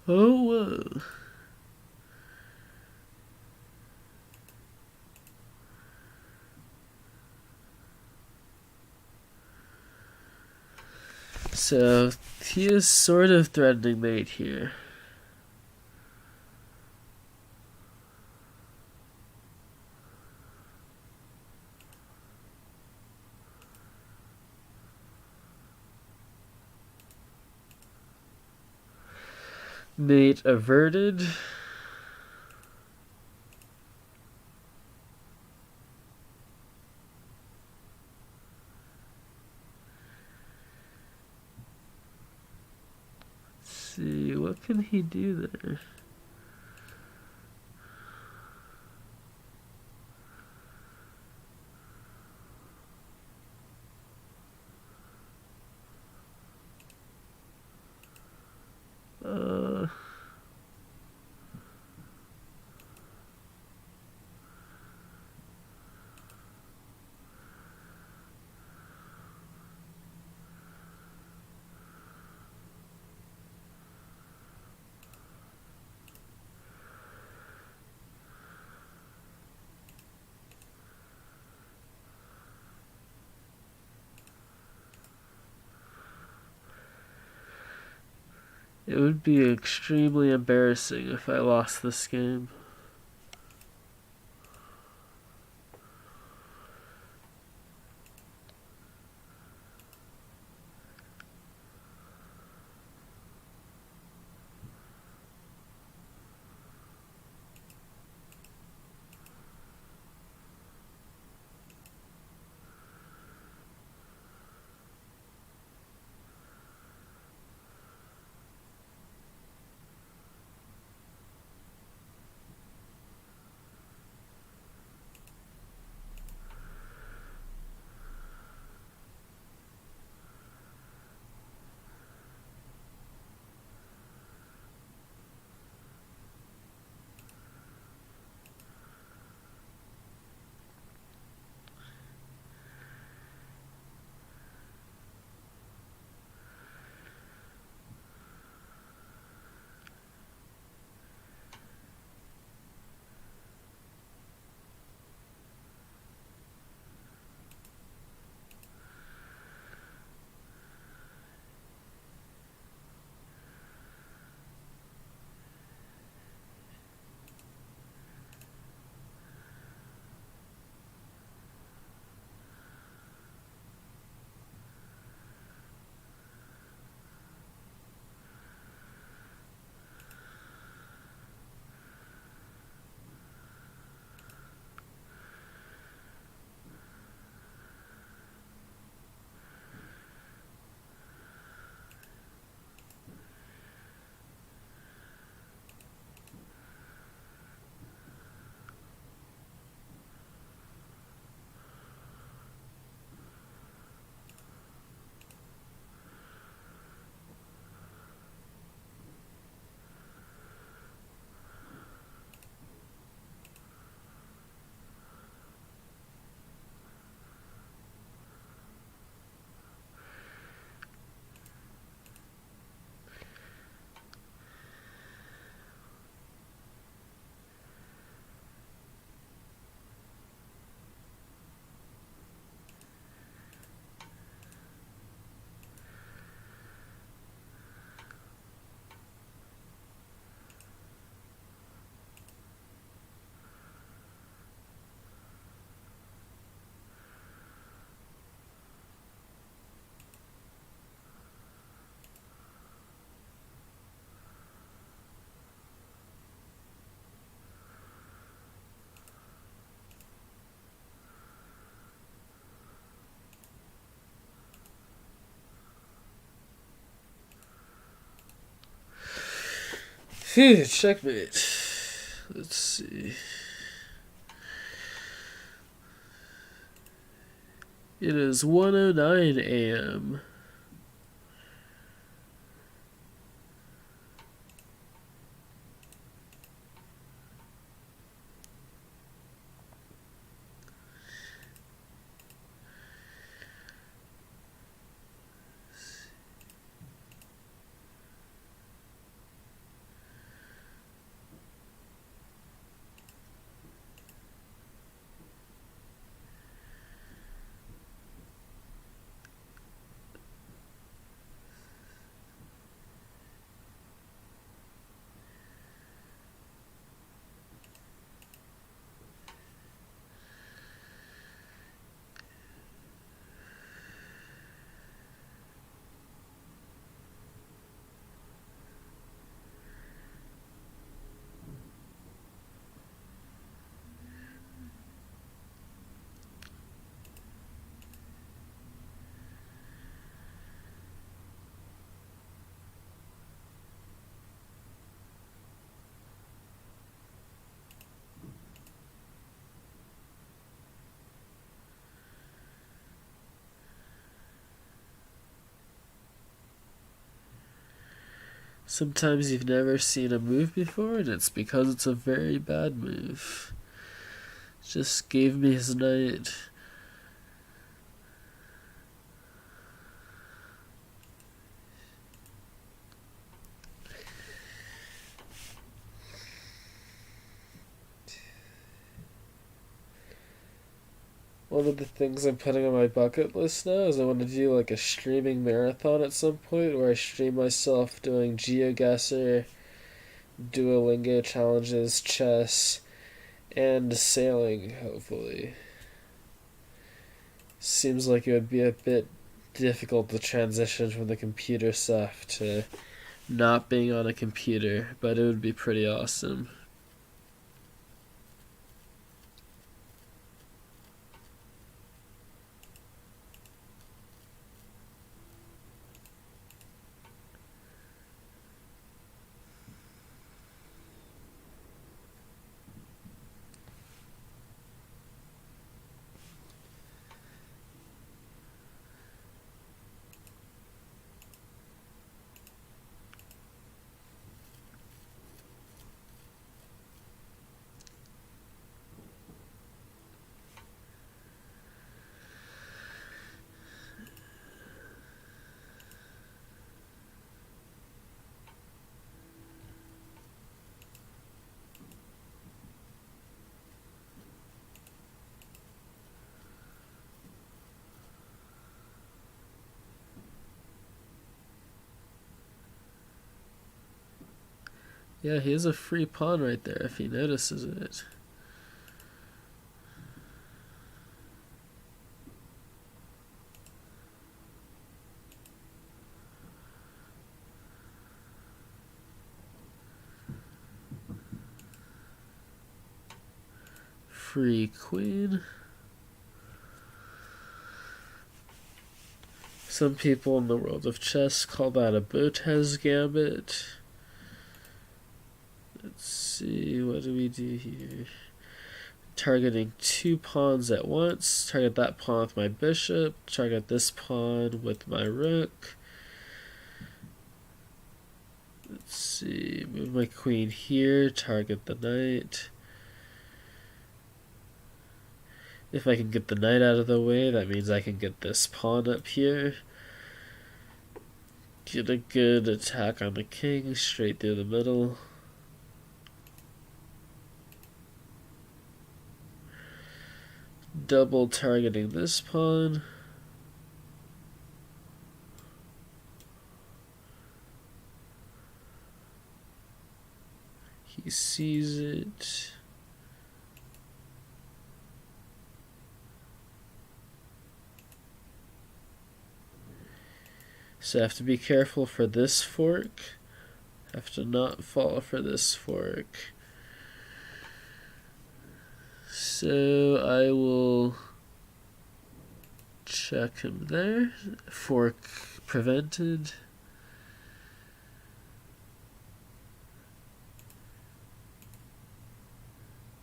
Oh, whoa. So, he is sort of threatening mate here. Mate averted. Let's see, what can he do there? Uh, it would be extremely embarrassing if I lost this game. Phew, checkmate. Let's see. It is 1:09 a.m. Sometimes you've never seen a move before, and it's because it's a very bad move. Just gave me his knight. One of the things I'm putting on my bucket list now is I want to do like a streaming marathon at some point where I stream myself doing Geoguessr, Duolingo challenges, chess, and sailing, hopefully. Seems like it would be a bit difficult to transition from the computer stuff to not being on a computer, but it would be pretty awesome. Yeah, he has a free pawn right there if he notices it. Free queen. Some people in the world of chess call that a Botez gambit. Let's see, what do we do here? Targeting 2 pawns at once. Target that pawn with my bishop. Target this pawn with my rook. Let's see, move my queen here. Target the knight. If I can get the knight out of the way, that means I can get this pawn up here. Get a good attack on the king, straight through the middle. Double targeting this pawn. He sees it. So I have to be careful for this fork. I have to not fall for this fork. So I will check him there. Fork prevented.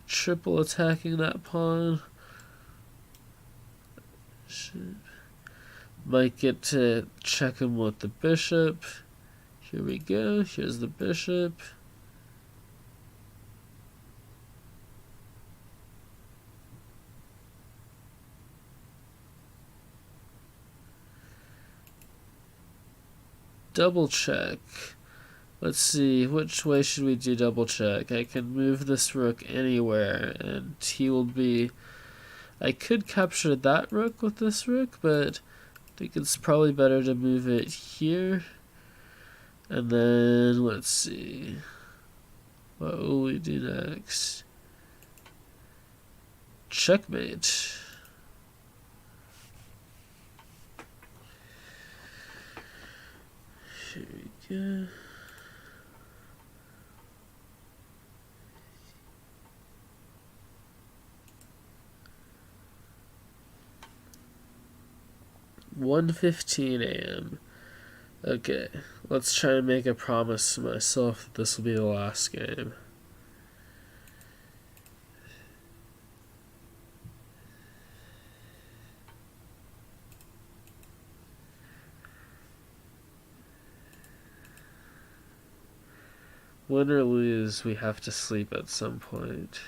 Triple attacking that pawn. Might get to check him with the bishop. Here we go. Here's the bishop. Double check. Let's see, which way should we do double check? I can move this rook anywhere, and he will be... I could capture that rook with this rook, but I think it's probably better to move it here. And then, let's see. What will we do next? Checkmate. Here we go. (1:15 a.m.) Okay, let's try to make a promise to myself that this will be the last game. Win or lose, we have to sleep at some point.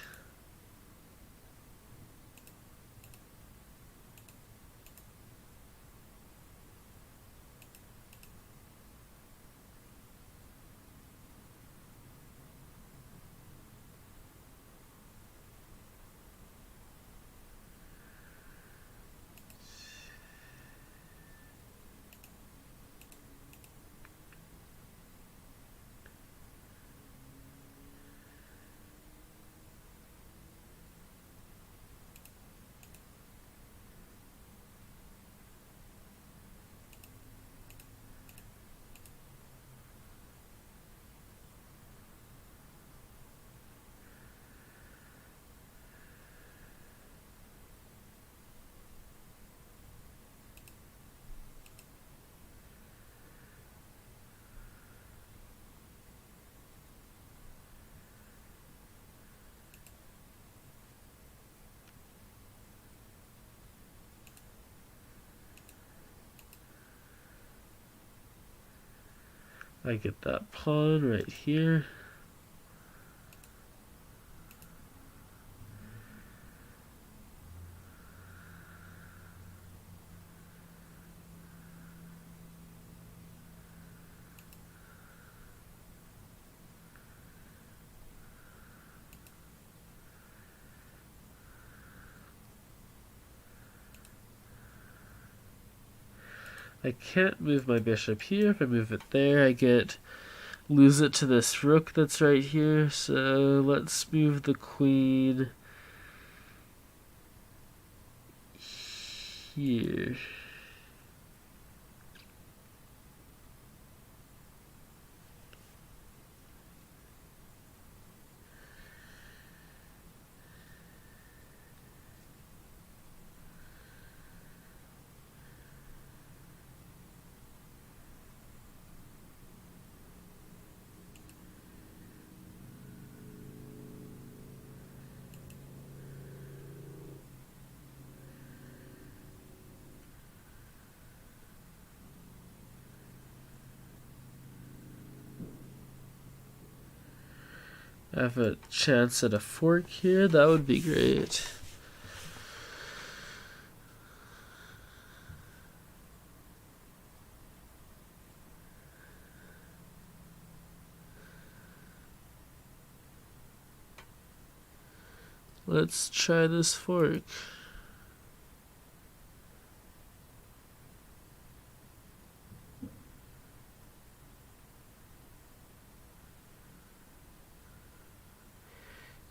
I get that pawn right here. I can't move my bishop here. If I move it there, I lose it to this rook that's right here. So let's move the queen here. I have a chance at a fork here. That would be great. Let's try this fork.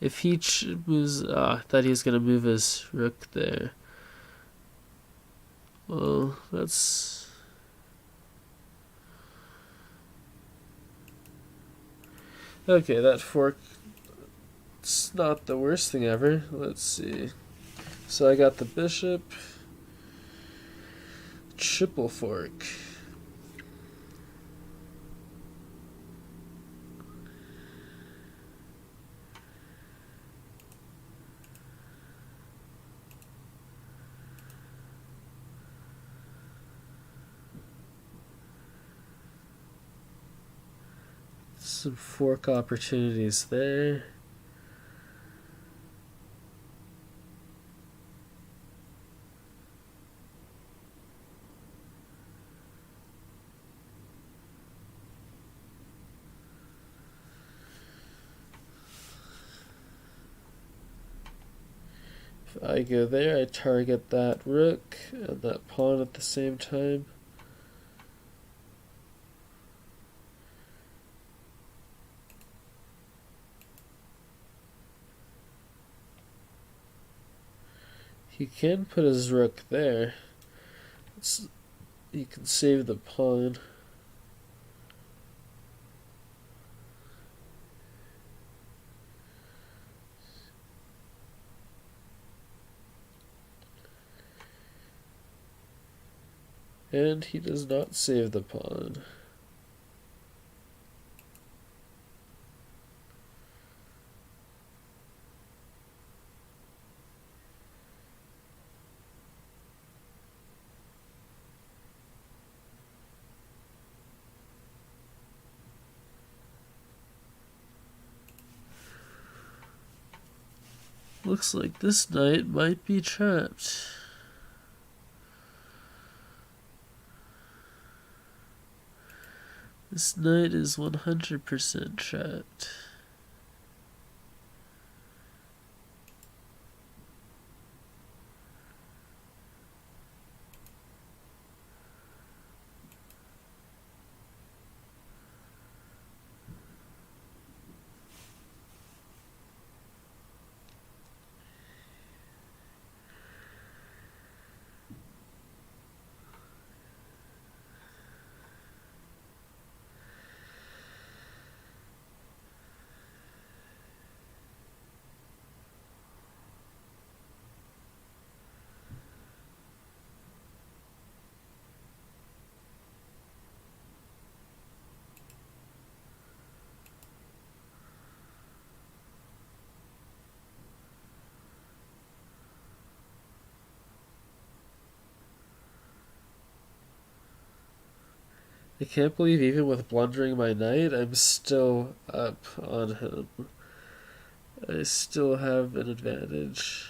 If he moves, thought he was gonna move his rook there. Well, that's okay. That fork, it's not the worst thing ever. Let's see. So I got the bishop, triple fork. Some fork opportunities there. If I go there, I target that rook and that pawn at the same time. He can put his rook there. He can save the pawn. And he does not save the pawn. Looks like this knight might be trapped. This knight is 100% trapped. I can't believe even with blundering my knight, I'm still up on him. I still have an advantage.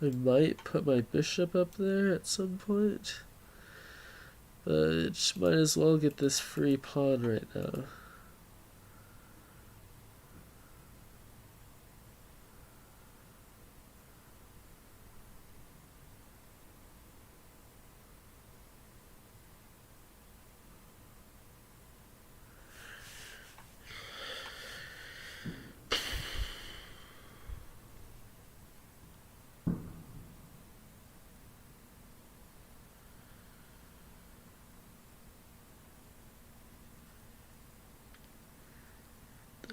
I might put my bishop up there at some point, but might as well get this free pawn right now.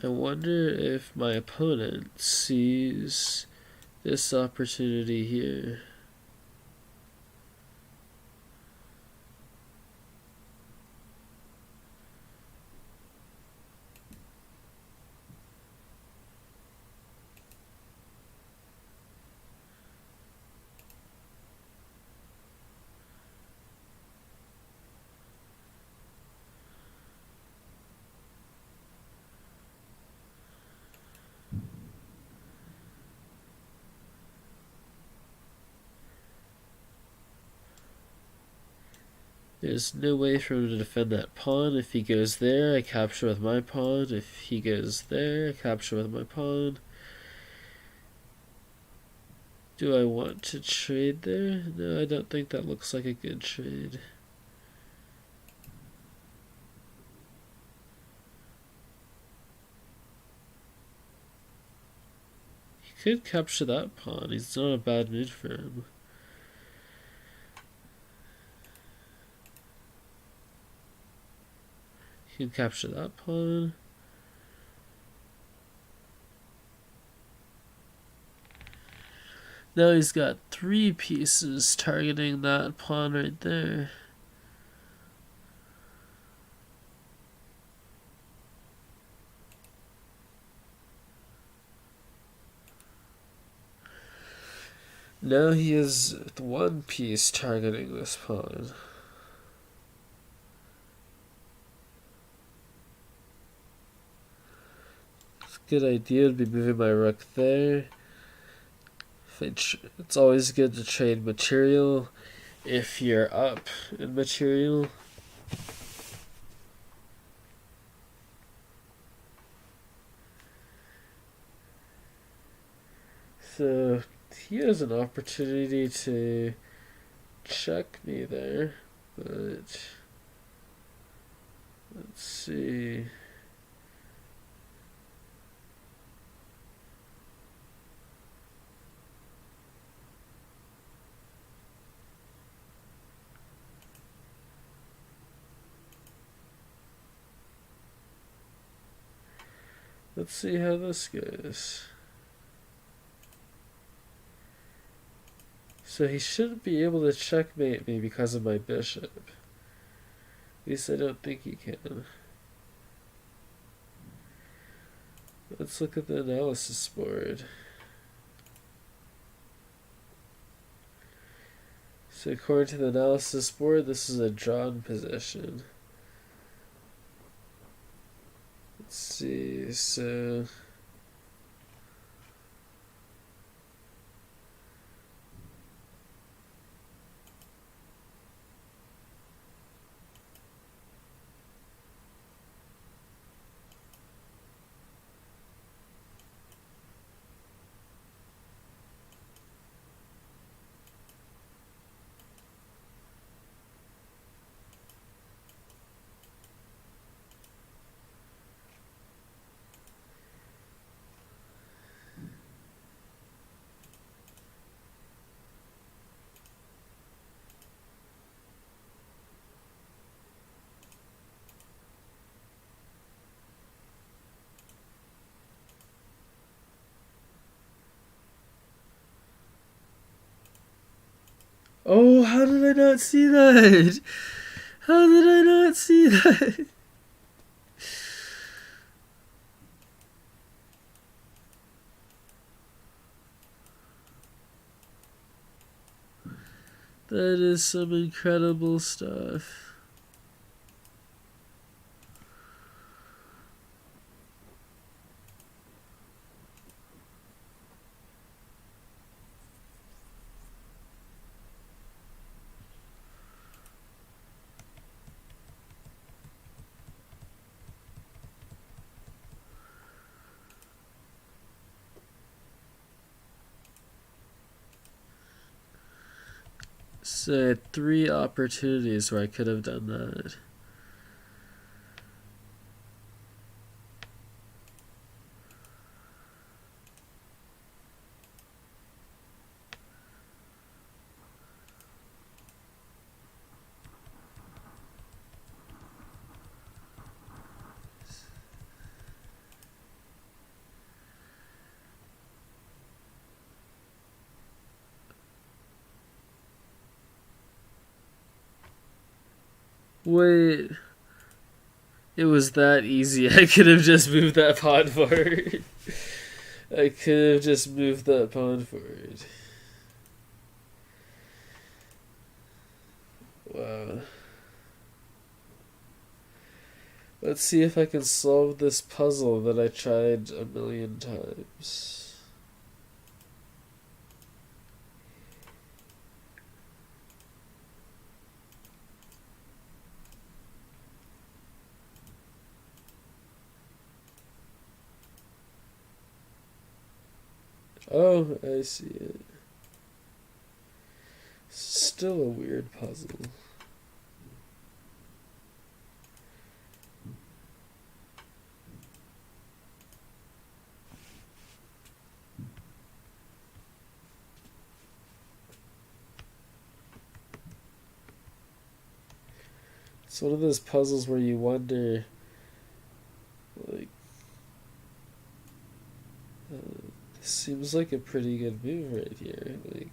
I wonder if my opponent sees this opportunity here. There's no way for him to defend that pawn. If he goes there, I capture with my pawn. If he goes there, I capture with my pawn. Do I want to trade there? No, I don't think that looks like a good trade. He could capture that pawn. He's not a bad move for him. He can capture that pawn. Now he's got 3 pieces targeting that pawn right there. Now he has 1 piece targeting this pawn. It's a good idea to be moving my rook there. It's always good to trade material if you're up in material. So he has an opportunity to check me there, but let's see. Let's see how this goes. So he shouldn't be able to checkmate me because of my bishop. At least I don't think he can. Let's look at the analysis board. So according to the analysis board, this is a drawn position. Let's see, so... Oh, how did I not see that? How did I not see that? That is some incredible stuff. So I had 3 opportunities where I could have done that. Wait, it was that easy. I could have just moved that pawn forward. I could have just moved that pawn forward. Wow. Let's see if I can solve this puzzle that I tried a million times. Oh, I see it. Still a weird puzzle. It's one of those puzzles where you wonder, like, this seems like a pretty good move right here. Like,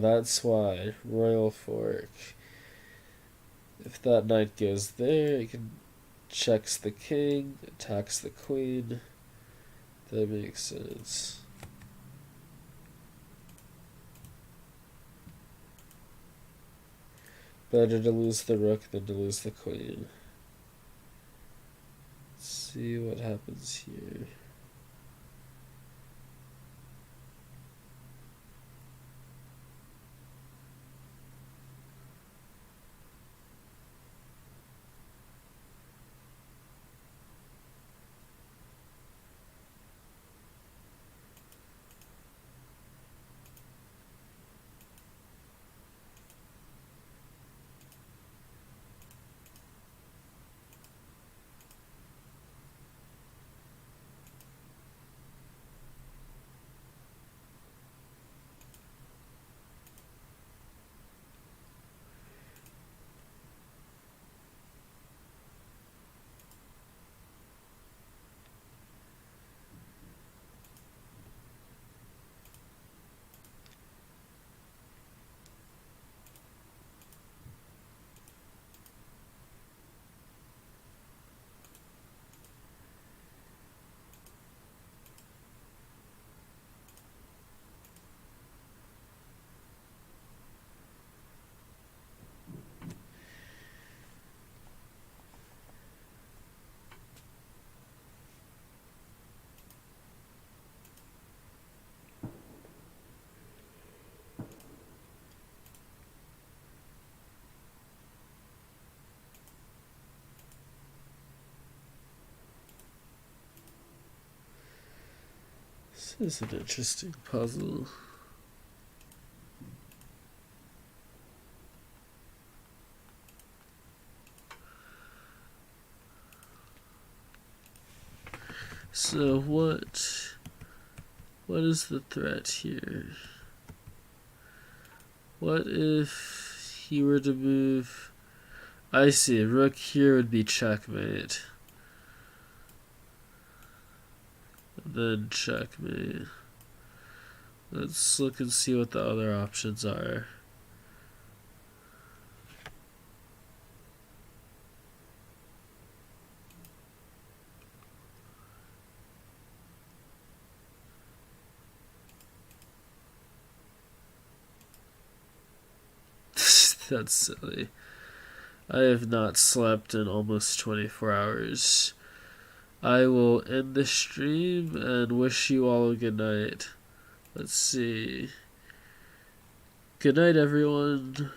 that's why. Royal fork. If that knight goes there, it can checks the king, attacks the queen. That makes sense. Better to lose the rook than to lose the queen. Let's see what happens here. This is an interesting puzzle. So what is the threat here? What if he were to move? I see, rook here would be checkmate. Then checkmate. Let's look and see what the other options are. That's silly. I have not slept in almost 24 hours. I will end the stream and wish you all a good night. Let's see. Good night, everyone.